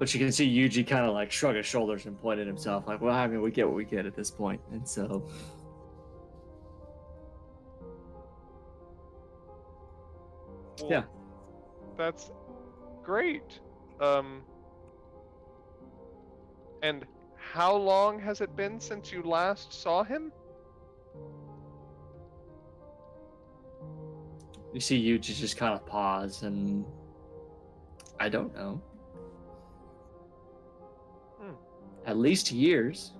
you can see Yuji kind of like shrug his shoulders and point at himself, like, well, I mean, we get what we get at this point. And so... well, yeah. That's great. And how long has it been since you last saw him? You see Yuji just kind of pause, and I don't know. At least years.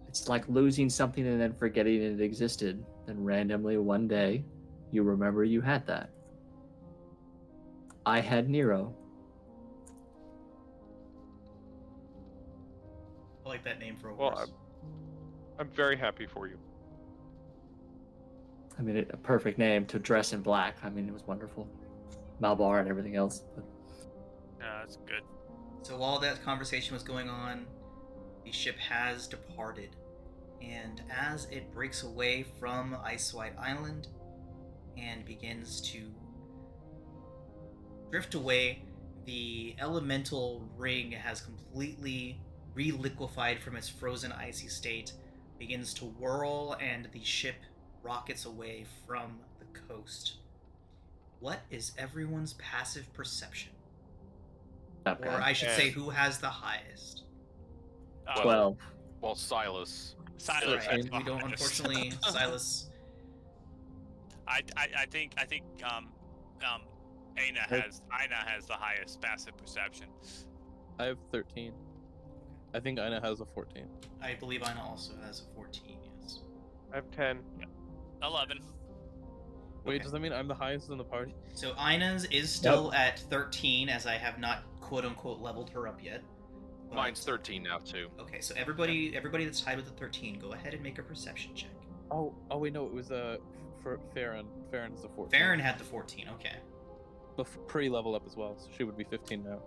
It's like losing something and then forgetting it existed. Then randomly one day, you remember you had that. I had Nero. I like that name for a Well, horse. I'm very happy for you. I mean, a perfect name to dress in black. I mean, it was wonderful. Malbar and everything else. But... Yeah, that's good. So while that conversation was going on, the ship has departed, and as it breaks away from Ice White Island and begins to drift away, the elemental ring has completely reliquefied from its frozen icy state, begins to whirl, and the ship rockets away from the coast. What is everyone's passive perception? Okay. Or I should say, who has the highest? 12. Well, Silas. Silas. Right, has we don't, the highest. unfortunately, Silas. I think Aina has the highest passive perception. I have 13. I think Ina has a 14. I believe Ina also has a 14, yes. I have 10. 11. Wait, Okay. does that mean I'm the highest in the party? So Ina's is still at 13, as I have not quote-unquote leveled her up yet. But- Mine's 13 now, too. Okay, so everybody that's tied with the 13, go ahead and make a perception check. Oh wait, no, it was for Farron. Farron is a 14. Farron had the 14, okay. But pre-level up as well, so she would be 15 now.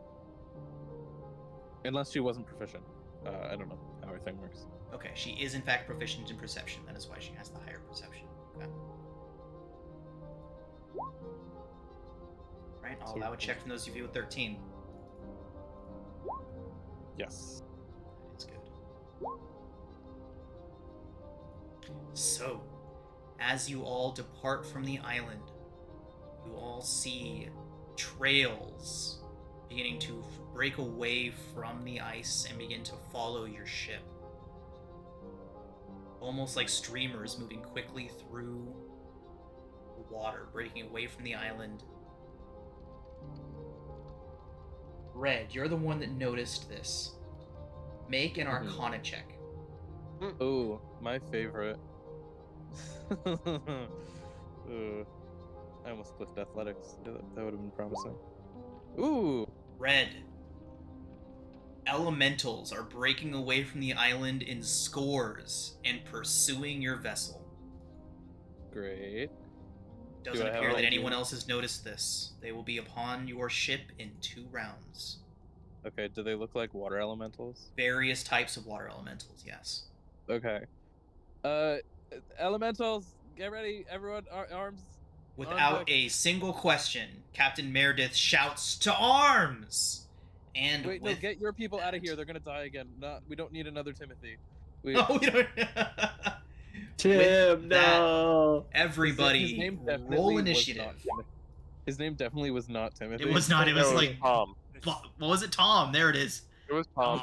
Unless she wasn't proficient. I don't know how everything works. Okay, she is in fact proficient in perception, that is why she has the higher perception. Okay. Right, I'll allow a check from those of you with 13. Yes. That's good. So, as you all depart from the island, you all see trails beginning to break away from the ice and begin to follow your ship. Almost like streamers moving quickly through the water, breaking away from the island. Red, you're the one that noticed this. Make an Arcana check. Oh, my favorite. I almost clicked athletics. That would have been promising. Ooh! Red. Elementals are breaking away from the island in scores and pursuing your vessel. Great. Doesn't Do I have appear that idea? anyone else has noticed this. They will be upon your ship in 2 rounds. Okay, do they look like water elementals? Various types of water elementals, yes. Okay. Elementals, get ready, everyone, arms. Without a single question, Captain Meredith shouts, "To arms!" And Wait, no, with get your people out of that- here. They're gonna die again. We don't need another Timothy. We, Oh, we don't... Tim, With that, no! everybody, his name definitely roll was initiative. not Timothy. His name definitely was not Timothy. It was not, it was No, like... Tom. What was it, Tom? There it is. It It was Tom.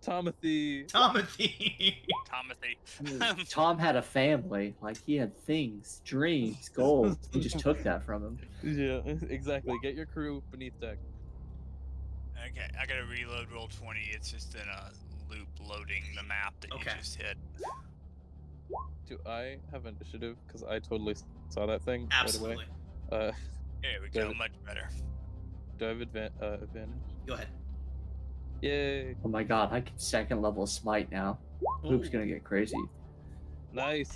Tomothy. Tomothy. Tomothy. Tom had a family. Like, he had things, dreams, goals. We just took that from him. Yeah, exactly. Get your crew beneath deck. Okay, I gotta reload roll 20. It's just in a loop loading the map that Okay. you just hit. Do I have initiative? Because I totally saw that thing Absolutely. right away. There we Do I go, have- much better. Do I have advantage? Go ahead. Yay! Oh my god, I can second level smite now. Loop's Ooh. gonna get crazy. Nice.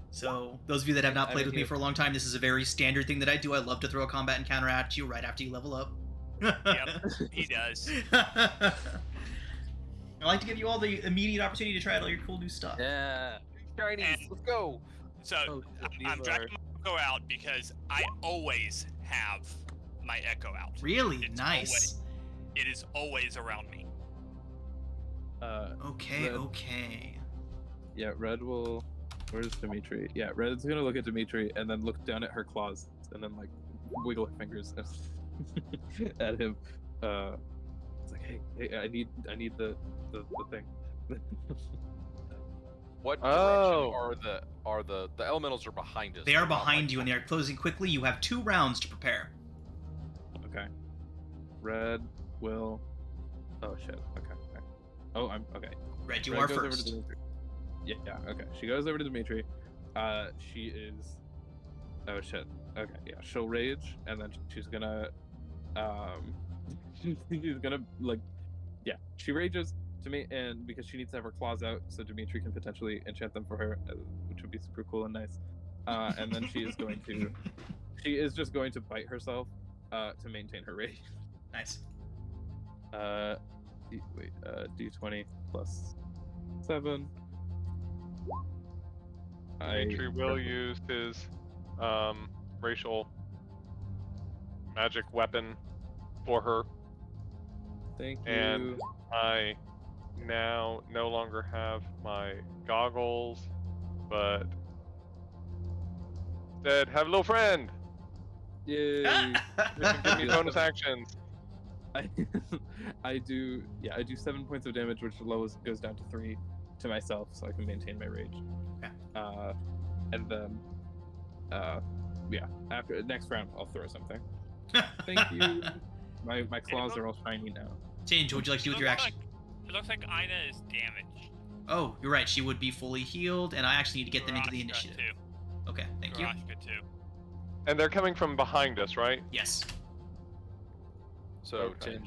So, those of you that have not I'm played in with me here. for a long time, this is a very standard thing that I do. I love to throw a combat encounter at you right after you level up. Yep, he does. I like to give you all the immediate opportunity to try out all your cool new stuff. Yeah. Chinese, And- let's go. So Oh, I'm these dragging my echo out because I always have my echo out. Really? It's Nice. It is always around me. Okay, Red. okay. Yeah, Red will. Where's Dimitri? Yeah, Red's gonna look at Dimitri and then look down at her claws and then like wiggle her fingers at him. It's like, hey, I need the thing. What Oh. direction are the elementals are behind us? They are They're not, behind like, you and they are closing quickly. You have 2 rounds to prepare. Okay. Red will. Oh shit. Okay. Oh, I'm okay. Red, you Red are goes over to first. Dimitri. Yeah. Okay. She goes over to Dimitri. She is. Oh shit. Okay. Yeah. She'll rage and then she's gonna. She's gonna like. Yeah. She rages to me, and because she needs to have her claws out, so Dimitri can potentially enchant them for her, which would be super cool and nice. And then she is going to. She is just going to bite herself to maintain her rage. Nice. D20 plus 7. Dimitri will use his racial magic weapon for her, Thank you. and I now no longer have my goggles, but instead have a little friend. Yay! Who can give me bonus actions. I do 7 points of damage, which goes down to 3 to myself, so I can maintain my rage. Okay. And then after next round I'll throw something. Thank you. My claws are all shiny now. Tinge, what would you like to do with your action? It looks like Ina is damaged. Oh, you're right. She would be fully healed, and I actually need to get them into the Garashka, initiative. Too. Okay, thank you. Garashka too. And they're coming from behind us, right? Yes. So Okay.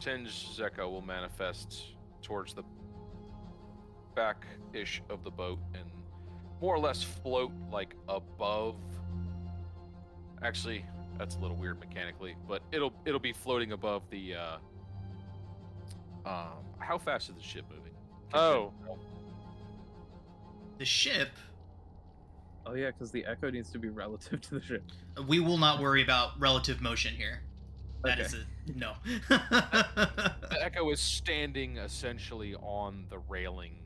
Tinge Zeka will manifest towards the back-ish of the boat and more or less float like above. Actually, that's a little weird mechanically, but it'll be floating above the. How fast is the ship moving? Oh. The ship, Oh yeah, because the echo needs to be relative to the ship. we will not worry about relative motion here. That Okay. is a no. The Echo is standing essentially on the railing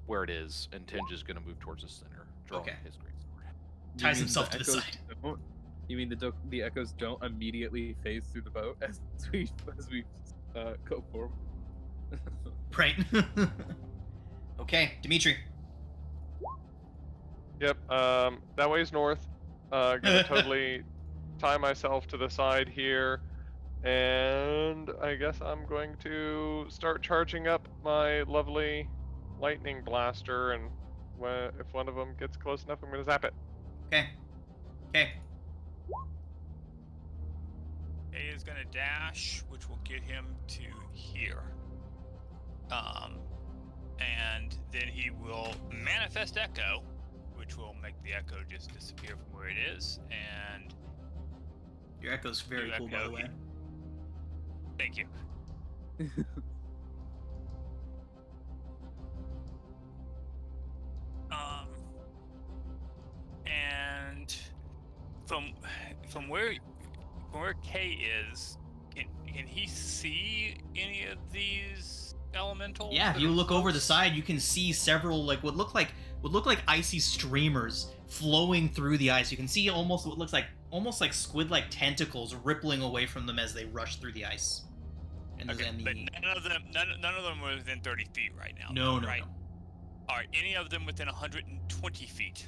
where it is, and Tinge is going to move towards the center, drawing Okay. his greatsword. You Ties mean himself to the echoes side. don't- You mean the echoes don't immediately phase through the boat as we go forward? Right. Okay, Dimitri. Yep. That way's north. Gonna totally tie myself to the side here, and I guess I'm going to start charging up my lovely lightning blaster, and if one of them gets close enough, I'm gonna zap it. Okay. Okay. He is gonna dash, which will get him to here. And then he will manifest echo, which will make the echo just disappear from where it is. And Your echo's very Your cool, by echo, the way. thank you. And from where Kay is, can he see any of these elementals? Yeah, if that you are look over the close? side, you can see several like what look like icy streamers flowing through the ice. You can see almost what looks like almost like squid-like tentacles rippling away from them as they rush through the ice. And Okay, and but the none of them were within 30 feet right now. no, right? no. Are any of them within 120 feet?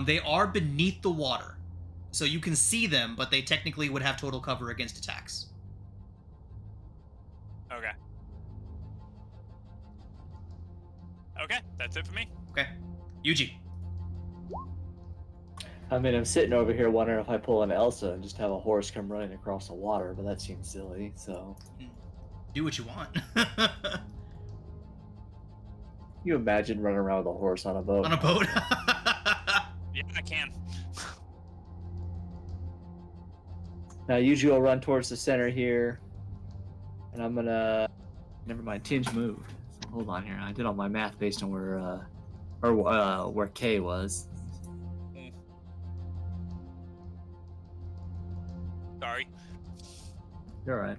They are beneath the water, so you can see them, but they technically would have total cover against attacks. Okay. Okay, that's it for me. Okay, Yuji. I mean, I'm sitting over here wondering if I pull an Elsa and just have a horse come running across the water, but that seems silly, so... Do what you want. You imagine running around with a horse on a boat? On a boat. Yeah, I can. Now, Yuji will run towards the center here, and I'm gonna... Never mind, Tinge moved. So hold on here, I did all my math based on where K was. Sorry. You're alright.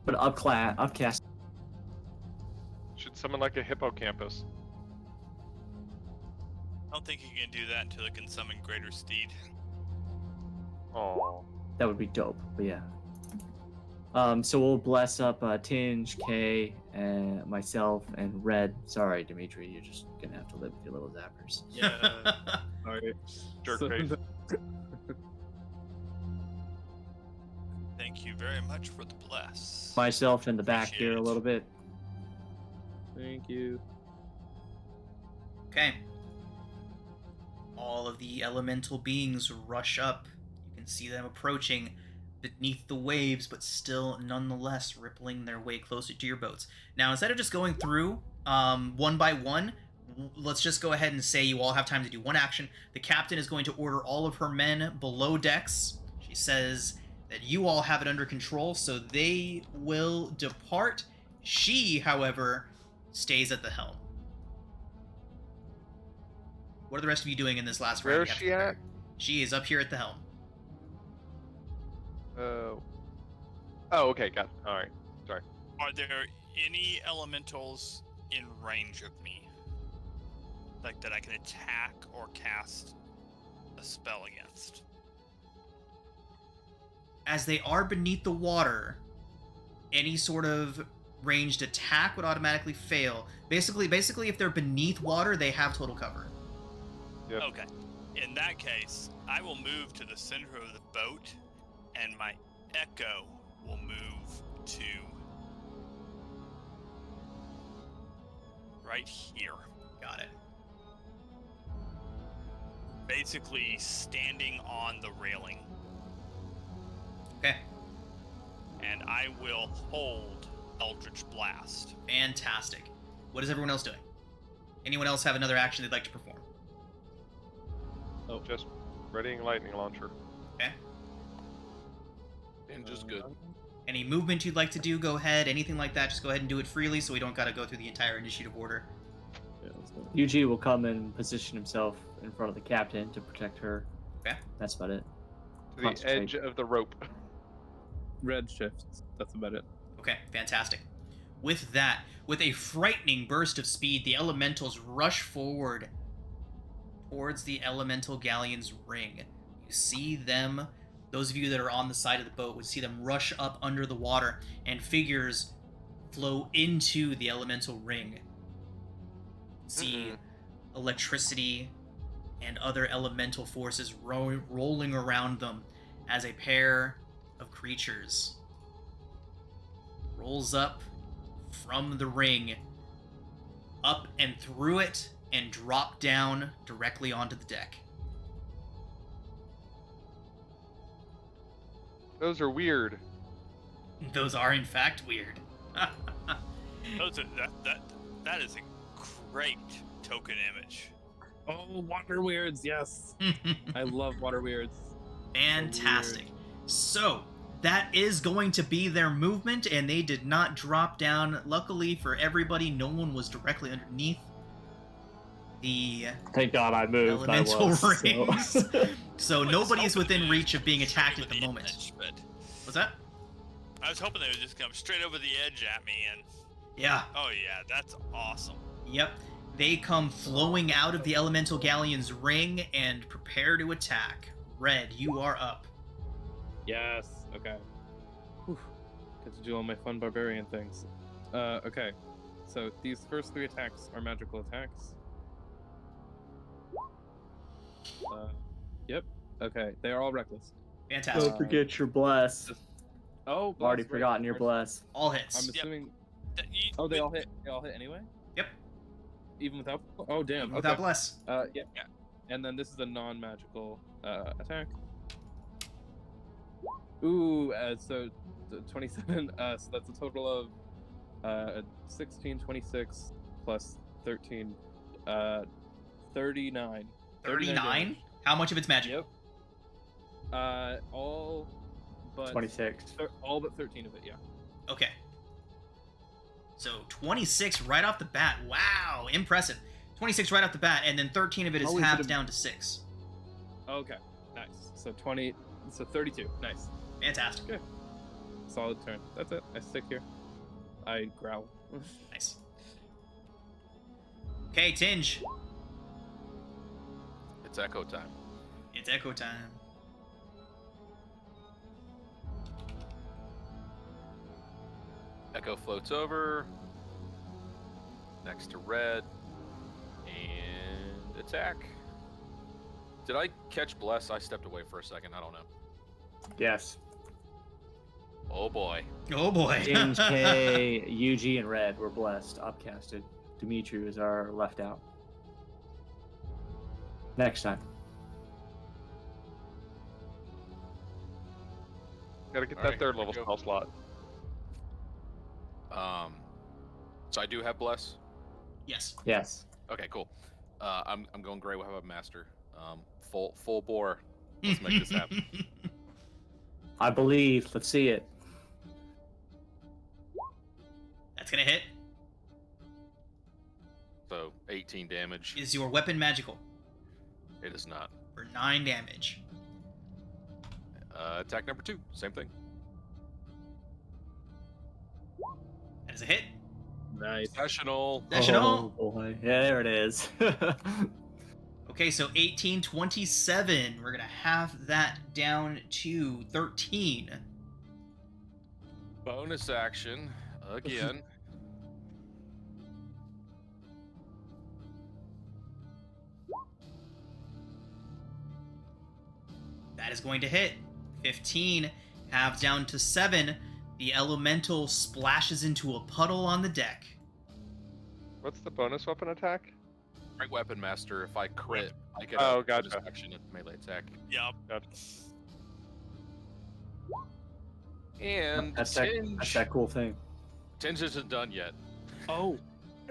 But upcast. Should summon like a hippocampus. I don't think you can do that until it can summon Greater Steed. Oh. That would be dope, but yeah. So we'll bless up Tinge, K, and myself, and Red. Sorry, Dimitri, you're just gonna have to live with your little zappers. Yeah. Sorry. Jerk So- face. Thank you very much for the bless. Myself in the back Appreciate here a it. little bit. Thank you. Okay. All of the elemental beings rush up. You can see them approaching beneath the waves, but still nonetheless rippling their way closer to your boats. Now, instead of just going through one by one, let's just go ahead and say you all have time to do one action. The captain is going to order all of her men below decks. She says that you all have it under control, so they will depart. She, however, stays at the helm. What are the rest of you doing in this last round? Where You is have to she at? prepare. She is up here at the helm. Oh, okay, got it. All right. Are there any elementals in range of me? Like that I can attack or cast a spell against? As they are beneath the water, any sort of ranged attack would automatically fail. Basically, if they're beneath water, they have total cover. Yep. Okay. In that case, I will move to the center of the boat, and my echo will move to right here. Got it. Basically standing on the railing. Okay. And I will hold Eldritch Blast. Fantastic. What is everyone else doing? Anyone else have another action they'd like to perform? Oh, just readying lightning launcher. Okay. And just good. Any movement you'd like to do, go ahead. Anything like that, just go ahead and do it freely so we don't got to go through the entire initiative order. Yeah, let's go. Yuji will come and position himself in front of the captain to protect her. Okay. That's about it. To the Concentrate. edge of the rope. Red shifts. That's about it. Okay, fantastic. With that, with a frightening burst of speed, the elementals rush forward towards the elemental galleon's ring. You see them, those of you that are on the side of the boat would see them rush up under the water, and figures flow into the elemental ring. See electricity and other elemental forces rolling around them as a pair of creatures rolls up from the ring, up and through it, and drop down directly onto the deck. Those are weird. Those are in fact weird. Those are, that is a great token image. Oh, water weirds, yes. I love water weirds. Fantastic. So, that is going to be their movement, and they did not drop down. Luckily for everybody, no one was directly underneath the Thank God I moved. elemental I was, rings. so. So I was nobody's hoping within they reach would of being come attacked straight at the over moment. edge, but What's that? I was hoping they would just come straight over the edge at me, and Yeah. oh yeah, that's awesome. Yep. They come flowing out of the elemental galleon's ring and prepare to attack. Red, you are up. Yes. Okay. Whew. Get to do all my fun barbarian things. Okay. So these first 3 attacks are magical attacks. Yep. Okay. They are all reckless. Fantastic. Don't forget your bless. Oh, I've already bless, right, forgotten of your course. bless. All hits. I'm Yep. assuming. You- Oh, they all hit. They all hit anyway. Yep. Even without. Oh, damn. Without Okay. bless. Yeah. And then this is a non-magical attack. Ooh, so 27. So that's a total of 16, 26 plus 13, 39. 39? damage. How much of it's magic? Yep. All but 26. all but 13 of it. Yeah. Okay. So 26 right off the bat. Wow, impressive. 26 right off the bat, and then 13 of it is Oh, is it halved a- down to 6. Okay. Nice. So 20. So 32. Nice. Fantastic. Okay. Solid turn. That's it. I stick here. I growl. Nice. Okay, Tinge. It's echo time. It's echo time. Echo floats over next to red and attack. Did I catch bless? I stepped away for a second. I don't know. Yes. Oh boy. Oh boy. James K, UG, and Red were blessed, upcasted. Demetrius are left out. Next time. Gotta get that Alright, third here we level go. spell slot. So I do have bless. Yes. Yes. Okay, cool. I'm going Grey Weapon Master. Full bore. Let's make this happen. I believe. Let's see it. That's gonna hit. So 18 damage. Is your weapon magical? It is not. For 9 damage. Attack number 2. Same thing. That is a hit. Nice. Sessional. Sessional. Oh boy. Yeah, there it is. Okay, so 18, 27. We're gonna have that down to 13. Bonus action again. That is going to hit. 15. Halves down to 7. The elemental splashes into a puddle on the deck. What's the bonus weapon attack? Great Weapon Master. If I crit, I get Oh, a bonus gotcha. action at melee attack. Yep. Gotcha. And that's Tinge. that cool thing. Tinge isn't done yet. Oh.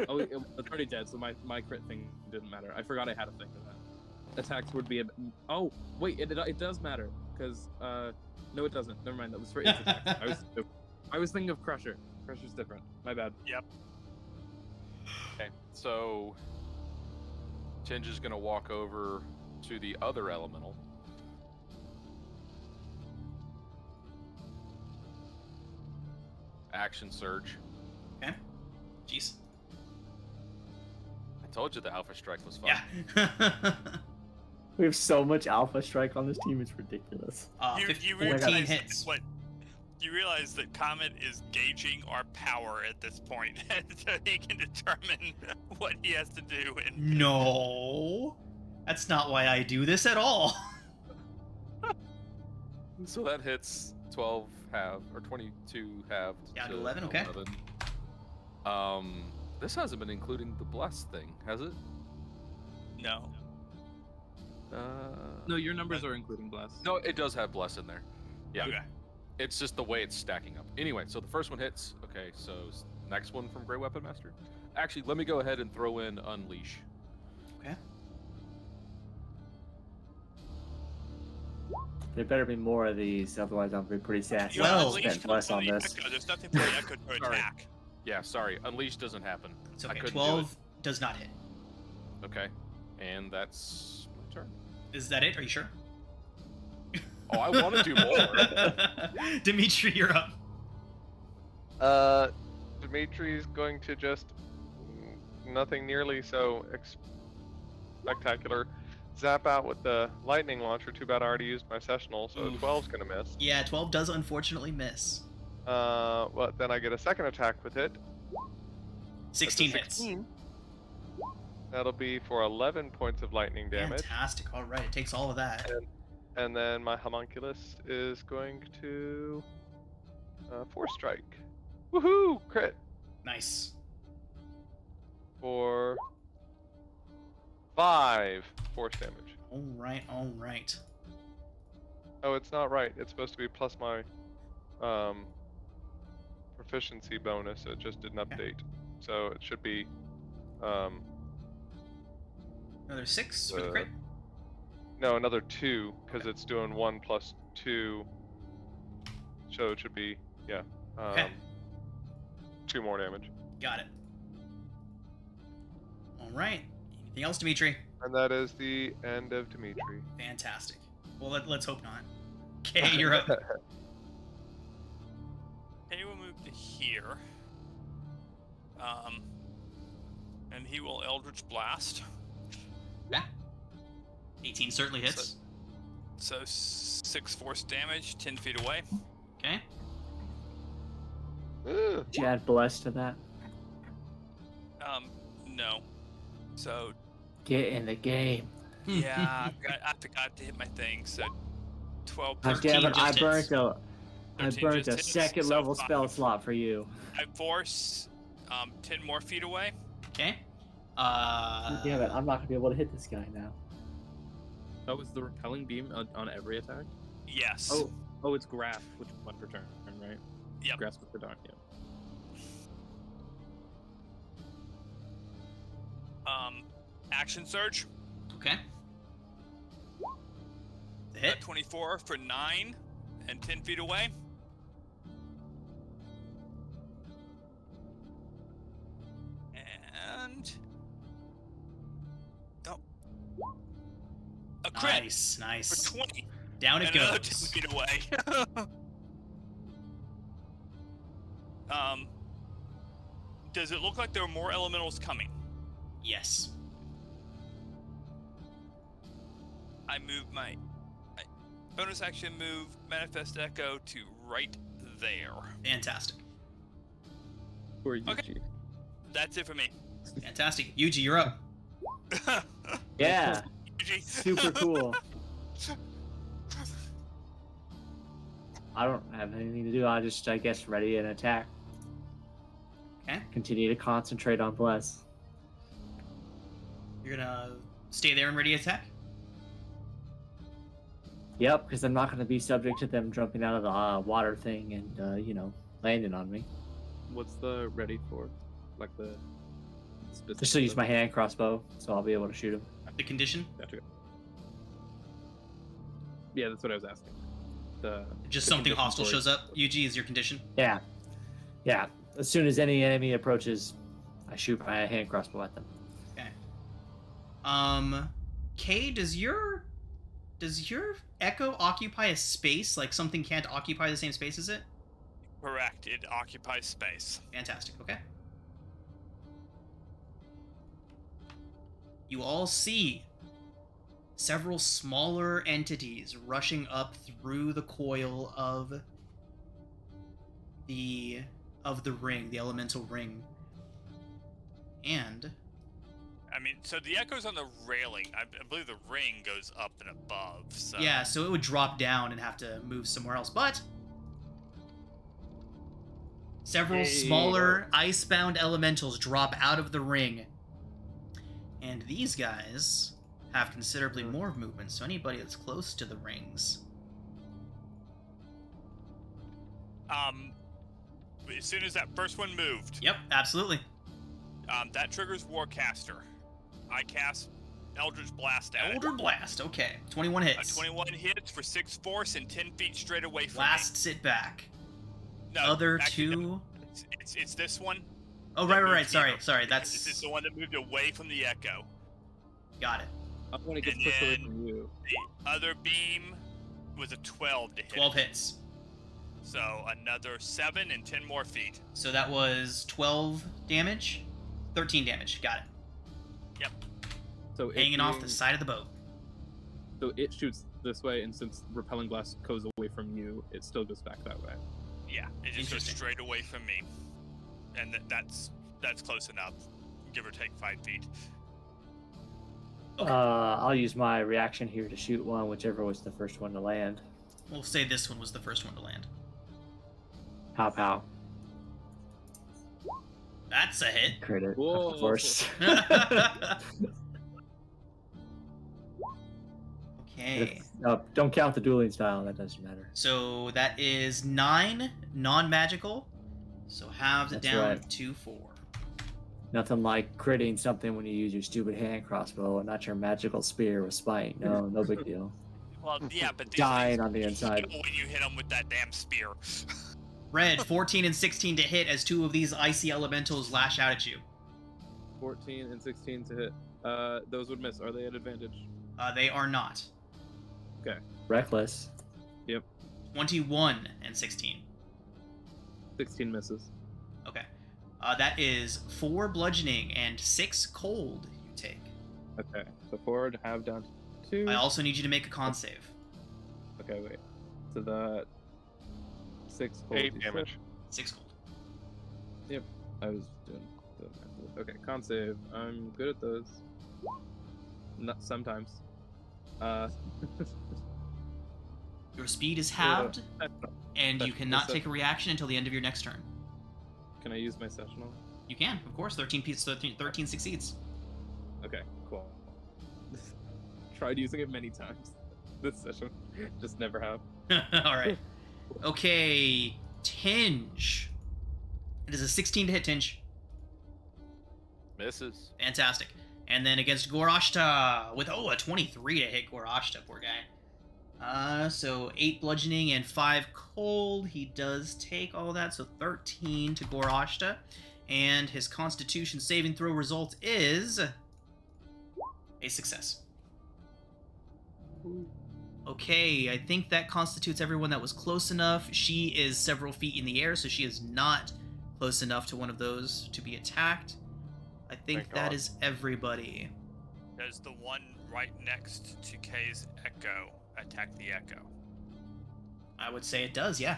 Oh, it's already dead, so my crit thing didn't matter. I forgot I had a thing for that. Attacks would be a. Oh, wait, it does matter because no, it doesn't. Never mind. That was for its attacks. I was thinking of Crusher. Crusher's different. My bad. Okay, so Tinge is gonna walk over to the other elemental. Action surge. Okay. Jeez. I told you the Alpha Strike was fun. Yeah. We have so much Alpha Strike on this team, it's ridiculous. You 14 realize hits. what? You realize that Comet is gauging our power at this point, so he can determine what he has to do. And No. That's not why I do this at all. So that hits 12 halved, or 22 halved. Down to 11, okay. 11. This hasn't been including the bless thing, has it? no, No, your numbers are including bless. No, it does have bless in there. Yeah. Okay. It's just the way it's stacking up. Anyway, so the first one hits. Okay, so next one from Grey Weapon Master. Actually, let me go ahead and throw in Unleash. Okay. There better be more of these, otherwise I'll be pretty sassy. You Well, unleashed spent less from on the this. Echo. There's nothing for the Echo to Sorry. attack. Yeah, sorry. Unleash doesn't happen. It's I okay. couldn't 12 does not hit. do it. Okay. And that's my turn. Is that it? Are you sure? Oh, I want to do more. Dimitri, you're up. Dimitri's going to just nothing nearly so spectacular. Zap out with the lightning launcher. Too bad I already used my sessional, so Oof. 12's gonna miss. Yeah, 12 does unfortunately miss. Well, then I get a second attack with it. 16 That's a hits. 16. That'll be for 11 points of lightning damage. Fantastic. All right, it takes all of that. And then my homunculus is going to force strike. Woohoo! Crit Nice. for 5 force damage. All right, all right. Oh, it's not right. It's supposed to be plus my proficiency bonus. It just didn't update, so it should be Another 6 for the crit. no, another 2 because it's doing 1 plus 2. So it should be Okay. 2 more damage. Got it. All right. Anything else, Dimitri? And that is the end of Dimitri. Fantastic. Well, let's hope not. Okay, you're up. He will move to here. And he will Eldritch Blast. Yeah. 18 certainly hits. So 6 force damage, 10 feet away. Okay. Ugh. Did you add bless to that? No. So Get in the game. yeah, I forgot to hit my thing. So 12, God 13 damn it! I just burnt hits. a, I 13 burnt just a hits, second so level 5. spell slot for you. I force 10 more feet away. Okay. God damn it! I'm not gonna be able to hit this guy now. Oh, is the repelling beam on every attack? Yes. Oh, it's grasp, which is 1 per turn, right? Yep. Grasp per turn, yeah. Action surge. Okay. The hit. 24 for 9 and 10 feet away. And a crit Nice, for nice. 20 Down it and another 10 goes. feet away. Does it look like there are more elementals coming? Yes. I move my bonus action move Manifest Echo to right there. Fantastic. Or Yuji. Okay. That's it for me. Fantastic. Yuji, you're up. Yeah, GG. super cool. I don't have anything to do. I guess, ready an attack. Okay. Continue to concentrate on bless. You're gonna stay there and ready attack? Yep, because I'm not going to be subject to them jumping out of the water thing and landing on me. What's the ready for? Like the specific. I still use my hand crossbow, so I'll be able to shoot him. The condition? Gotcha. Yeah, that's what I was asking. Just the something condition hostile for it. shows up. Yuji is your condition. Yeah. As soon as any enemy approaches, I shoot my hand crossbow at them. Okay. Kay, does your echo occupy a space? Like something can't occupy the same space as it? Correct. It occupies space. Fantastic. Okay. You all see several smaller entities rushing up through the coil of the ring, the elemental ring. And I mean, so the echo's on the railing. I believe the ring goes up and above. So yeah, so it would drop down and have to move somewhere else. But several smaller ice-bound elementals drop out of the ring. And these guys have considerably more movement, so anybody that's close to the rings. As soon as that first one moved, Yep, absolutely. that triggers Warcaster. I cast Eldritch Blast at Elder Blast, okay. 21 it. hits. 21 hits for 6 force and 10 feet straight away from Blasts it back. me. No, Other actually, two... no. It's this one. Oh, that right. moved here. Sorry, This is that's... the one that moved away from the echo. Got it. I want to get And pushed away then- from you. The other beam was a 12 to hit. 12 hits. So another 7 and 10 more feet. So that was 12 damage? 13 damage, got it. Yep. So it Hanging off the being- side of the boat. So it shoots this way, and since repelling blast goes away from you, it still goes back that way. Yeah, it just goes Interesting. straight away from me, and that's close enough, give or take 5 feet. Okay. I'll use my reaction here to shoot one, whichever was the first one to land. We'll say this one was the first one to land. Pow pow. That's a hit. Credit, Whoa. of course. Okay. Don't count the dueling style. That doesn't matter. So that is 9 non-magical. So halves it That's down right. to 4. Nothing like critting something when you use your stupid hand crossbow and not your magical spear with spite. No big deal. Well, yeah, but these Dying things on the inside. heal when you hit them with that damn spear. Red, 14 and 16 to hit as 2 of these icy elementals lash out at you. 14 and 16 to hit. Those would miss. Are they at advantage? They are not. Okay. Reckless. 21 and 16. 16 misses. Okay. That is 4 bludgeoning and 6 cold you take. Okay. So forward, have down to 2. I also need you to make a con save. Okay, wait. So that 6 cold. 8 D6. damage. 6 cold. I was doing the math. Okay, con save. I'm good at those. Not sometimes. Your speed is halved, and you cannot take a reaction until the end of your next turn. Can I use my sessional? You can, of course. 13 succeeds. Okay, cool. Tried using it many times this session. Just never have. All right. Okay, Tinge. It is a 16 to hit, Tinge. Misses. Fantastic. And then against Gorashta with, a 23 to hit Gorashta, poor guy. So 8 bludgeoning and 5 cold. He does take all that, so 13 to Gorashta. And his Constitution saving throw result is a success. Okay, I think that constitutes everyone that was close enough. She is several feet in the air, so she is not close enough to one of those to be attacked. I think Thank that God. is everybody. Does the one right next to Kay's Echo attack the Echo? I would say it does, yeah.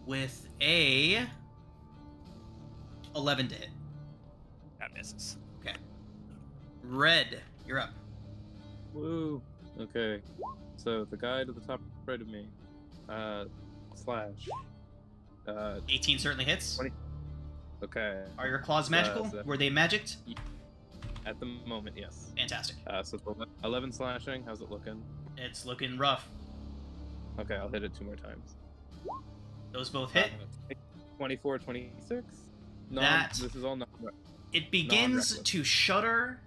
With a 11 to hit. That misses. Okay. Red, you're up. Woo. Okay. So the guy to the top right of me, slash. 18 certainly hits. 20. Okay. Are your claws magical? so- Were they magicked? At the moment, yes. Fantastic. So it's 11 slashing. How's it looking? It's looking rough. Okay, I'll hit it 2 more times. Those both hit. 24, 26. This is all not. It begins non-reckless. to shudder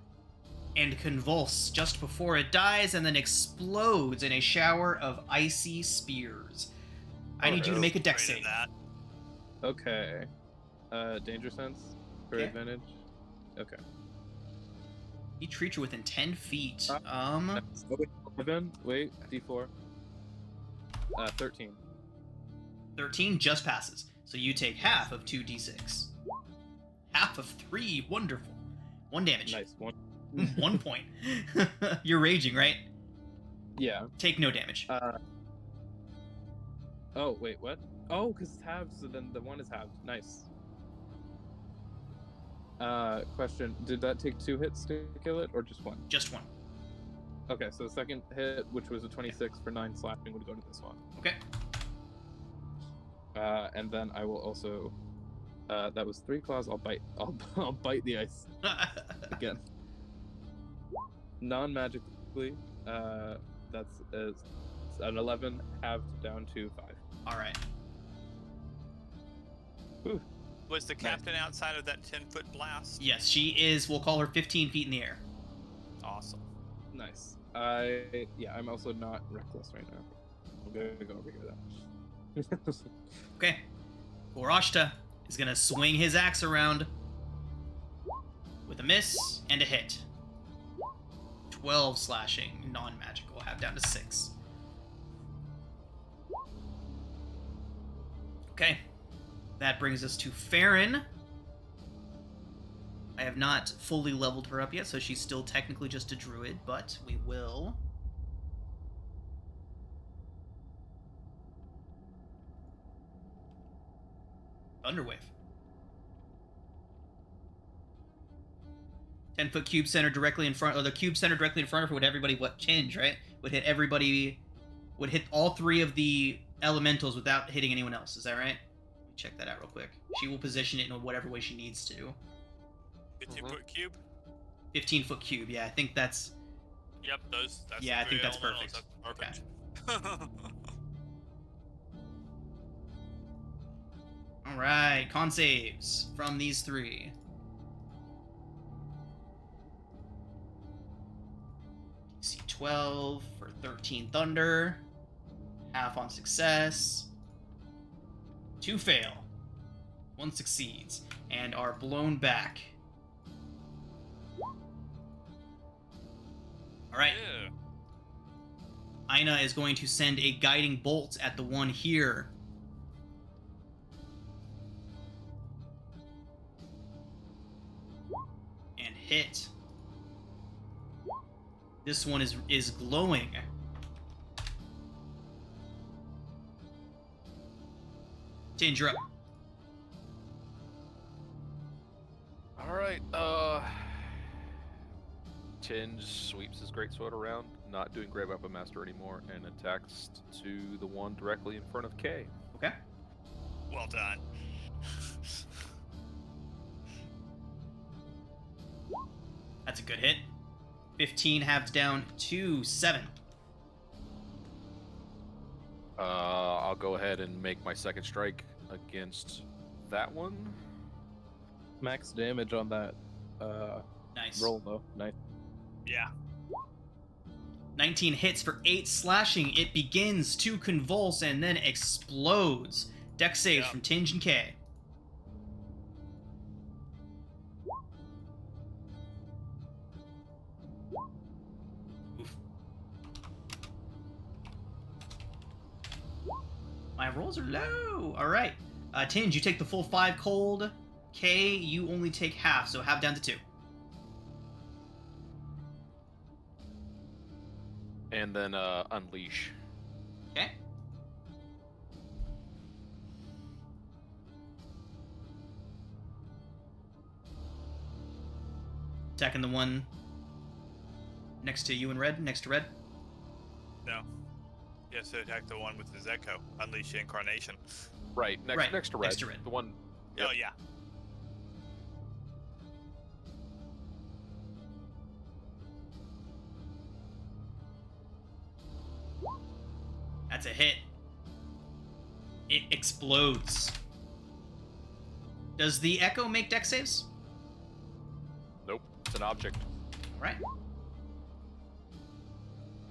and convulse just before it dies and then explodes in a shower of icy spears. I need you to make a dex Great save. at that. Okay. Danger sense for Okay. advantage. Okay. Each creature within 10 feet. 11. Wait, D4. 13. 13 just passes. So you take half of 2d6. Half of 3. Wonderful. 1 damage. Nice one. 1 point. You're raging, right? Yeah. Take no damage. Oh wait, what? Oh, because it's halved, so then the 1 is halved. Nice. Question: did that take 2 hits to kill it, or just 1? Just 1. Okay, so the second hit, which was a 26 for 9 slashing, would go to this one. Okay. And then I will also. That was 3 claws. I'll bite. I'll bite the ice again. Non-magically, that's an 11 halved down to 5. All right. Whew. Was the captain outside of that 10-foot blast? Yes, she is. We'll call her 15 feet in the air. Awesome. Nice. I'm also not reckless right now. I'm gonna go over here though. Okay. Gorashta is going to swing his axe around with a miss and a hit. 12 slashing, non-magical, have down to 6. Okay. That brings us to Farron. I have not fully leveled her up yet, so she's still technically just a druid, but we will. Thunderwave. 10-foot cube center directly in front, or the cube center directly in front of her would everybody, what, tinge, right? Would hit everybody, would hit all 3 of the elementals without hitting anyone else, is that right? Let me check that out real quick. She will position it in whatever way she needs to. 15-foot cube? 15-foot cube, yeah, I think that's... Yep, that's Yeah, I think that's elementals, perfect. That's perfect. Alright, con saves from these 3. DC 12 for 13 thunder. Half on success. 2 fail. 1 succeeds. And are blown back. Alright. Yeah. Ina is going to send a guiding bolt at the one here. And hit. This one is glowing. Tinge, you're up. Alright, Tinge sweeps his greatsword around, not doing Great Weapon Master anymore, and attacks to the one directly in front of Kay. Okay. Well done. That's a good hit. 15 halved down to 7. I'll go ahead and make my second strike against that one. Max damage on that Nice. roll though. Nice. Yeah. 19 hits for 8 slashing. It begins to convulse and then explodes. Dex saves Yeah. from Tinge and K. Oof. My rolls are low. All right. Tinge, you take the full 5 cold. K, you only take half, so half down to 2. And then unleash. Okay. Attacking the one next to you in red, next to red. No. Yes, to attack the one with his echo. Unleash the incarnation. Right, next Right, next to red. next to red. The one. Oh, yeah. That's a hit. It explodes. Does the echo make dex saves? Nope, it's an object. All right.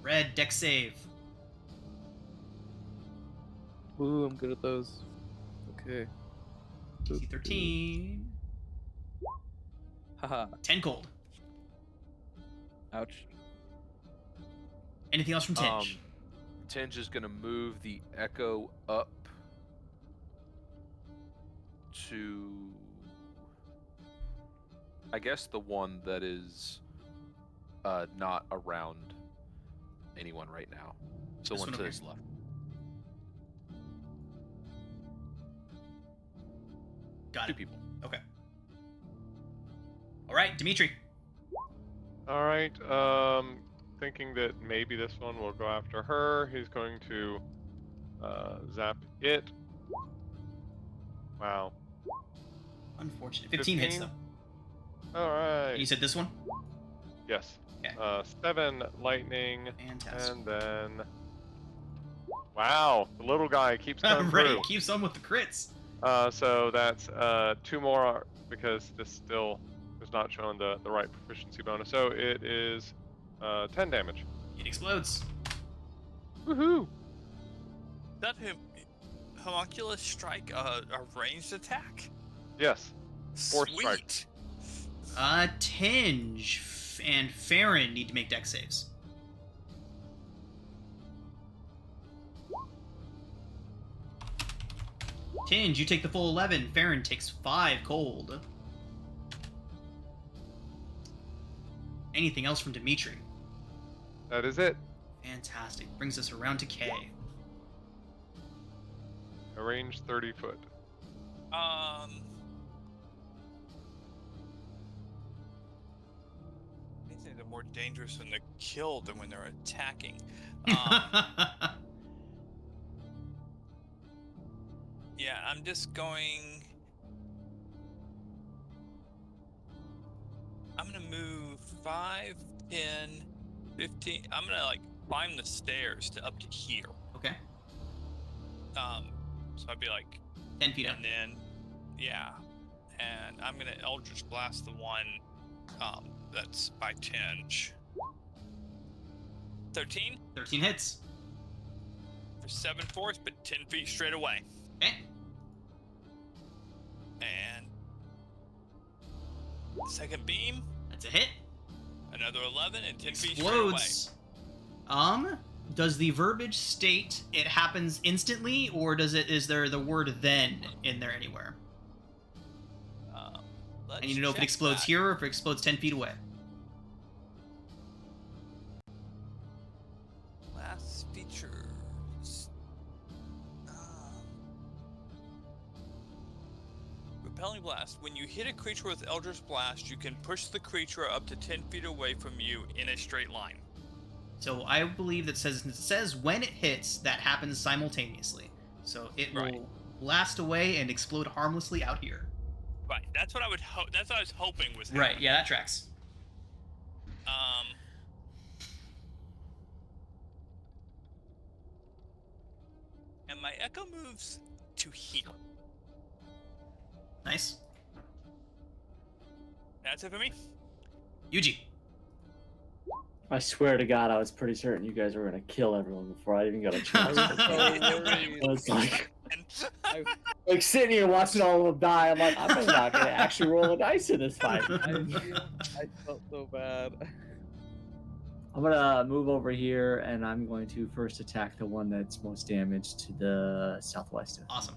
Red, dex save. Ooh, I'm good at those. Okay. DC 13. Haha. 10 cold. Ouch. Anything else from Tinge? Tinge is gonna move the echo up to, I guess, the one that is not around anyone right now. So This one one to over his here. left. Got 2 it. people. Okay. All right, Dimitri. All right. Thinking that maybe this one will go after her. He's going to zap it. Wow. Unfortunate. 15 hits, 15? though. All right. And you said this one? Yes. Okay. 7 lightning, Fantastic. and then. Wow, the little guy keeps coming right, through. keeps on with the crits. So that's 2 more because this still is not showing the right proficiency bonus. So it is 10 damage. It explodes. Woohoo! That homunculus strike a ranged attack? Yes. Force strike. Sweet. Tinge and Farron need to make dex saves. Tinge, you take the full 11. Farron takes 5 cold. Anything else from Dimitri? That is it. Fantastic. Brings us around to K. A range 30 foot. These things are more dangerous when they're killed than when they're attacking. Yeah, I'm just going. I'm gonna move 5, 10, 15. I'm gonna like climb the stairs to up to here. Okay. So I'd be like 10 feet up. and then yeah, and I'm gonna Eldritch Blast the one that's by tinge. 13 13 hits. for 7 force, but 10 feet straight away. Okay. And second beam, That's a hit. another 11 and 10 feet straight away. Explodes. Does the verbiage state it happens instantly, or is there the word then in there anywhere? Let's I need to know if it check explodes that. here or if it explodes 10 feet away. Last features. Repelling Blast. When you hit a creature with Eldritch Blast, you can push the creature up to 10 feet away from you in a straight line. So I believe that it says when it hits, that happens simultaneously. So it will Right. blast away and explode harmlessly out here. Right. That's what I would. That's what I was hoping was. Right. happening. Yeah, that tracks. And my Echo moves to here. Nice. That's it for me. Yuji. I swear to God, I was pretty certain you guys were gonna kill everyone before I even got a chance. I was like sitting here watching all of them die. I'm like, I'm not gonna actually roll a dice in this fight. I felt so bad. I'm gonna move over here, and I'm going to first attack the one that's most damaged to the southwest. Awesome.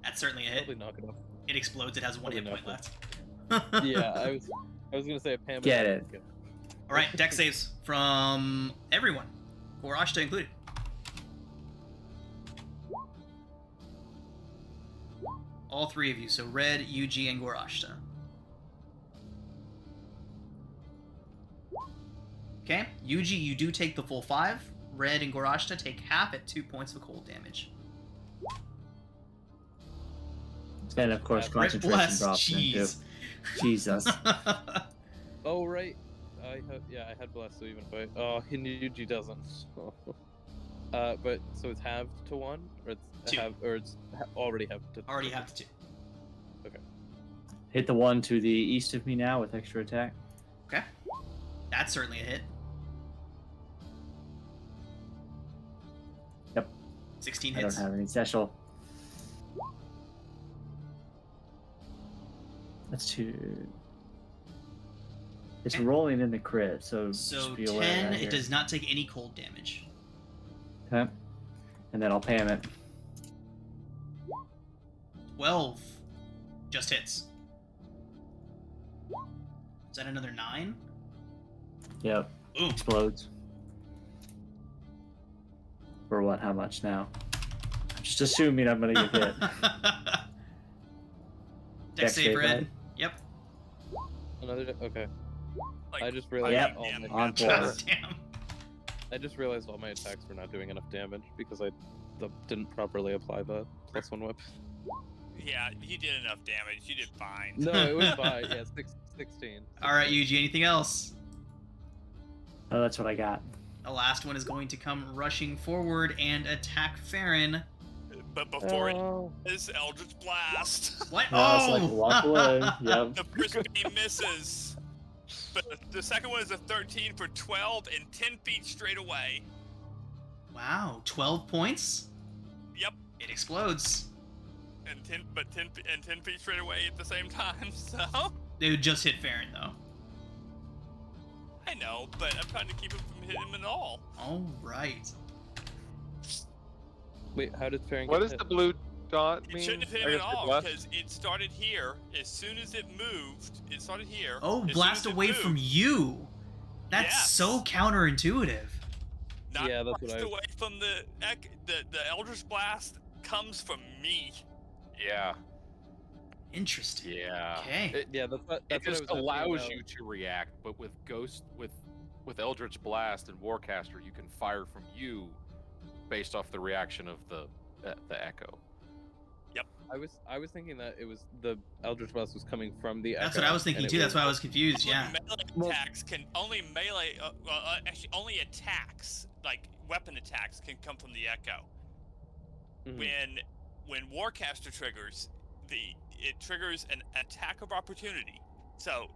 That's certainly a hit. Probably not gonna. It explodes. It has 1 hit point left. Yeah, I was gonna say a Pam. Get it. All right, deck saves from everyone, Gorashta included. All 3 of you, so Red, Yuji, and Gorashta. Okay, Yuji, you do take the full 5. Red and Gorashta take half at 2 points of cold damage. And of course, Rip concentration bless, drops in too. jeez. Jesus. Oh right, I had blessed so even if Hinuji doesn't. But so it's halved to 1, or it's 2. Already halved to. Already have to 2. Okay. Hit the one to the east of me now with extra attack. Okay, that's certainly a hit. Yep. 16 I hits. don't have any special. That's 2. It's Okay. rolling in the crit, so So just be aware of 10, that it here. does not take any cold damage. Okay. And then I'll pam it. 12 just hits. Is that another 9? Yep. Ooh. Explodes. For what? How much now? I'm just assuming I'm gonna get hit. Dex save, Red. right? Yep. Another. Okay. Like, I just realized yeah, all yeah, my on yeah. point. God damn. I just realized all my attacks were not doing enough damage because I didn't properly apply the +1 whip. Yeah, you did enough damage. You did fine. No, it was fine. Yeah, 16. All right, Yuji, anything else? Oh, that's what I got. The last one is going to come rushing forward and attack Farron. But before Oh. it is Eldritch Blast. What? Yeah, it's Oh! like walk away. Yep. The first beam misses. But the second one is a 13 for 12 and 10 feet straight away. Wow, 12 points? Yep. It explodes. And 10 feet straight away at the same time, so It would just hit Farron, though. I know, but I'm trying to keep him from hitting him at all. All right. Wait, how did Farron What get is hit? the blue dot It means? shouldn't have hit I him at guess for all blast? because it started here. As soon as it moved, it started here. Oh, As soon blast as it away from moved, you. That's Yes. so counterintuitive. Not Yeah, that's what blast I- away from the Eldritch Blast comes from me. Yeah. Interesting. Yeah. Okay. It, Yeah, that's what it I was just asking allows about. you to react, but with with Eldritch Blast and Warcaster, you can fire from you based off the reaction of the echo. I was thinking that it was the Eldritch Blast was coming from the That's Echo, what I was thinking and it too. That's why I was confused. Only Yeah. melee attacks can actually only attacks like weapon attacks can come from the Echo. Mhm. When Warcaster triggers, it triggers an attack of opportunity. So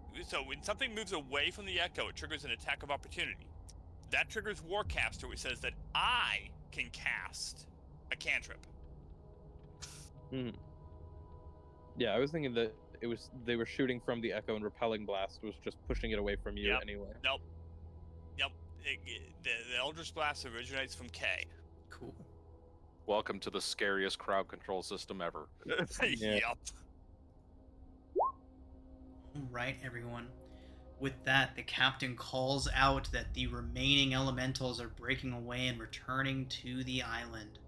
when something moves away from the Echo, it triggers an attack of opportunity. That triggers Warcaster, which says that I can cast a cantrip. Yeah, I was thinking that it was they were shooting from the Echo and repelling blast was just pushing it away from you Yep. anyway. Nope. The Eldritch Blast originates from K. Cool. Welcome to the scariest crowd control system ever. Yeah. Yep. All right, everyone. With that, the captain calls out that the remaining elementals are breaking away and returning to the island.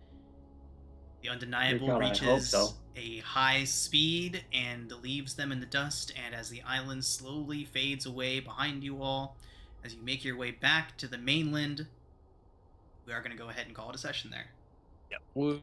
The undeniable God, I hope reaches so. a high speed and leaves them in the dust, and as the island slowly fades away behind you all, as you make your way back to the mainland, we are going to go ahead and call it a session there. Woo.